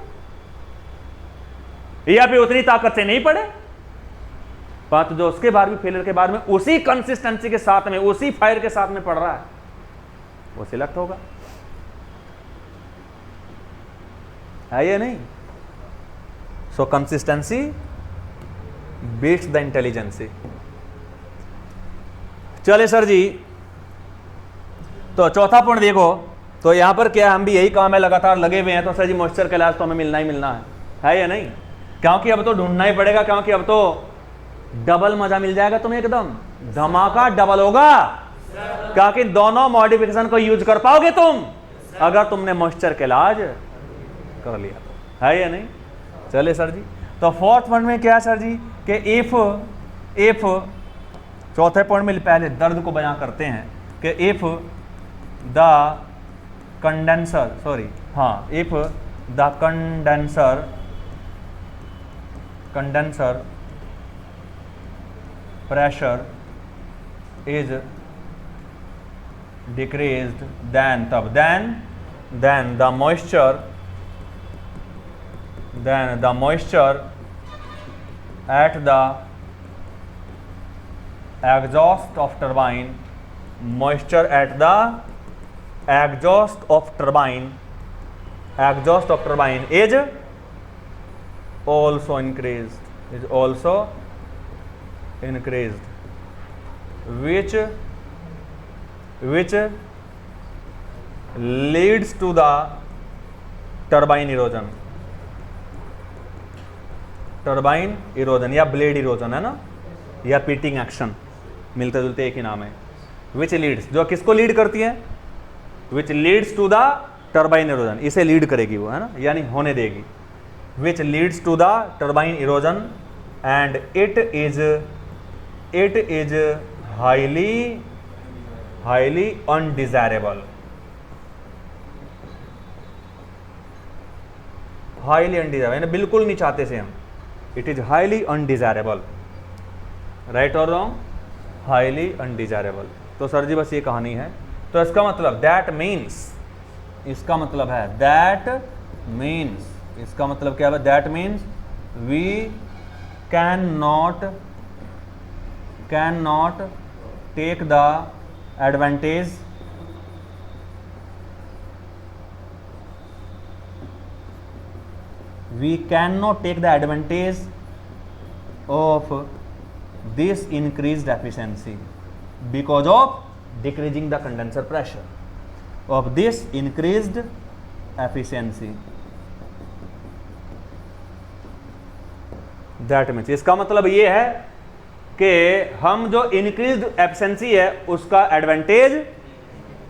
या फिर उतनी ताकत से नहीं पढ़े। बात जो उसके बाद भी फेलियर के बाद में उसी कंसिस्टेंसी के साथ में, उसी फायर के साथ में पढ़ रहा है, वो सिलेक्ट होगा, है ये नहीं? So consistency beats the intelligency. चले सर जी, तो चौथा पॉइंट देखो, तो यहां पर क्या, हम भी यही काम है, लगातार लगे हुए हैं, तो सर जी मॉइस्चर का इलाज तो हमें मिलना ही मिलना है या नहीं? क्योंकि अब तो ढूंढना ही पड़ेगा, क्योंकि अब तो डबल मजा मिल जाएगा तुम्हें, एकदम धमाका डबल होगा, क्योंकि दोनों मॉडिफिकेशन को यूज कर पाओगे तुम अगर तुमने मॉइस्चर का इलाज कर लिया तो, है या नहीं? चले सर जी, तो फोर्थ पॉइंट में क्या है सर जी, कि इफ चौथे पॉइंट में पहले दर्द को बयां करते हैं कि इफ द कंडेंसर, सॉरी हाँ, if the condenser pressure is decreased, then the moisture at the exhaust of turbine, moisture at the exhaust of turbine is also increased, which leads to the turbine erosion या blade erosion, है ना, या pitting action, मिलते जुलते एक ही नाम है। Which Leeds, जो किसको लीड करती है, which leads to the turbine erosion, इसे लीड करेगी वो, है ना, यानी होने देगी। Which leads to the turbine erosion and it is highly undesirable, यानी बिल्कुल नहीं चाहते से हम, it is highly undesirable, right और रॉन्ग, हाईली अनडिजायरेबल। तो सर जी बस ये कहानी है, तो इसका मतलब दैट मीन्स, इसका मतलब है दैट मीन्स, इसका मतलब क्या है, that means we can not take the advantage of this increased efficiency because of decreasing the condenser pressure, of this increased efficiency, that means, इसका मतलब ये है कि हम जो इंक्रीज्ड एफिशिएंसी है उसका एडवांटेज,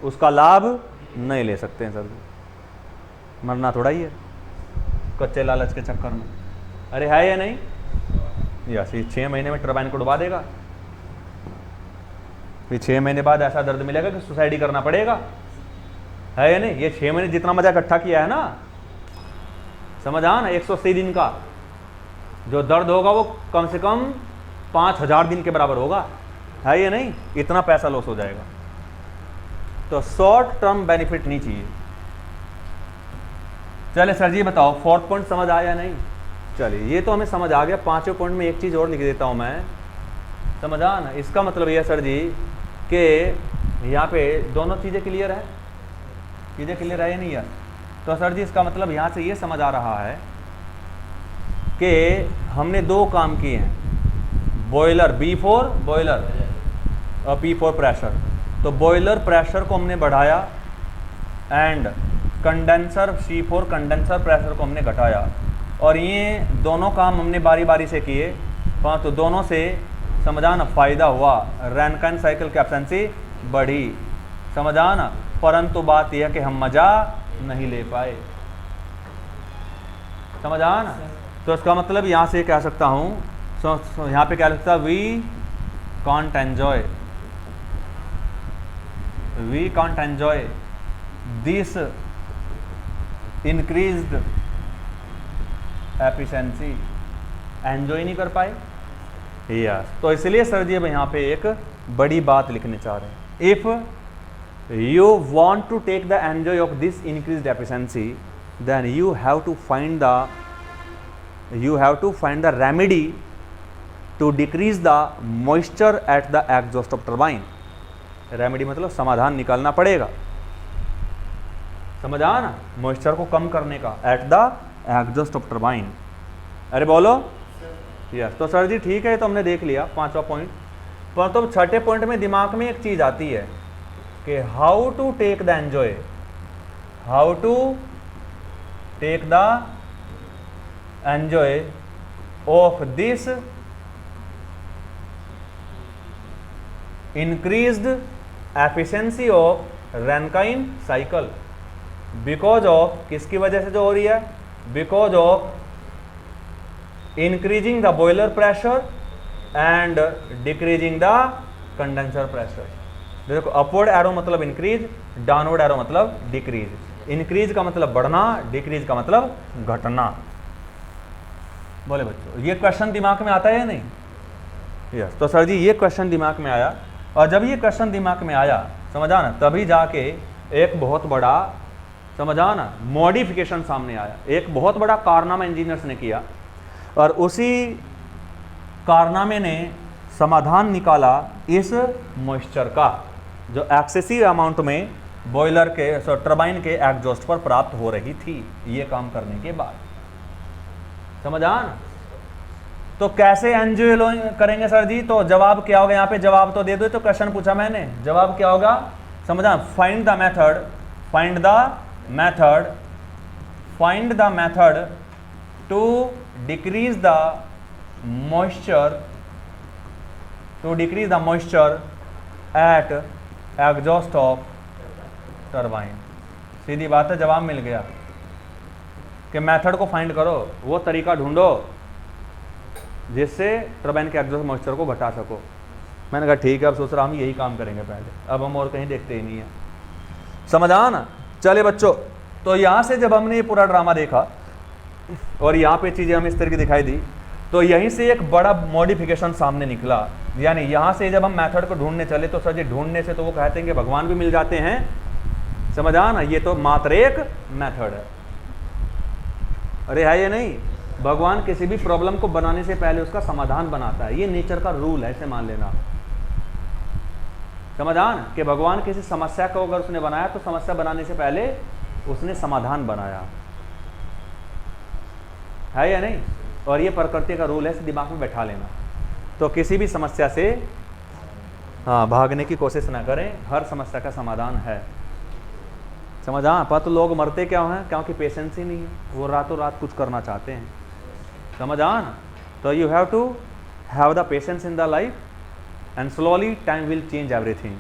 उसका लाभ नहीं ले सकते हैं सर, मरना थोड़ा ही है कच्चे लालच के चक्कर में। अरे है या नहीं? यस, ये 6 महीने में टरबाइन को डुबा देगा, फिर 6 महीने बाद ऐसा दर्द मिलेगा कि सुसाइड ही करना पड़ेगा, है या नहीं? ये 6 महीने जितना मजा इकट्ठा किया है ना, समझ आ ना, 180 दिन का जो दर्द होगा वो कम से कम 5000 दिन के बराबर होगा, है या नहीं? इतना पैसा लॉस हो जाएगा। तो शॉर्ट टर्म बेनिफिट नहीं चाहिए। चले सर जी बताओ, फोर्थ पॉइंट समझ आया या नहीं? चलिए, ये तो हमें समझ आ गया। 5वें पॉइंट में एक चीज़ और लिख देता हूँ मैं, समझ आ ना। इसका मतलब यह सर जी कि यहाँ पे दोनों चीज़ें क्लियर है, चीज़ें क्लियर है या नहीं यार? तो सर जी इसका मतलब यहाँ से ये समझ आ रहा है कि हमने दो काम किए हैं, बॉयलर B4 बॉयलर और P4 प्रेशर। तो बॉयलर प्रेशर को हमने बढ़ाया and condenser C4 condenser pressure को हमने घटाया, और ये दोनों काम हमने बारी बारी से किए। तो दोनों से समझा ना फ़ायदा हुआ, रैनकाइन साइकिल की एफिशिएंसी बढ़ी, समझा ना। परंतु बात यह है कि हम मज़ा नहीं ले पाए, समझा ना। तो इसका मतलब यहाँ से कह सकता हूँ, यहाँ पे क्या लिखता है, we can't enjoy this increased efficiency, enjoy नहीं कर पाए यस। तो इसलिए सर जी अब यहाँ पे एक बड़ी बात लिखने चाह रहे हैं, if you want to take the enjoy of this increased efficiency then you have to find the remedy to decrease the moisture at the exhaust of turbine. Remedy मतलब समाधान निकालना पड़ेगा, समझा ना, मॉइस्चर को कम करने का eight the exhaust of turbine. अरे बोलो यस। तो सर जी ठीक है, तो हमने देख लिया पांचवा पॉइंट। पर तो छठे पॉइंट में दिमाग में एक चीज आती है कि how to take the enjoy, how to take the enjoy of this increased efficiency of Rankine cycle, because of, किसकी वजह से जो हो रही है, because of increasing the boiler pressure and decreasing the condenser pressure. देखो अपवर्ड एरो मतलब increase, downward arrow मतलब डिक्रीज। इंक्रीज का मतलब बढ़ना, डिक्रीज का मतलब घटना। बोले बच्चों ये क्वेश्चन दिमाग में आता है या नहीं? यस। तो सर जी ये क्वेश्चन दिमाग में आया, और जब ये क्वेश्चन दिमाग में आया, समझा ना, तभी जाके एक बहुत बड़ा, समझा ना, मॉडिफिकेशन सामने आया। एक बहुत बड़ा कारनामा इंजीनियर्स ने किया, और उसी कारनामे ने समाधान निकाला इस मॉइस्चर का, जो एक्सेसिव अमाउंट में बॉयलर के टरबाइन के एग्जॉस्ट पर प्राप्त हो रही थी ये काम करने के बाद, समझा ना। तो कैसे एंजॉय करेंगे सर जी? तो जवाब क्या होगा यहाँ पे, जवाब तो दे दो, तो क्वेश्चन पूछा मैंने, जवाब क्या होगा, समझा, find the method to decrease the moisture at exhaust of turbine। सीधी बात है, जवाब मिल गया कि मेथड को फाइंड करो, वो तरीका ढूंढो जिससे टरबाइन के एग्जॉस्ट मॉइस्चर को घटा सको। मैंने कहा ठीक है, अब सोच रहा हम यही काम करेंगे पहले, अब हम और कहीं देखते ही नहीं है, समझा ना। चले बच्चों, तो यहाँ से जब हमने ये पूरा ड्रामा देखा और यहाँ पे चीज़ें हमें इस तरह की दिखाई दी, तो यहीं से एक बड़ा मॉडिफिकेशन सामने निकला। यानी यहाँ से जब हम मेथड को ढूंढने चले, तो सर जी ढूंढने से तो वो कहते हैं कि भगवान भी मिल जाते हैं, समझा ना, ये तो मात्र एक मेथड है। अरे है ये नहीं, भगवान किसी भी प्रॉब्लम को बनाने से पहले उसका समाधान बनाता है, ये नेचर का रूल है, ऐसे मान लेना, समझा ना, कि भगवान किसी समस्या को अगर उसने बनाया तो समस्या बनाने से पहले उसने समाधान बनाया, है या नहीं। और ये प्रकृति का रूल है, इसे दिमाग में बैठा लेना। तो किसी भी समस्या से भागने की कोशिश ना करें, हर समस्या का समाधान है, समझा। पर तो लोग मरते क्या हैं, क्योंकि पेशेंस ही नहीं है, वो रातों रात कुछ करना चाहते हैं, समझा ना। तो you have to have the patience in the life and slowly time will change everything.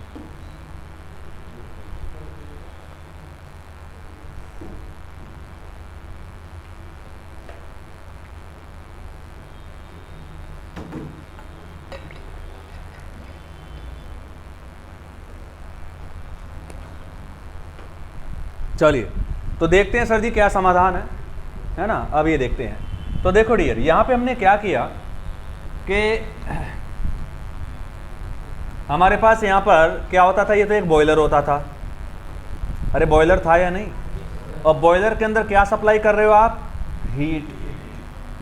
चलिए तो देखते हैं सर जी क्या समाधान है ना। अब ये देखते हैं। तो देखो डियर, यहाँ पे हमने क्या किया कि हमारे पास यहाँ पर क्या होता था, ये तो एक बॉयलर होता था। अरे बॉयलर था या नहीं? और बॉयलर के अंदर क्या सप्लाई कर रहे हो आप? हीट।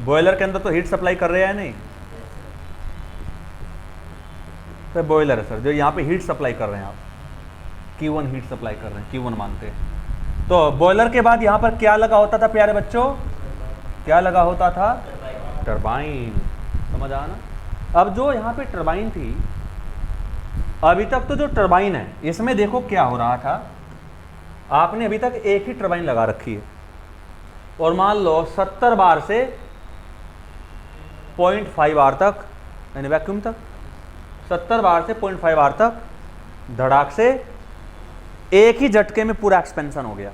बॉयलर के अंदर तो हीट सप्लाई कर रहे हैं नहीं, तो बॉयलर है सर जो यहाँ पे हीट सप्लाई कर रहे हैं आप, Q1 हीट सप्लाई कर रहे हैं, Q1 मानते हैं, तो बॉयलर के बाद यहाँ पर क्या लगा होता था प्यारे बच्चों, क्या लगा होता था, टरबाइन। समझ आना। अब जो यहाँ पे टरबाइन थी, अभी तक तो जो टरबाइन है इसमें देखो क्या हो रहा था, आपने अभी तक एक ही टरबाइन लगा रखी है और मान लो 70 बार से 0.5 बार तक, यानी वैक्यूम तक 70 बार से 0.5 बार तक धड़ाक से एक ही झटके में पूरा एक्सपेंशन हो गया।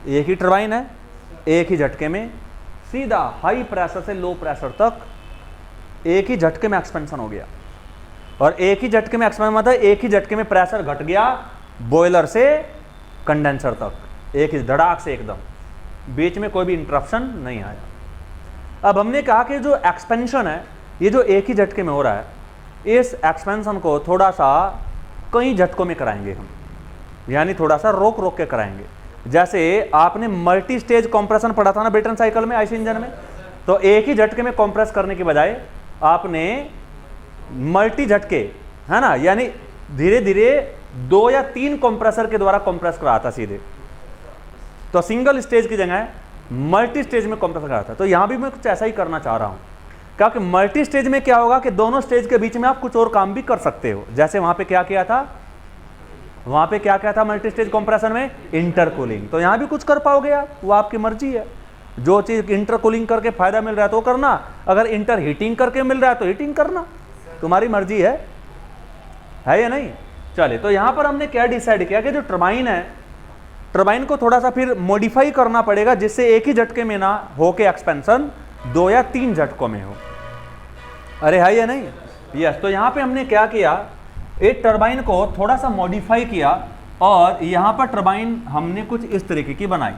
एक ही टरबाइन है, एक ही झटके में सीधा हाई प्रेशर से लो प्रेशर तक एक ही झटके में एक्सपेंशन हो गया। और एक ही झटके में एक्सपेंशन मतलब एक ही झटके में प्रेशर घट गया बॉयलर से कंडेंसर तक, एक ही धड़ाक से एकदम, बीच में कोई भी इंटरप्शन नहीं आया। अब हमने कहा कि जो एक्सपेंशन है ये जो एक ही झटके में हो रहा है, इस एक्सपेंशन को थोड़ा सा कई झटकों में कराएंगे हम, यानी थोड़ा सा रोक रोक के कराएंगे। जैसे आपने मल्टी स्टेज कंप्रेशन पढ़ा था ना ब्रेटन साइकिल में, आईसी इंजन में, तो एक ही झटके में कंप्रेस करने के बजाय आपने मल्टी झटके, है ना, यानी धीरे धीरे 2 या 3 कंप्रेसर के द्वारा कंप्रेस करा था सीधे। तो सिंगल स्टेज की जगह मल्टी स्टेज में कंप्रेस करा था। तो यहां भी मैं कुछ ऐसा ही करना चाह रहा हूं, क्योंकि मल्टी स्टेज में क्या होगा कि दोनों स्टेज के बीच में आप कुछ और काम भी कर सकते हो। जैसे वहां पे क्या किया था, वहां पे क्या किया था मल्टी स्टेज कंप्रेशन में, इंटरकूलिंग। तो यहां भी कुछ कर पाओगे आप, वो आपकी मर्जी है। जो चीज इंटरकूलिंग करके फायदा मिल रहा है तो करना, अगर इंटर हीटिंग करके मिल रहा है तो हीटिंग करना, तुम्हारी मर्जी है या नहीं। चले, तो यहां पर हमने क्या डिसाइड किया कि जो टरबाइन है, टरबाइन को थोड़ा सा फिर मॉडिफाई करना पड़ेगा जिससे एक ही झटके में ना हो के एक्सपेंशन 2 या 3 झटकों में हो। अरे है या नहीं, यस। तो यहां पे हमने क्या किया, एक टरबाइन को थोड़ा सा मॉडिफाई किया और यहां पर टरबाइन हमने कुछ इस तरीके की बनाई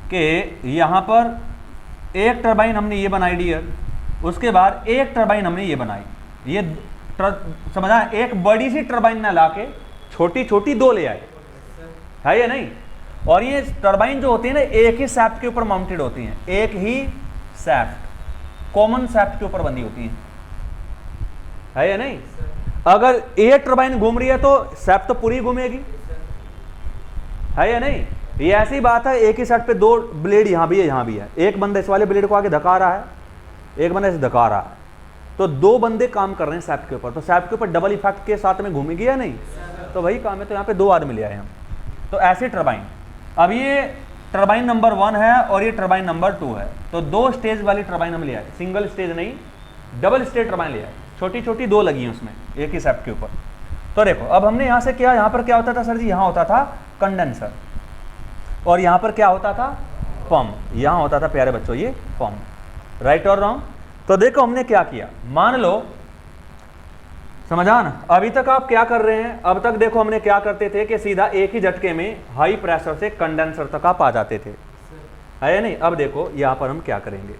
कि यहां पर एक टरबाइन हमने ये बनाई डियर, उसके बाद एक टरबाइन हमने ये बनाई। ये समझा, एक बड़ी सी टरबाइन ना लाके छोटी छोटी 2 ले आए, है या नहीं। और ये टरबाइन जो होती है ना एक ही सैफ्ट के ऊपर माउंटेड होती हैं, एक ही सैफ्ट, कॉमन सैफ्ट के ऊपर बंधी होती है या नहीं। अगर एक टरबाइन घूम रही है तो सैफ्ट तो पूरी घूमेगी, है या नहीं। ये ऐसी बात है, एक ही साइड पे 2 ब्लेड यहां भी है, यहां भी है। एक बंदा इस वाले ब्लेड को आगे धका रहा है, एक बंदा इसे धका रहा है, तो 2 बंदे काम कर रहे हैं सैफ्ट के ऊपर। तो सैफ्ट के ऊपर डबल इफेक्ट के साथ में घूमेगी या नहीं, तो वही काम है। तो यहाँ पे 2 आदमी ले आए हम। तो ऐसी टरबाइन, अब ये टरबाइन नंबर 1 है और ये टरबाइन नंबर 2 है। तो 2 स्टेज वाली टरबाइन हम ले आए, सिंगल स्टेज नहीं, डबल स्टेज टरबाइन ले आए, छोटी छोटी 2 लगी हैं उसमें एक ही सैफ्ट के ऊपर। तो देखो अब हमने यहाँ से किया, यहाँ पर क्या होता था सर जी, यहाँ होता था कंडेंसर और यहाँ पर क्या होता था, पंप। यहाँ होता था प्यारे बच्चों ये पंप, राइट और रॉन्ग। तो देखो हमने क्या किया, मान लो, समझा ना, अभी तक आप क्या कर रहे हैं, अब तक देखो हमने क्या करते थे कि सीधा एक ही झटके में हाई प्रेशर से कंडेंसर तक आप आ जाते थे, है या नहीं। अब देखो यहाँ पर हम क्या करेंगे,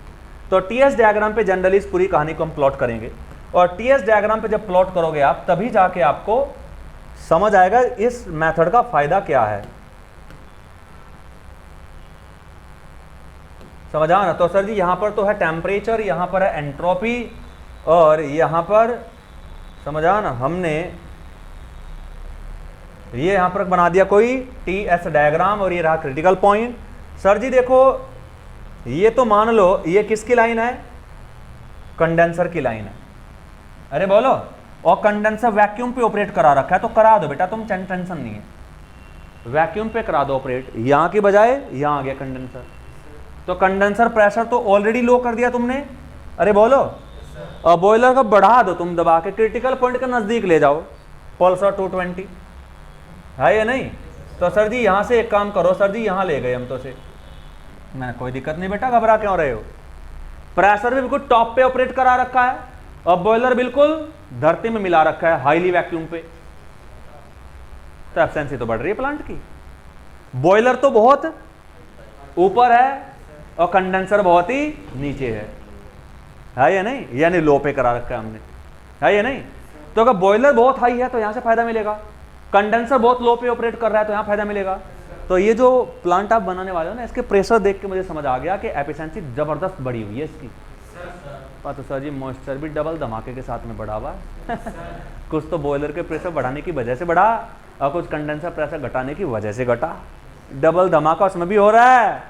तो टीएस डायग्राम पे जनरली इस पूरी कहानी को हम प्लॉट करेंगे और टीएस डायग्राम पे जब प्लॉट करोगे आप तभी जाके आपको समझ आएगा इस मेथड का फायदा क्या है, समझा ना। तो सर जी यहाँ पर तो है टेम्परेचर, यहाँ पर है एंट्रोपी और यहाँ पर समझा ना हमने ये यहाँ पर बना दिया कोई टीएस डायग्राम और ये रहा क्रिटिकल पॉइंट। सर जी देखो ये तो मान लो ये किसकी लाइन है, कंडेंसर की लाइन है, अरे बोलो, और कंडेंसर वैक्यूम पे ऑपरेट करा रखा है, तो करा दो बेटा, तुम टेंशन नहीं है, वैक्यूम पे करा दो ऑपरेट, यहां की बजाय यहां आ गया कंडेंसर। तो कंडेंसर प्रेशर तो ऑलरेडी लो कर दिया तुमने, अरे बोलो, और बॉयलर का बढ़ा दो तुम दबा के, क्रिटिकल पॉइंट के नजदीक ले जाओ, पल्सर 220, है या नहीं। तो सर जी यहां से एक काम करो, सर जी यहां ले गए हम तो से, मैं कोई दिक्कत नहीं बेटा, घबरा क्यों रहे हो, प्रेशर भी बिल्कुल टॉप पे ऑपरेट करा रखा है और बॉयलर बिल्कुल धरती में मिला रखा है हाईली वैक्यूम पे, तो एफिशिएंसी तो बढ़ रही है प्लांट की। बॉयलर तो बहुत ऊपर है और कंडेंसर बहुत ही नीचे है या नहीं, यानी लो पे करा रखा है हमने, है या नहीं। तो अगर बॉयलर बहुत हाई है तो यहां से फायदा मिलेगा, कंडेंसर बहुत लो पे ऑपरेट कर रहा है तो यहां फायदा मिलेगा। तो ये जो प्लांट आप बनाने वाले हो ना, इसके प्रेशर देख के मुझे समझ आ गया कि एफिशिएंसी जबरदस्त बढ़ी हुई है इसकी। तो सर जी मॉइस्चर भी डबल धमाके के साथ में बढ़ा हुआ है कुछ तो बॉयलर के प्रेशर बढ़ाने की वजह से बढ़ा और कुछ कंडेंसर प्रेशर घटाने की वजह से घटा, डबल धमाका उसमें भी हो रहा है।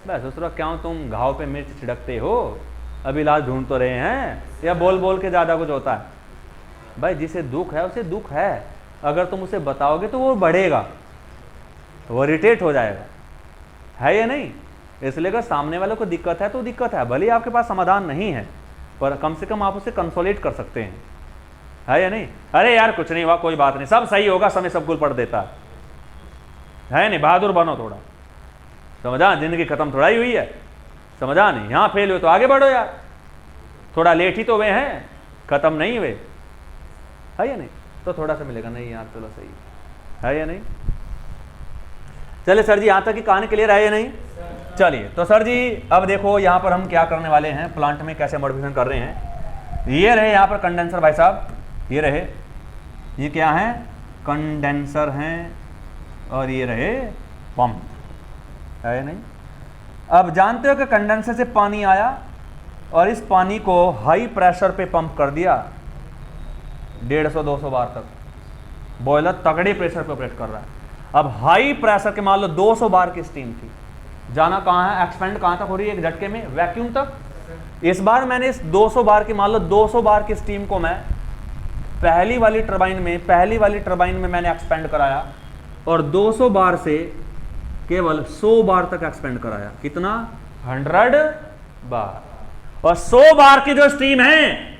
बस दूसरा क्यों तुम घाव पे मिर्च छिड़कते हो, अभी इलाज ढूंढ तो रहे हैं, या बोल बोल के ज़्यादा कुछ होता है। भाई जिसे दुख है उसे दुख है, अगर तुम उसे बताओगे तो वो बढ़ेगा, वो इरिटेट हो जाएगा, है या नहीं। इसलिए अगर सामने वाले को दिक्कत है तो दिक्कत है, भले आपके पास समाधान नहीं है, पर कम से कम आप उसे कंसोलेट कर सकते हैं, है या नहीं। अरे यार कुछ नहीं हुआ, कोई बात नहीं, सब सही होगा, समय सब कुछ पढ़ देता है नहीं। बहादुर बनो थोड़ा, समझा, जिंदगी खत्म थोड़ा ही हुई है, समझा नहीं। यहाँ फेल हुए तो आगे बढ़ो यार, थोड़ा लेट ही तो हुए हैं, खत्म नहीं हुए, है या नहीं। तो थोड़ा सा मिलेगा, नहीं यार चलो सही है या नहीं। चलिए सर जी, यहाँ तक की कहानी क्लियर है या नहीं। चलिए तो सर जी अब देखो यहाँ पर हम क्या करने वाले हैं, प्लांट में कैसे मॉडिफिकेशन कर रहे हैं। ये रहे यहाँ पर कंडेंसर भाई साहब, ये रहे, ये क्या है, कंडेंसर हैं, और ये रहे पंप, है या नहीं। अब जानते हो कि कंडेंसर से पानी आया और इस पानी को हाई प्रेशर पे पंप कर दिया, 150-200 बार तक, बॉयलर तगड़े प्रेशर पे ऑपरेट कर रहा है। अब हाई प्रेशर के मान लो 200 बार की स्टीम थी, जाना कहाँ है, एक्सपेंड कहाँ तक हो रही है, एक झटके में वैक्यूम तक। इस बार मैंने इस 200 बार की, मान लो 200 बार की स्टीम को मैं पहली वाली टरबाइन में मैंने एक्सपेंड कराया, और 200 बार से केवल 100 बार तक एक्सपेंड कराया। कितना, 100 बार। और 100 बार की जो स्टीम है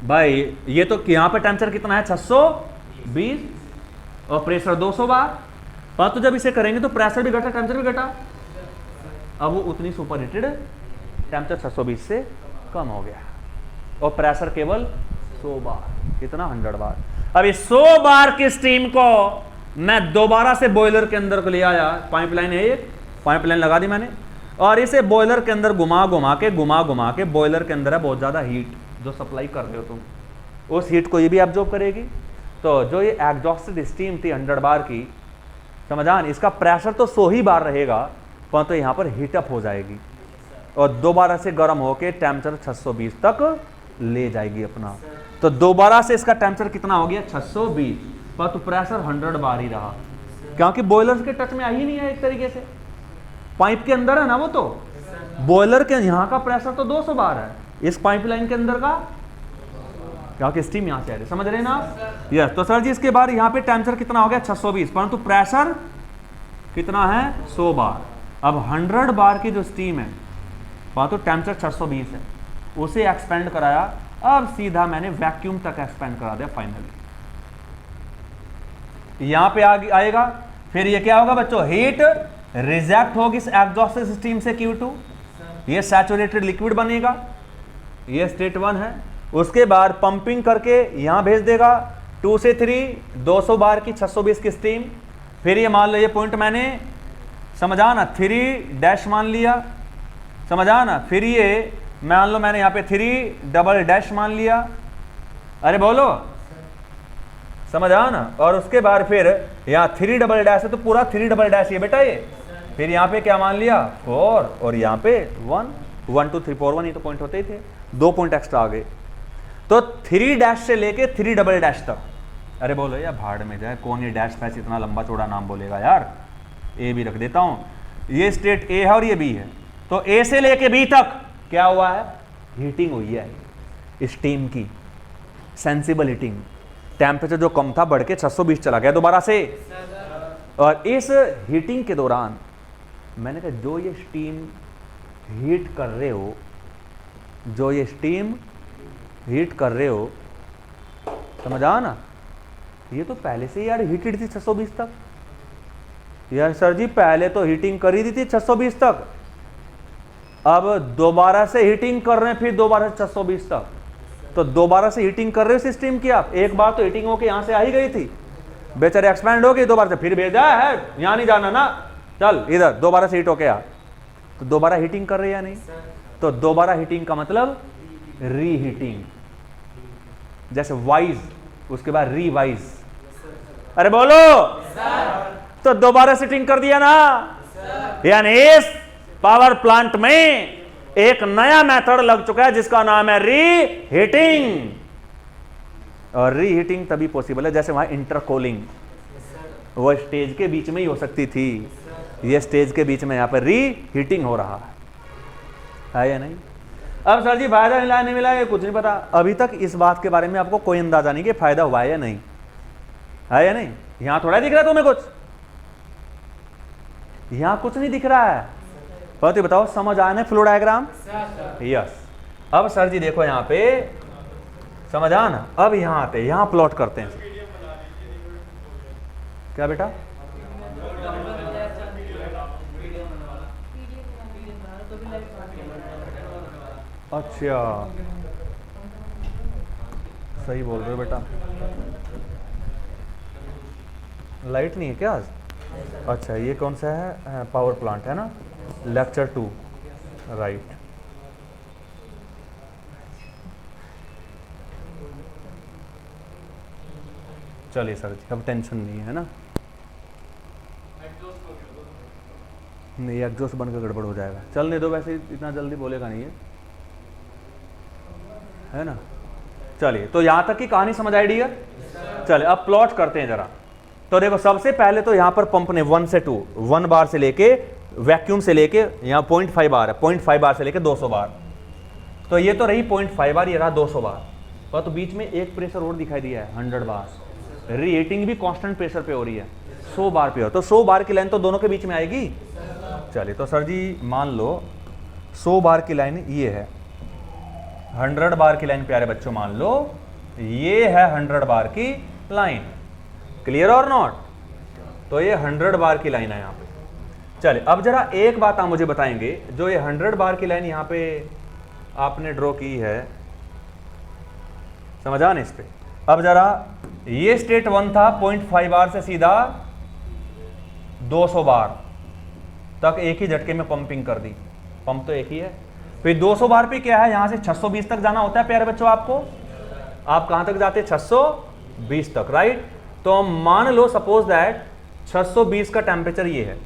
भाई, ये तो यहां पे टेंपरेचर कितना है, 620, और प्रेशर 200 बार। पर तो जब इसे करेंगे तो प्रेशर भी घटा, टेंपरेचर भी घटा, अब वो उतनी सुपर हीटेड, टेंपरेचर 620 से कम हो गया, और प्रेशर केवल 100 बार, कितना, 100 बार। अब इस 100 बार की स्टीम को मैं दोबारा से बॉयलर के अंदर को ले आया, पाइपलाइन है, एक पाइपलाइन लगा दी मैंने, और इसे बॉयलर के अंदर घुमा घुमा के बॉयलर के अंदर है बहुत ज़्यादा हीट जो सप्लाई कर रहे हो तुम, उस हीट को ये भी एब्जॉर्ब करेगी। तो जो ये एग्जॉस्टेड स्टीम थी 100 बार की, समझान, इसका प्रेशर तो 100 ही बार रहेगा, पर तो यहाँ पर हीटअप हो जाएगी और दोबारा से गर्म होकर टेम्परेचर 620 तक ले जाएगी अपना। तो दोबारा से इसका टेम्परेचर कितना हो गया, 620, पर तो प्रेशर 100 बार ही रहा, क्योंकि बॉयलर के टच में आ ही नहीं है, एक तरीके से पाइप के अंदर है ना वो, तो बॉयलर के यहाँ का प्रेशर तो 200 बार है, इस पाइपलाइन के अंदर का, क्योंकि स्टीम यहाँ से आ रही, समझ रहे ना आप। यस, तो सर जी इसके बाद यहाँ पे टेम्परेचर कितना हो गया, 620, परंतु प्रेशर कितना है, 100 बार। अब 100 बार की जो स्टीम है, तो टेम्परेचर 620 है, उसे एक्सपेंड कराया, अब सीधा मैंने वैक्यूम तक एक्सपेंड करा दिया फाइनली। यहां पे आएगा, फिर ये क्या होगा बच्चों, हीट रिजेक्ट होगी इस एग्जॉस्ट स्टीम से Q2, ये सैचुरेटेड लिक्विड बनेगा, ये स्टेट 1 है। उसके बाद पंपिंग करके यहां भेज देगा 2 से 3 200 बार की 620 की स्टीम। फिर ये मान लो, ये पॉइंट मैंने समझा ना, 3 डैश मान लिया, समझा ना, फिर ये मान लो मैंने यहाँ पे 3 डबल डैश मान लिया, अरे बोलो, समझा ना। और उसके बाद फिर यहाँ 3 डबल डैश है तो पूरा 3 डबल डैश ये बेटा ये, फिर यहाँ पे क्या मान लिया 4, और यहाँ पे 1 1 2 3 4 1, ये तो पॉइंट होते ही थे, 2 पॉइंट एक्स्ट्रा आ गए। तो 3 डैश से लेके 3 डबल डैश तक, अरे बोलो यार भाड़ में जाए, कौन ये डैश फैस इतना लंबा चौड़ा नाम बोलेगा यार, ए भी रख देता हूँ। ये स्टेट ए है और ये बी है, तो ए से लेके बी तक क्या हुआ है, हीटिंग हुई है स्टीम की, सेंसिबल हीटिंग। टेम्परेचर जो कम था बढ़ के 620 चला गया दोबारा से। और इस हीटिंग के दौरान मैंने कहा जो ये स्टीम हीट कर रहे हो, जो ये स्टीम हीट कर रहे हो, समझा ना, ये तो पहले से यार हीटेड थी 620 तक यार। सर जी पहले तो हीटिंग करी दी थी 620 तक, अब दोबारा से हीटिंग कर रहे हैं, फिर दोबारा से 620 तक, तो दोबारा से हीटिंग कर रहे हो सिस्टम की आप। एक बार तो हीटिंग होके यहां से आ ही गई थी, बेचारे एक्सपैंड हो गई, दोबारा से फिर भेजा है, यहां नहीं जाना ना, चल इधर दोबारा से हीट होके आ, तो दोबारा हीटिंग कर रहे या नहीं। तो दोबारा हीटिंग का मतलब रीहीटिंग, जैसे वाइज उसके बाद रीवाइज, अरे बोलो, तो दोबारा से हीटिंग कर दिया ना। यानी इस पावर प्लांट में एक नया मेथड लग चुका है जिसका नाम है रीहीटिंग। और रीहीटिंग तभी पॉसिबल है जैसे वहां इंटरकूलिंग, वो स्टेज के बीच में ही हो सकती थी। ये स्टेज के बीच में यहाँ पर रीहीटिंग हो रहा है या नहीं? अब सर जी फायदा मिला नहीं मिला, ये कुछ नहीं पता। अभी तक इस बात के बारे में आपको कोई अंदाजा नहीं कि फायदा हुआ है या नहीं, है या नहीं? यहां थोड़ा दिख रहा है तुम्हें कुछ, यहां कुछ नहीं दिख रहा है। बहुत ही बताओ, समझ आया ना फ्लो डायग्राम? यस। अब सर जी देखो यहां पे समझ आया ना? अब यहां आते, यहां प्लॉट करते हैं। क्या बेटा? अच्छा, सही बोल रहे हो बेटा। लाइट नहीं है क्या आज? अच्छा, ये कौन सा है? पावर प्लांट है ना, लेक्चर 2, राइट। चलिए सर जी, अब टेंशन नहीं है ना? नहीं, एग्जॉस्ट बनकर गड़बड़ हो जाएगा। चलने दो, वैसे इतना जल्दी बोलेगा नहीं है ना? चलिए, तो यहां तक की कहानी समझ आई डियर? चलिए अब प्लॉट करते हैं जरा। तो देखो सबसे पहले तो यहां पर पंप ने 1 से 2, 1 बार से लेके वैक्यूम से लेके यहाँ 0.5 बार है, 0.5 बार से लेके 200 बार। तो ये तो रही 0.5 बार, ये रहा 200 बार। तो बीच में एक प्रेशर और दिखाई दिया है 100 बार। रीहीटिंग भी कांस्टेंट प्रेशर पे हो रही है 100 बार पे हो, तो 100 बार की लाइन तो दोनों के बीच में आएगी। चलिए, तो सर जी मान लो 100 बार की लाइन ये है, 100 बार की लाइन प्यारे बच्चों मान लो ये है 100 बार की लाइन। क्लियर और नॉट? तो ये 100 बार की लाइन है यहाँ पे। चलिए अब जरा एक बात आप मुझे बताएंगे, जो ये 100 बार की लाइन यहाँ पे आपने ड्रॉ की है, समझा ना इस पे? अब जरा ये स्टेट 1 था, 0.5 बार से सीधा 200 बार तक एक ही झटके में पंपिंग कर दी। पंप तो एक ही है। फिर 200 बार पे क्या है, यहां से 620 तक जाना होता है प्यारे बच्चों आपको। आप कहां तक जाते हैं? 620 तक, राइट? तो मान लो सपोज दैट 620 का टेम्परेचर ये है।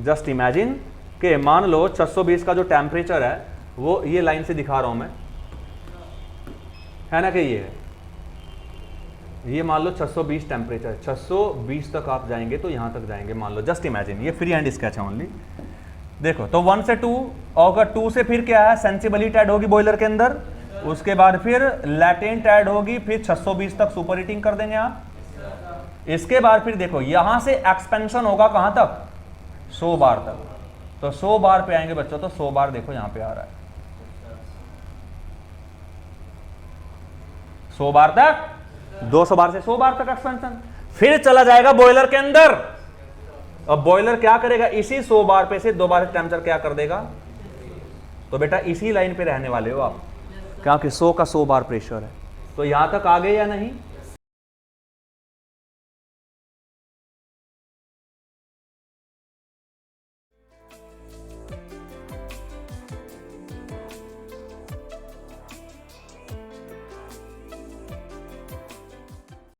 जस्ट इमेजिन कि मान लो 620 का जो टेम्परेचर है वो ये लाइन से दिखा रहा हूं मैं, है ना? कि ये है, ये मान लो 620 टेम्परेचर, 620 तक आप जाएंगे तो यहां तक जाएंगे मान लो। जस्ट इमेजिन, ये फ्री हैंड स्केच है ओनली। देखो तो 1 से 2, और 2 से फिर क्या है, सेंसिबलिटी ऐड होगी बॉयलर के अंदर, उसके बाद फिर लैटेंट ऐड होगी, फिर 620 तक सुपर हीटिंग कर देंगे आप। इसके बाद फिर देखो यहां से एक्सपेंशन होगा कहां तक? 100 बार तक। तो 100 बार पे आएंगे बच्चों, तो 100 बार देखो यहां पे आ रहा है 100 बार तक, 200 बार से 100 बार तक एक्सपेंशन। फिर चला जाएगा बॉयलर के अंदर, और बॉयलर क्या करेगा? इसी 100 बार पे से 2 बार टेम्परेचर क्या कर देगा? तो बेटा इसी लाइन पे रहने वाले हो आप, क्योंकि 100 का 100 बार प्रेशर है। तो यहां तक आ गए या नहीं?